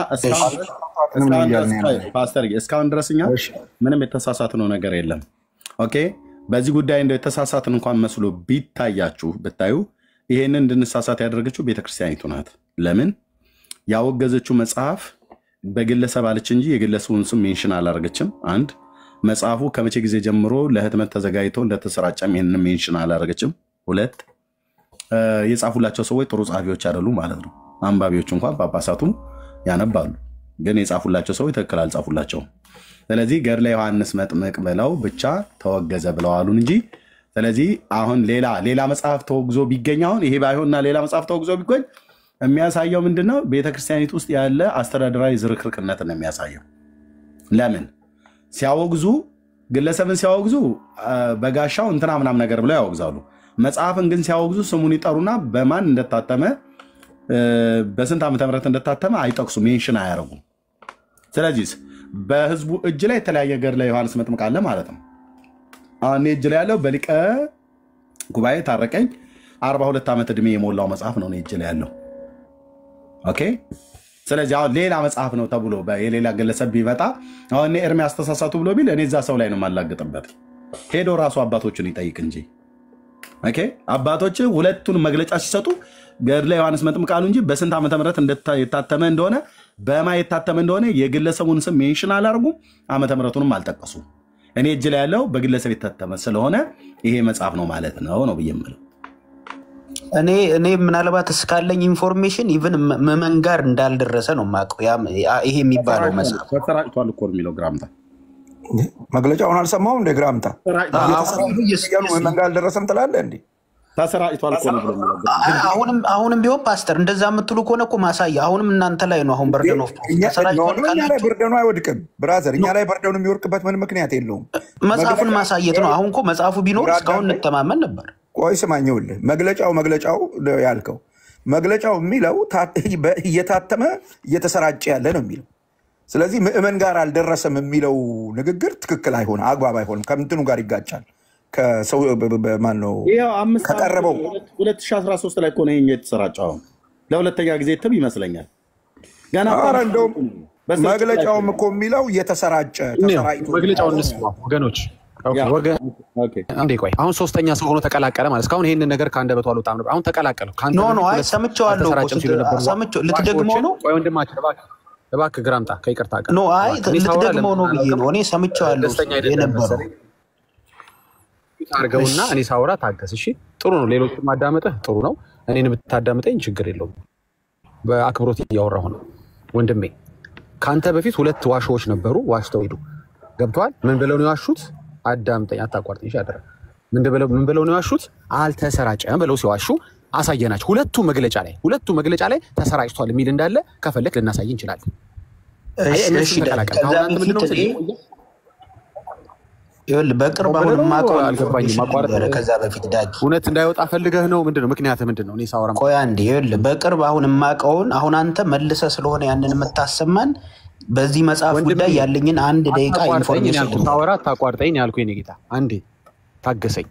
እስካሁን ድረስ እኛ ምንም የተሳሳትነው ነገር የለም። ኦኬ በዚህ ጉዳይ እንደው የተሳሳትን እንኳን መስሎ ቢታያችሁ ብታዩ ይሄንን እንድንሳሳት ያደረገችው ቤተክርስቲያኒቱ ናት። ለምን ያወገዘችው መጽሐፍ በግለሰብ አለች እንጂ የግለሰቡን ስም ሜንሽን አላደረገችም። አንድ መጽሐፉ ከመቼ ጊዜ ጀምሮ ለህትመት ተዘጋጅቶ እንደተሰራጨም ይሄንን ሜንሽን አላደረገችም። ሁለት የጻፉላቸው ሰዎች ጥሩ ጸሐፊዎች አይደሉ ማለት ነው። አንባቢዎች እንኳን ጳጳሳቱም ያነባሉ፣ ግን የጻፉላቸው ሰዎች ትክክል አልጻፉላቸውም። ስለዚህ ገድለ ዮሐንስ መጥምቅ ብለው ብቻ ተወገዘ ብለዋሉን እንጂ ስለዚህ አሁን ሌላ መጽሐፍ ተወግዞ ቢገኝ አሁን ይሄ ባይሆንና ሌላ መጽሐፍ ተወግዞ ቢገኝ የሚያሳየው ምንድነው? ቤተክርስቲያኒቱ ውስጥ ያለ አስተዳደራዊ ዝርክርክነት ነው የሚያሳየው። ለምን ሲያወግዙ ግለሰብን ሲያወግዙ በጋሻው እንትና ምናምን ነገር ብለው ያወግዛሉ። መጽሐፍን ግን ሲያወግዙ ስሙን ይጠሩና በማን እንደታተመ በስንት ዓመተ ምህረት እንደታተመ አይጠቅሱ፣ ሜንሽን አያረጉም። ስለዚህ በህዝቡ እጅ ላይ የተለያየ ገድለ ዮሐንስ መጥምቅ አለ ማለት ነው። አሁን እጅ ላይ ያለው በሊቀ ጉባኤ ታረቀኝ 42 ዓመት ዕድሜ የሞላው መጽሐፍ ነው እጅ ላይ ያለው። ኦኬ ስለዚህ አሁን ሌላ መጽሐፍ ነው ተብሎ የሌላ ግለሰብ ቢመጣ አሁን ኤርሚያስ ተሳሳቱ ብሎ ቢል እኔ እዛ ሰው ላይ ነው የማላግጥበት። ሄዶ ራሱ አባቶችን ይጠይቅ እንጂ። ኦኬ አባቶች ሁለቱን መግለጫ ሲሰጡ ገድለ ዮሐንስ መጥምቅ አሉ እንጂ በስንት ዓመተ ምህረት የታተመ እንደሆነ በማ የታተመ እንደሆነ የግለሰቡን ስም ሜንሽን አላደረጉም፣ ዓመተ ምህረቱንም አልጠቀሱም። እኔ እጅ ላይ ያለው በግለሰብ የታተመ ስለሆነ ይሄ መጽሐፍ ነው ማለት ነው ብዬ የምለው። እኔ ምናልባት እስካለኝ ኢንፎርሜሽን ኢቭን ምዕመን ጋር እንዳልደረሰ ነው የማውቀው። ይሄ የሚባለው መጽሐፍ ተሰራጭቷል እኮ የሚለው ግራምታ መግለጫውን አልሰማሁም እንደ ግራምታ ምዕመን ጋር አልደረሰም ትላለህ እንዴ? ተሰራጭቷል እኮ ነው ብሎ አሁንም ቢሆን ፓስተር እንደዛ የምትሉ ከሆነ እኮ ማሳያ አሁንም እናንተ ላይ ነው። አሁን በርደን ኦፍ እኛ ላይ በርደኑ አይወድቅም ብራዘር፣ እኛ ላይ በርደኑ የሚወድቅበት ምን ምክንያት የለውም። መጽሐፉን ማሳየት ነው። አሁን እኮ መጽሐፉ ቢኖር እስካሁን እንተማመን ነበር። ቆይ ስማኝውልህ፣ መግለጫው ያልከው መግለጫው የሚለው እየታተመ እየተሰራጨ ያለ ነው የሚለው። ስለዚህ ምዕመን ጋር አልደረሰም የሚለው ንግግር ትክክል አይሆንም፣ አግባብ አይሆንም፣ ከምንትኑ ጋር ይጋጫል። ከሰው ማን ነው ከቀረበው 2013 ላይ እኮ ነው የተሰራጨው። ለሁለተኛ ጊዜ ትብ ይመስለኛል ገና እንደውም መግለጫውም እኮ የሚለው እየተሰራጨ ተሰራጭቶ መግለጫውን እንስማ ወገኖች። አንዴ ቆይ፣ አሁን ሶስተኛ ሰው ሆኖ ተቀላቀለ ማለት እስካሁን ይሄንን ነገር ከአንደበቱ አልወጣም ነበር። አሁን ተቀላቀለ። አይ ሰምቼዋለሁ፣ ልትደግመው ነው? ቆይ ወንድማችን እባክህ ግራምጣ ከይቅርታ ጋር አይ ልትደግመው ነው ብዬ ነው እኔ ሰምቼዋለሁ የነበረው አርገውና እኔ ሳወራ ታገስ። እሺ ጥሩ ነው፣ ሌሎችን ማዳመጥህ ጥሩ ነው። እኔን ብታዳምጠኝ ችግር የለውም። በአክብሮት እያወራሁ ነው ወንድሜ። ካንተ በፊት ሁለት ዋሾዎች ነበሩ፣ ዋሽተው ሄዱ። ገብቷል? ምን ብለው ነው ያሹት? አዳምጠኝ፣ አታቋርጠኝ። እሺ አደረ ምን ብለው ነው ያሹት? አልተሰራጨም ብለው ሲዋሹ አሳየናቸው። ሁለቱ መግለጫ ላይ ተሰራጭቷል የሚል እንዳለ ከፈለክ ልናሳይ እንችላለን። እሺ በቅርብ አሁን ማቆም አልገባኝም። ማቋረጥ ከዛ በፊት ዳጊ እውነት እንዳይወጣ ፈልገህ ነው ምንድነው? ምክንያት ምንድነው? እኔ ሳወራ ቆይ አንዴ በቅርብ አሁን ማቀውን አሁን አንተ መልሰ ስለሆነ ያንን የምታሰማን በዚህ መጽሐፍ ጉዳይ ያለኝን 1 ደቂቃ ኢንፎርሜሽን ታወራ ታቋርጠኝ ያልኩኝ እኔ ጌታ አንዴ ታገሰኝ።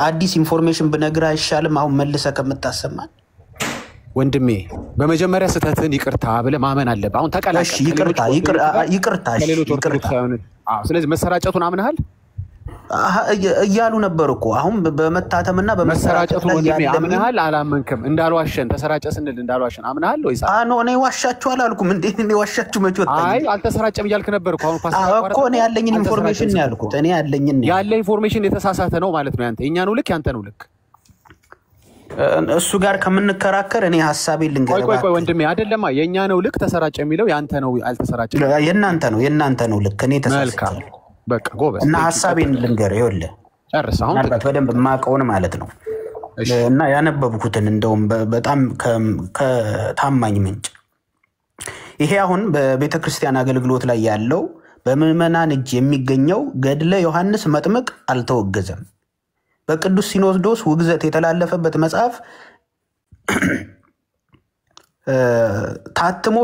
አዲስ ኢንፎርሜሽን ብነግርህ አይሻልም? አሁን መልሰ ከምታሰማን ወንድሜ በመጀመሪያ ስተትን ይቅርታ ብለህ ማመን አለብህ። አሁን ተቀላቀል። እሺ ይቅርታ። ስለዚህ መሰራጨቱን አምነሃል እያሉ ነበር እኮ አሁን በመታተምና በመሰራጨቱ ወንድሜ አምነሃል አላመንክም? እንዳልዋሸን ተሰራጨ ስንል እንዳልዋሸን አምነሃል ወይስ? ኖ እኔ ዋሻችሁ አላልኩም። እንዴት እኔ ዋሻችሁ መቼ ወጣኝ? አይ አልተሰራጨም እያልክ ነበር እኮ። አሁን ፓስፖርት እኮ እኔ ያለኝን ኢንፎርሜሽን ነው ያልኩት። እኔ ያለኝን ያለ ኢንፎርሜሽን የተሳሳተ ነው ማለት ነው። ያንተ የኛ ነው ልክ፣ ያንተ ነው ልክ። እሱ ጋር ከምንከራከር እኔ ሐሳቤን ልንገርህ። ቆይ ወንድሜ አይደለማ የኛ ነው ልክ ተሰራጨ የሚለው ያንተ ነው አልተሰራጨም። የእናንተ ነው ልክ። እኔ ተሳሳተ በቃ ጎበዝ። እና ሐሳቤን ልንገርህ። ይኸውልህ ጨርስ። አሁን በደንብ ማቀውን ማለት ነው እና ያነበብኩትን እንደውም በጣም ከታማኝ ምንጭ ይሄ አሁን በቤተክርስቲያን አገልግሎት ላይ ያለው በምዕመናን እጅ የሚገኘው ገድለ ዮሐንስ መጥምቅ አልተወገዘም። በቅዱስ ሲኖዶስ ውግዘት የተላለፈበት መጽሐፍ ታትሞ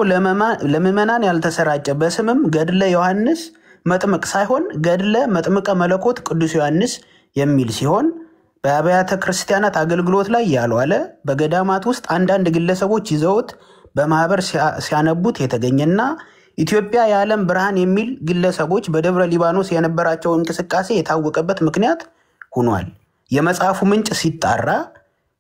ለምዕመናን ያልተሰራጨ በስምም ገድለ ዮሐንስ መጥምቅ ሳይሆን ገድለ መጥምቀ መለኮት ቅዱስ ዮሐንስ የሚል ሲሆን በአብያተ ክርስቲያናት አገልግሎት ላይ ያልዋለ በገዳማት ውስጥ አንዳንድ ግለሰቦች ይዘውት በማህበር ሲያነቡት የተገኘና ኢትዮጵያ የዓለም ብርሃን የሚል ግለሰቦች በደብረ ሊባኖስ የነበራቸው እንቅስቃሴ የታወቀበት ምክንያት ሆኗል። የመጽሐፉ ምንጭ ሲጣራ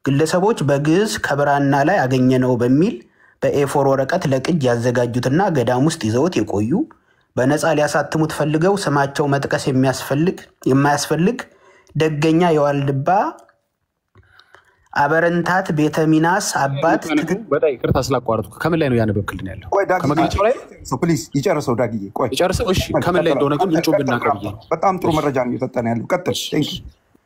ግለሰቦች በግዕዝ ከብራና ላይ አገኘነው በሚል በኤፎር ወረቀት ለቅጅ ያዘጋጁትና ገዳም ውስጥ ይዘውት የቆዩ በነፃ ሊያሳትሙት ፈልገው ስማቸው መጥቀስ የማያስፈልግ ደገኛ የዋልድባ አበረንታት ቤተ ሚናስ አባት በጣም ይቅርታ ስላቋረጥኩ። ከምን ላይ ነው ያነበብክልን ያለው? ከመግለጫው ላይ ፕሊዝ ይጨርሰው ዳግዬ። ቆይ ይጨርሰው። እሺ ከምን ላይ እንደሆነ ግን ምንጩ ብናቀርብ በጣም ጥሩ መረጃ ነው እየሰጠን ያለው። ቀጥል።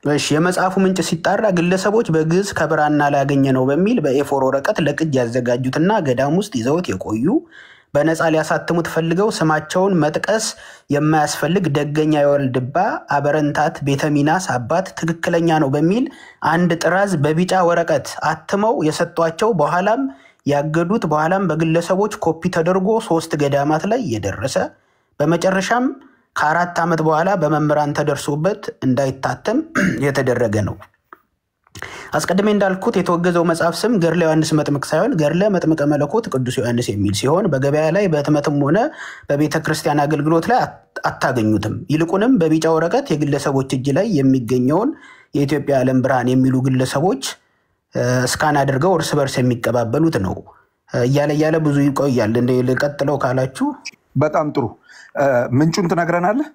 እሺ የመጽሐፉ ምንጭ ሲጣራ ግለሰቦች በግዕዝ ከብራና ላይ ያገኘነው በሚል በኤፎር ወረቀት ለቅጅ ያዘጋጁትና ገዳም ውስጥ ይዘውት የቆዩ በነፃ ሊያሳትሙት ፈልገው ስማቸውን መጥቀስ የማያስፈልግ ደገኛ የዋልድባ አበረንታት ቤተ ሚናስ አባት ትክክለኛ ነው በሚል አንድ ጥራዝ በቢጫ ወረቀት አትመው የሰጧቸው በኋላም ያገዱት በኋላም በግለሰቦች ኮፒ ተደርጎ 3 ገዳማት ላይ የደረሰ በመጨረሻም ከ4 ዓመት በኋላ በመምህራን ተደርሶበት እንዳይታተም የተደረገ ነው። አስቀድሜ እንዳልኩት የተወገዘው መጽሐፍ ስም ገድለ ዮሐንስ መጥምቅ ሳይሆን ገድለ መጥምቀ መለኮት ቅዱስ ዮሐንስ የሚል ሲሆን በገበያ ላይ በህትመትም ሆነ በቤተ ክርስቲያን አገልግሎት ላይ አታገኙትም። ይልቁንም በቢጫ ወረቀት የግለሰቦች እጅ ላይ የሚገኘውን የኢትዮጵያ ዓለም ብርሃን የሚሉ ግለሰቦች ስካን አድርገው እርስ በርስ የሚቀባበሉት ነው እያለ ብዙ ይቆያል። ልቀጥለው ካላችሁ በጣም ጥሩ። ምንጩን ትነግረናለህ?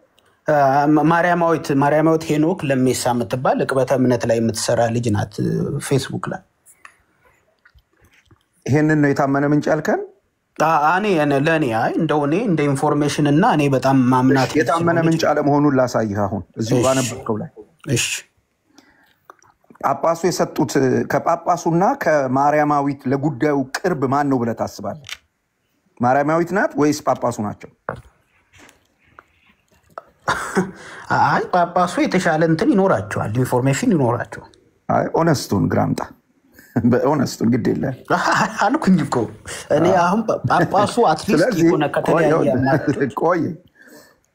ማርያማዊት ሄኖክ ለሜሳ የምትባል ዕቅበተ እምነት ላይ የምትሰራ ልጅ ናት። ፌስቡክ ላይ ይሄንን ነው የታመነ ምንጭ ያልከን? ለእኔ እንደው እኔ እንደ ኢንፎርሜሽን እና እኔ በጣም ማምናት የታመነ ምንጭ አለመሆኑን ላሳይህ። አሁን እዚሁ ባነበብከው ላይ እሺ ጳጳሱ የሰጡት ከጳጳሱና ከማርያማዊት ለጉዳዩ ቅርብ ማን ነው ብለህ ታስባለህ? ማርያማዊት ናት ወይስ ጳጳሱ ናቸው? አይ ጳጳሱ የተሻለ እንትን ይኖራቸዋል፣ ኢንፎርሜሽን ይኖራቸዋል። አይ ኦነስቱን ግራምጣ በኦነስቱን ግድ የለ አልኩኝ እኮ እኔ አሁን ጳጳሱ አትሊስት የሆነ ከተለያየ ቆይ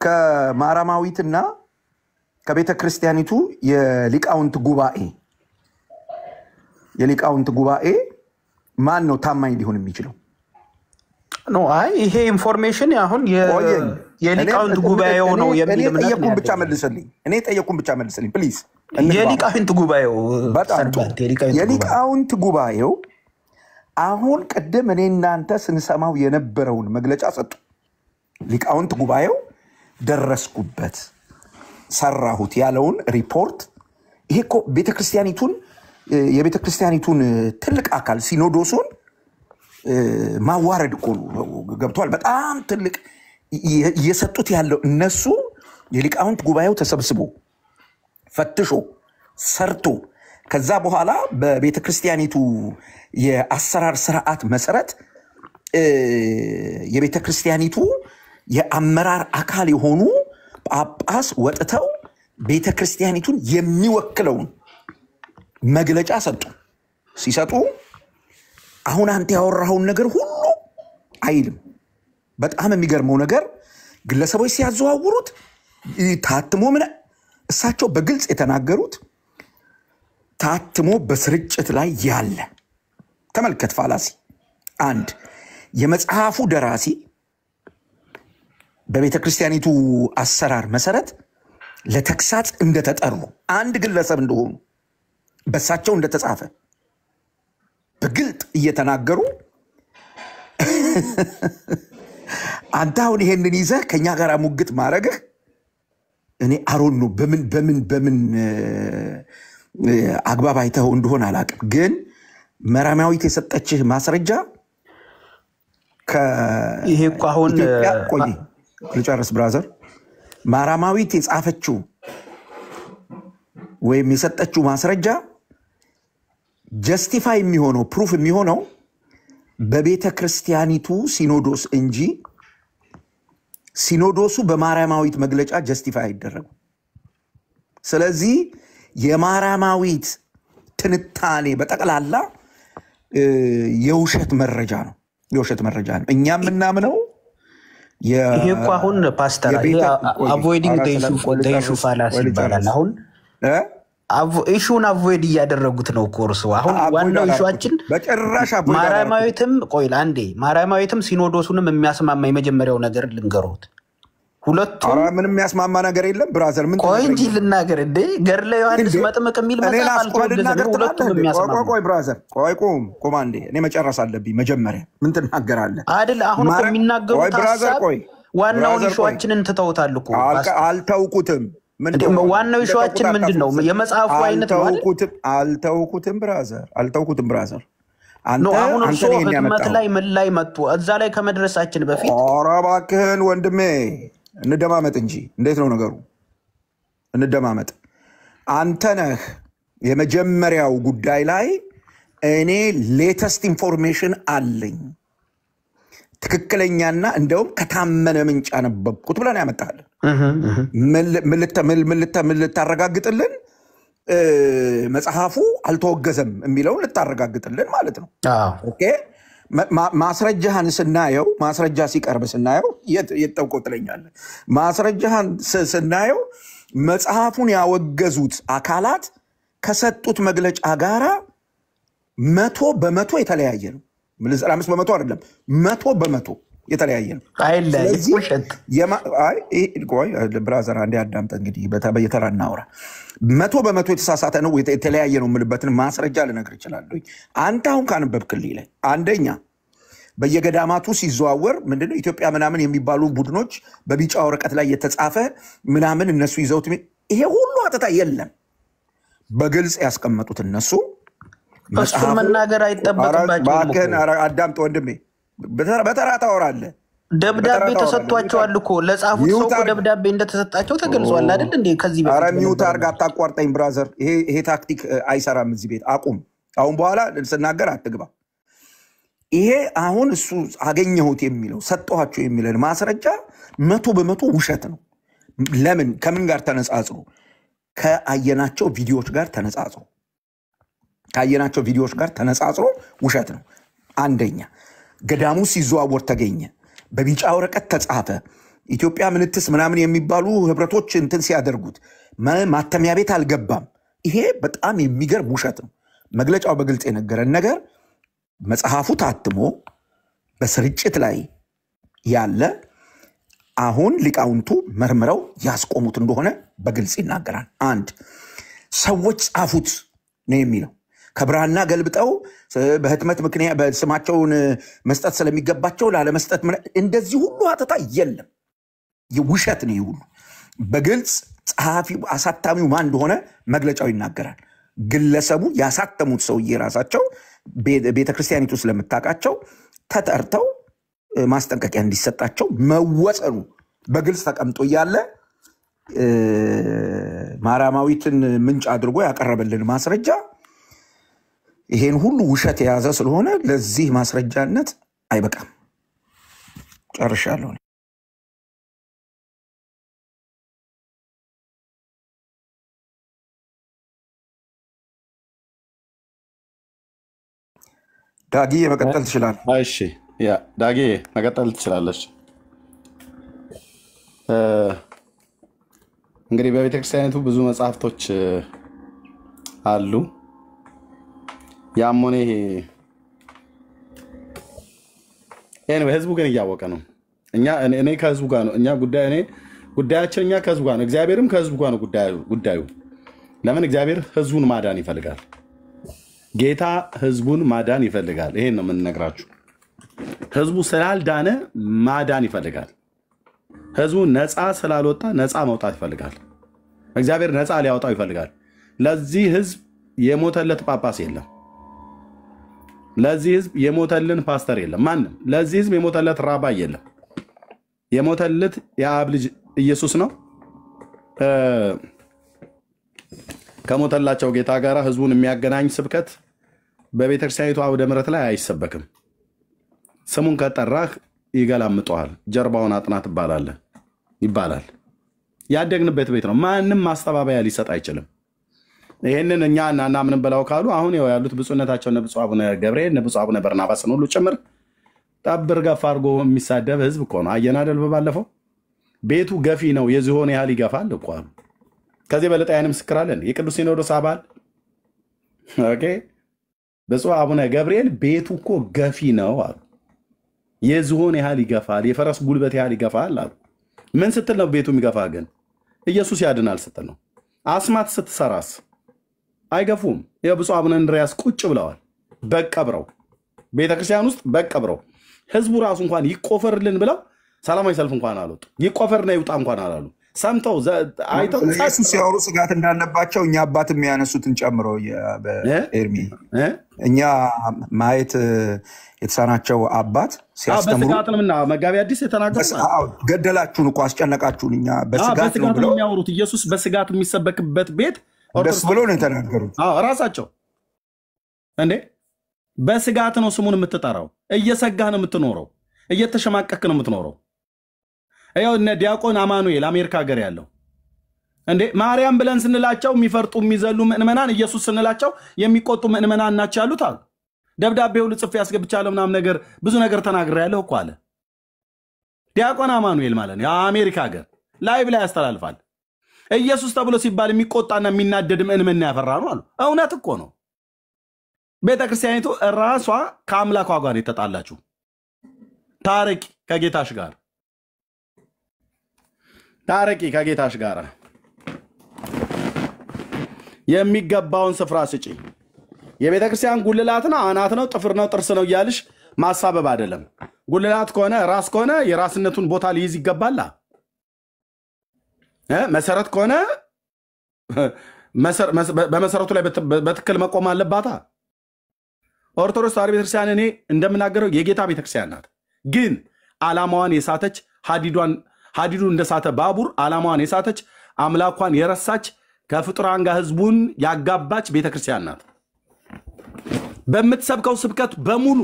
ከማርያማዊትና ከቤተ ክርስቲያኒቱ የሊቃውንት ጉባኤ ማን ነው ታማኝ ሊሆን የሚችለው? ኖ አይ ይሄ ኢንፎርሜሽን አሁን የሊቃውንት ጉባኤው ነው የሚል እኔ ጠየቁን ብቻ መልስልኝ ፕሊዝ። የሊቃውንት ጉባኤው የሊቃውንት ጉባኤው አሁን ቅድም እኔ እናንተ ስንሰማው የነበረውን መግለጫ ሰጡ። ሊቃውንት ጉባኤው ደረስኩበት ሰራሁት ያለውን ሪፖርት ይሄ እኮ የቤተክርስቲያኒቱን ትልቅ አካል ሲኖዶሱን ማዋረድ እኮ ነው። ገብቷል? በጣም ትልቅ እየሰጡት ያለው እነሱ የሊቃውንት ጉባኤው ተሰብስቦ ፈትሾ ሰርቶ ከዛ በኋላ በቤተ ክርስቲያኒቱ የአሰራር ስርዓት መሰረት የቤተ ክርስቲያኒቱ የአመራር አካል የሆኑ ጳጳስ ወጥተው ቤተ ክርስቲያኒቱን የሚወክለውን መግለጫ ሰጡ። ሲሰጡ አሁን አንተ ያወራኸውን ነገር ሁሉ አይልም። በጣም የሚገርመው ነገር ግለሰቦች ሲያዘዋውሩት ታትሞ ምን እሳቸው በግልጽ የተናገሩት ታትሞ በስርጭት ላይ ያለ ተመልከት። ፋላሲ አንድ የመጽሐፉ ደራሲ በቤተ ክርስቲያኒቱ አሰራር መሰረት ለተክሳጽ እንደተጠሩ አንድ ግለሰብ እንደሆኑ በሳቸው እንደተጻፈ በግልጥ እየተናገሩ አንተ አሁን ይሄንን ይዘህ ከኛ ጋር ሙግት ማረግህ እኔ አሮን ነው በምን አግባብ አይተው እንደሆነ አላቅም። ግን መራማዊት የሰጠችህ ማስረጃ ይሄ እኮ አሁን ቆይ ልጨርስ ብራዘር። ማራማዊት የጻፈችው ወይም የሰጠችው ማስረጃ ጀስቲፋይ የሚሆነው ፕሩፍ የሚሆነው በቤተ ክርስቲያኒቱ ሲኖዶስ እንጂ ሲኖዶሱ በማራማዊት መግለጫ ጀስቲፋይ አይደረጉ። ስለዚህ የማራማዊት ትንታኔ በጠቅላላ የውሸት መረጃ ነው። እኛ ምናምነው ይሄ እኮ አሁን ፓስተር አቮይዲንግ ዘ ኢሹ ፋላሲ ይባላል። አሁን ኢሹን አቮይድ እያደረጉት ነው ኮርሱ። አሁን ዋናው ኢሹአችን በጭራሽ ማራማዊትም ቆይ አንዴ ማራማዊትም ሲኖዶሱንም የሚያስማማ የመጀመሪያው ነገር ልንገሩት። ሁለቱም ምንም የሚያስማማ ነገር የለም ብራዘር። ምን ቆይ እንጂ ልናገር እንዴ ገድለ ዮሐንስ መጥምቅ የሚል መጽሐፍ አልተወገዘም። ሁለቱም የሚያስማማ ቆይ ብራዘር ቆይ አንዴ እኔ መጨረስ አለብኝ መጀመሪያ። ምን ትናገራለህ አይደል? አሁን እኮ የሚናገሩት ሀሳብ ዋናውን ኢሹአችንን ትተውታል እኮ። አልተውኩትም። ዋናው ኢሹአችን ምንድነው? የመጽሐፉ አይነት ነው አይደል? አልተውኩትም ብራዘር። አሁን እርሶ ህትመት ላይ ምን ላይ መጡ? እዛ ላይ ከመድረሳችን በፊት ኧረ እባክህን ወንድሜ እንደማመጥ እንጂ እንዴት ነው ነገሩ? እንደማመጥ አንተ ነህ የመጀመሪያው ጉዳይ ላይ እኔ ሌተስት ኢንፎርሜሽን አለኝ ትክክለኛና እንደውም ከታመነ ምንጭ አነበብኩት ብለን ያመጣል። ምን ልታረጋግጥልን መጽሐፉ አልተወገዘም የሚለውን ልታረጋግጥልን ማለት ነው። ኦኬ ማስረጃህን ስናየው ማስረጃ ሲቀርብ ስናየው የጠውቆ ትለኛለህ። ማስረጃህን ስናየው መጽሐፉን ያወገዙት አካላት ከሰጡት መግለጫ ጋራ 100% የተለያየ ነው። 5% አይደለም 100% የተለያየ ነው። ብራዘር አንዴ አዳምጠ እንግዲህ በየተራ እናውራ። 100% የተሳሳተ ነው የተለያየ ነው የምልበትን ማስረጃ ልነግር እችላለሁ። አንተ አሁን ካነበብክልኝ ላይ አንደኛ በየገዳማቱ ሲዘዋወር ምንድነው ኢትዮጵያ ምናምን የሚባሉ ቡድኖች በቢጫ ወረቀት ላይ የተጻፈ ምናምን እነሱ ይዘውት ይሄ ሁሉ አጥታ የለም። በግልጽ ያስቀመጡት እነሱ እሱን መናገር አይጠበቅባቸውም። አዳምጥ ወንድሜ በተራ ታወራለህ። ደብዳቤ ተሰጥቷቸዋል እኮ ለጻፉት ሰው እኮ ደብዳቤ እንደተሰጣቸው ተገልጿል አይደል እንዴ? ከዚህ በፊት ኧረ ሚውት አድርግ አታቋርጠኝ ብራዘር። ይሄ ታክቲክ አይሰራም እዚህ ቤት አቁም። አሁን በኋላ ስናገር አትግባ። ይሄ አሁን እሱ አገኘሁት የሚለው ሰጠኋቸው የሚለን ማስረጃ 100% ውሸት ነው። ለምን? ከምን ጋር ተነጻጽሮ? ከአየናቸው ቪዲዮዎች ጋር ተነጻጽሮ ውሸት ነው። አንደኛ ገዳሙ ሲዘዋወር ተገኘ፣ በቢጫ ወረቀት ተጻፈ፣ ኢትዮጵያ ምንትስ ምናምን የሚባሉ ህብረቶች እንትን ሲያደርጉት ማተሚያ ቤት አልገባም። ይሄ በጣም የሚገርም ውሸት ነው። መግለጫው በግልጽ የነገረን ነገር መጽሐፉ ታትሞ በስርጭት ላይ ያለ አሁን ሊቃውንቱ መርምረው ያስቆሙት እንደሆነ በግልጽ ይናገራል። አንድ ሰዎች ጻፉት ነው የሚለው ከብራና ገልብጠው በህትመት ምክንያት በስማቸውን መስጠት ስለሚገባቸው ላለመስጠት እንደዚህ ሁሉ አተታ የለም። የውሸት ነው ይሁሉ በግልጽ ጸሐፊው አሳታሚው ማን እንደሆነ መግለጫው ይናገራል። ግለሰቡ ያሳተሙት ሰውዬ ራሳቸው ቤተክርስቲያኒቱ ስለምታውቃቸው ተጠርተው ማስጠንቀቂያ እንዲሰጣቸው መወጸኑ በግልጽ ተቀምጦ ያለ ማርያማዊትን ምንጭ አድርጎ ያቀረበልን ማስረጃ ይሄን ሁሉ ውሸት የያዘ ስለሆነ ለዚህ ማስረጃነት አይበቃም። ጨርሻለሁ። ዳጊ መቀጠል ትችላለህ። እሺ ያ ዳጊ መቀጠል ትችላለች። እንግዲህ በቤተክርስቲያኒቱ ብዙ መጽሐፍቶች አሉ። ያም ሆነ ይሄ ህዝቡ ግን እያወቀ ነው። እኔ ከህዝቡ ጋር ነው። ጉዳያችን እኛ ከህዝቡ ጋር ነው። እግዚአብሔርም ከህዝቡ ጋር ነው ጉዳዩ። ለምን? እግዚአብሔር ህዝቡን ማዳን ይፈልጋል። ጌታ ህዝቡን ማዳን ይፈልጋል። ይሄን ነው የምንነግራችሁ። ህዝቡ ስላልዳነ ማዳን ይፈልጋል። ህዝቡ ነፃ ስላልወጣ ነፃ መውጣት ይፈልጋል። እግዚአብሔር ነፃ ሊያወጣው ይፈልጋል። ለዚህ ህዝብ የሞተለት ጳጳስ የለም። ለዚህ ህዝብ የሞተልን ፓስተር የለም። ማንም ለዚህ ህዝብ የሞተለት ራባይ የለም። የሞተለት የአብ ልጅ ኢየሱስ ነው። ከሞተላቸው ጌታ ጋር ህዝቡን የሚያገናኝ ስብከት በቤተክርስቲያኒቱ አውደ ምሕረት ላይ አይሰበክም። ስሙን ከጠራህ ይገላምጠዋል። ጀርባውን አጥና ትባላለህ ይባላል። ያደግንበት ቤት ነው። ማንም ማስተባበያ ሊሰጥ አይችልም። ይህንን እኛ እናምንም ብለው ካሉ አሁን ያሉት ብፁዕነታቸው እነ ብፁዕ አቡነ ገብርኤል እነ ብፁዕ አቡነ በርናባስን ሁሉ ጭምር ጠብር ገፋ አድርጎ የሚሳደብ ህዝብ እኮ ነው። አየን አይደል? በባለፈው ቤቱ ገፊ ነው የዝሆን ያህል ይገፋል እኮ አሉ። ከዚህ በለጠ አይን ምስክር አለን። የቅዱስ ሲኖዶስ አባል ኦኬ፣ ብፁዕ አቡነ ገብርኤል ቤቱ እኮ ገፊ ነው አሉ። የዝሆን ያህል ይገፋል፣ የፈረስ ጉልበት ያህል ይገፋል አሉ። ምን ስትል ነው ቤቱ የሚገፋ? ግን ኢየሱስ ያድናል ስትል ነው። አስማት ስትሰራስ አይገፉም። የብፁዕ አቡነ እንድርያስ ቁጭ ብለዋል በቀብረው፣ ቤተክርስቲያን ውስጥ በቀብረው። ህዝቡ ራሱ እንኳን ይቆፈርልን ብለው ሰላማዊ ሰልፍ እንኳን አልወጡ። ይቆፈርና ይውጣ እንኳን አላሉ። ሰምተው አይተው ኢየሱስ ሲያወሩ ስጋት እንዳለባቸው እኛ አባት የሚያነሱትን ጨምሮ ኤርሚ እኛ ማየት የተሳናቸው አባት ሲያስተምሩ በስጋትምና መጋቢ አዲስ የተናገሩ ገደላችሁን እኮ አስጨነቃችሁን። እኛ በስጋት ነው ብለው የሚያወሩት። ኢየሱስ በስጋት የሚሰበክበት ቤት ደስ ብሎ ነው የተናገሩት ራሳቸው። እንዴ በስጋት ነው ስሙን የምትጠራው። እየሰጋህ ነው የምትኖረው። እየተሸማቀክ ነው የምትኖረው። ያው እነ ዲያቆን አማኑኤል አሜሪካ ሀገር ያለው እንዴ ማርያም ብለን ስንላቸው የሚፈርጡ የሚዘሉ ምእመናን፣ ኢየሱስ ስንላቸው የሚቆጡ ምእመናን ናቸው ያሉት አሉ። ደብዳቤው ልጽፍ ያስገብቻለሁ ምናምን ነገር ብዙ ነገር ተናግሬያለሁ እኮ አለ ዲያቆን አማኑኤል ማለት ነው። የአሜሪካ ሀገር ላይቭ ላይ ያስተላልፋል። ኢየሱስ ተብሎ ሲባል የሚቆጣና የሚናደድ ምእመና ያፈራ ነው አሉ። እውነት እኮ ነው። ቤተክርስቲያኒቱ ራሷ ከአምላኳ ጋር የተጣላችሁ። ታረቂ ከጌታሽ ጋር ታረቂ ከጌታሽ ጋር የሚገባውን ስፍራ ስጪ። የቤተክርስቲያን ጉልላት ነው፣ አናት ነው፣ ጥፍር ነው፣ ጥርስ ነው እያልሽ ማሳበብ አይደለም። ጉልላት ከሆነ ራስ ከሆነ የራስነቱን ቦታ ሊይዝ ይገባላ። መሰረት ከሆነ በመሰረቱ ላይ በትክክል መቆም አለባታ። ኦርቶዶክስ ተዋሕዶ ቤተክርስቲያን እኔ እንደምናገረው የጌታ ቤተክርስቲያን ናት። ግን ዓላማዋን የሳተች ሀዲዱ እንደሳተ ባቡር ዓላማዋን የሳተች አምላኳን የረሳች ከፍጡራን ጋር ህዝቡን ያጋባች ቤተክርስቲያን ናት። በምትሰብከው ስብከት በሙሉ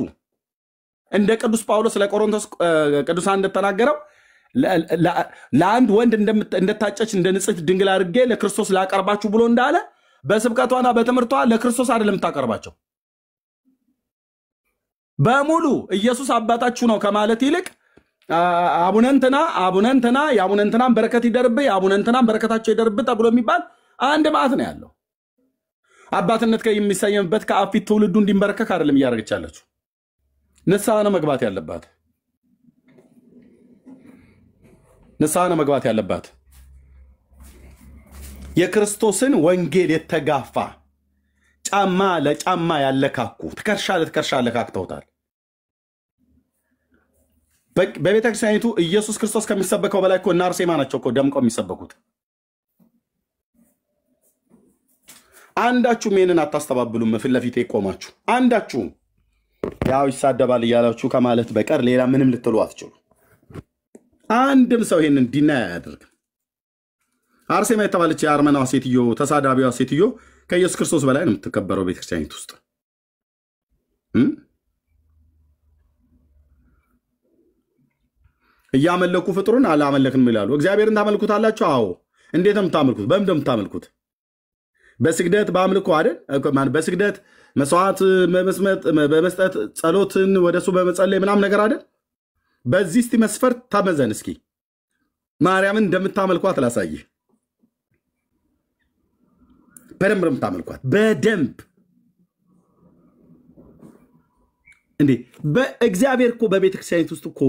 እንደ ቅዱስ ጳውሎስ ለቆሮንቶስ ቅዱሳን እንደተናገረው ለአንድ ወንድ እንደታጨች እንደ ንጽሕት ድንግል አድርጌ ለክርስቶስ ላቀርባችሁ ብሎ እንዳለ በስብከቷና በትምህርቷ ለክርስቶስ አይደለም የምታቀርባቸው በሙሉ። ኢየሱስ አባታችሁ ነው ከማለት ይልቅ አቡነንትና የአቡነንትናን በረከት ይደርብህ፣ የአቡነንትናን በረከታቸው ይደርብህ ተብሎ የሚባል አንድ ማዕት ነው ያለው። አባትነት የሚሰየምበት ከአብ ፊት ትውልዱ እንዲንበረከክ አይደለም እያደረገች ያለችው። ንስሐ ነው መግባት ያለባት። ንስሐ ነው መግባት ያለባት። የክርስቶስን ወንጌል የተጋፋ ጫማ ለጫማ ያለካኩ ትከርሻ ለትከርሻ ያለካክተውታል። በቤተክርስቲያኒቱ ኢየሱስ ክርስቶስ ከሚሰበከው በላይ እኮ እነ አርሴማ ናቸው እኮ ደምቀው የሚሰበኩት። አንዳችሁም ይህንን አታስተባብሉም። ፊት ለፊቴ ቆማችሁ አንዳችሁም ያው ይሳደባል እያላችሁ ከማለት በቀር ሌላ ምንም ልትሉ አትችሉ። አንድም ሰው ይህንን ዲና አያደርግም። አርሴማ የተባለች የአርመናዋ ሴትዮ ተሳዳቢዋ ሴትዮ ከኢየሱስ ክርስቶስ በላይ ነው የምትከበረው ቤተክርስቲያኒት ውስጥ። እያመለኩ ፍጥሩን አላመለክንም ይላሉ። እግዚአብሔርን ታመልኩታላችሁ? አዎ። እንዴት ነው የምታመልኩት? በምንድን ነው የምታመልኩት? በስግደት በአምልኮ አይደል? በስግደት መስዋዕት በመስጠት ጸሎትን ወደሱ በመጸለይ ምናምን ነገር አይደል? በዚህ እስቲ መስፈርት ታመዘን እስኪ። ማርያምን እንደምታመልኳት ላሳይህ። በደንብ ነው የምታመልኳት፣ በደንብ እንዴ። በእግዚአብሔር እኮ በቤተክርስቲያኒት ውስጥ እኮ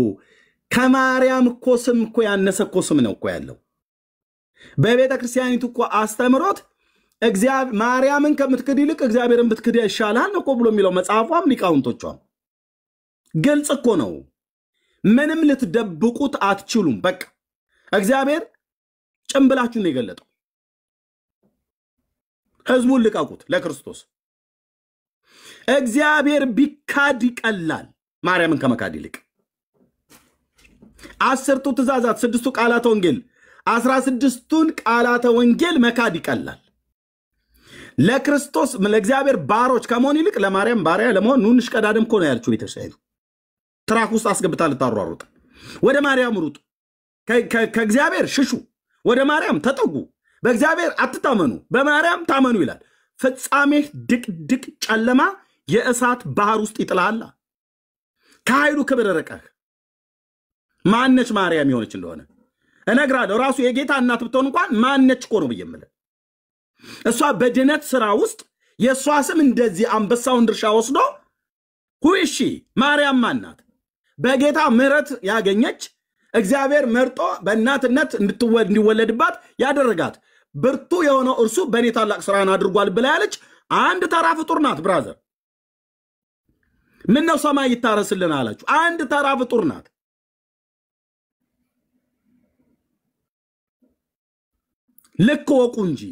ከማርያም እኮ ስም እኮ ያነሰ እኮ ስም ነው እኮ ያለው። በቤተክርስቲያኒቱ እኮ አስተምሮት ማርያምን ከምትክድ ይልቅ እግዚአብሔርን ብትክድ ይሻላል እኮ ብሎ የሚለው መጽሐፏም ሊቃውንቶቿም ግልጽ እኮ ነው። ምንም ልትደብቁት አትችሉም። በቃ እግዚአብሔር ጭምብላችሁን ነው የገለጠው። ህዝቡን ልቀቁት ለክርስቶስ። እግዚአብሔር ቢካድ ይቀላል ማርያምን ከመካድ ይልቅ። 10ቱ ትእዛዛት 6ቱ ቃላተ ወንጌል 16ቱን ቃላተ ወንጌል መካድ ይቀላል። ለክርስቶስ ለእግዚአብሔር ባሮች ከመሆን ይልቅ ለማርያም ባሪያ ለመሆን ኑንሽ ቀዳድም እኮ ነው ያለችው ቤተክርስቲያኒቱ። ትራክ ውስጥ አስገብታ ልታሯሩጥ። ወደ ማርያም ሩጡ፣ ከእግዚአብሔር ሽሹ፣ ወደ ማርያም ተጠጉ፣ በእግዚአብሔር አትታመኑ፣ በማርያም ታመኑ ይላል። ፍጻሜህ ድቅድቅ ጨለማ የእሳት ባህር ውስጥ ይጥላል። ከኃይሉ ክብር ርቀህ ማነች ማርያም የሆነች እንደሆነ እነግራለሁ። ራሱ የጌታ እናት ብትሆን እንኳን ማነች እኮ ነው ብዬ የምልህ። እሷ በድነት ስራ ውስጥ የእሷ ስም እንደዚህ አንበሳውን ድርሻ ወስዶ ሁይሺ ማርያም ማናት? በጌታ ምሕረት ያገኘች እግዚአብሔር መርጦ በእናትነት እንዲወለድባት ያደረጋት ብርቱ የሆነው እርሱ በእኔ ታላቅ ስራን አድርጓል ብላ ያለች አንድ ተራ ፍጡር ናት። ብራዘር ምን ነው ሰማይ ይታረስልን አላችሁ? አንድ ተራ ፍጡር ናት። ልክ ወቁ እንጂ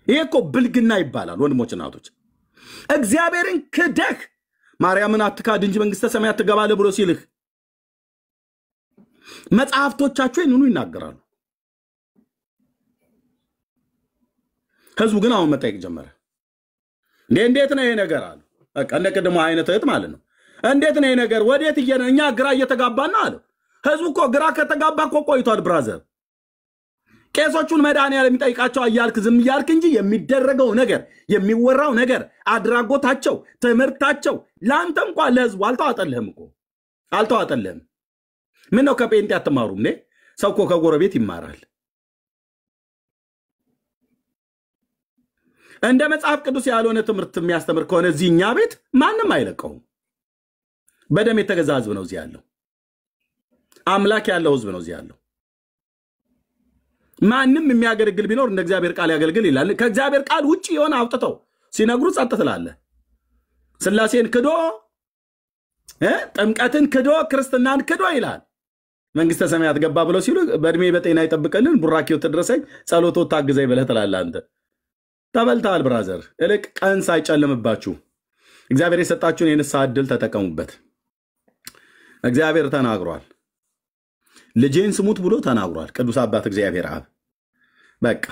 ይሄ እኮ ብልግና ይባላል። ወንድሞች እናቶች፣ እግዚአብሔርን ክደህ ማርያምን አትካድ እንጂ መንግስተ ሰማያት ትገባለህ ብሎ ሲልህ መጽሐፍቶቻችሁ ይህንኑ ይናገራሉ። ህዝቡ ግን አሁን መጠየቅ ጀመረ። እንዴት ነው ይሄ ነገር አሉ። በቃ እንደ ቀደሙ አይነት እህት ማለት ነው። እንዴት ነው ይሄ ነገር? ወዴት እኛ ግራ እየተጋባና አለ። ህዝቡ እኮ ግራ ከተጋባ እኮ ቆይቷል ብራዘር። ቄሶቹን መድኃኒዓለም የሚጠይቃቸው እያልክ ዝም እያልክ እንጂ የሚደረገው ነገር የሚወራው ነገር አድራጎታቸው ትምህርታቸው ለአንተ እንኳን ለህዝቡ አልተዋጠልህም እኮ አልተዋጠልህም። ምን ነው ከጴንጤ አትማሩም? ሰው እኮ ከጎረቤት ይማራል። እንደ መጽሐፍ ቅዱስ ያልሆነ ትምህርት የሚያስተምር ከሆነ እዚህ እኛ ቤት ማንም አይለቀውም። በደም የተገዛ ህዝብ ነው እዚህ ያለው። አምላክ ያለው ህዝብ ነው እዚህ ያለው። ማንም የሚያገለግል ቢኖር እንደ እግዚአብሔር ቃል ያገልግል ይላል። ከእግዚአብሔር ቃል ውጪ የሆነ አውጥተው ሲነግሩ ጸጥ ትላለህ። ስላሴን ክዶ ጥምቀትን ክዶ ክርስትናን ክዶ ይላል። መንግስተ ሰማያት ገባ ብለው ሲሉ በእድሜ በጤና ይጠብቀልን፣ ቡራኪው ትድረሰኝ፣ ጸሎቶ ታግዘኝ ብለህ ትላለህ። አንተ ተበልተሃል ብራዘር። እልቅ ቀን ሳይጨልምባችሁ እግዚአብሔር የሰጣችሁን የንስሐ ዕድል ተጠቀሙበት። እግዚአብሔር ተናግሯል። ልጄን ስሙት ብሎ ተናግሯል። ቅዱስ አባት እግዚአብሔር አብ በቃ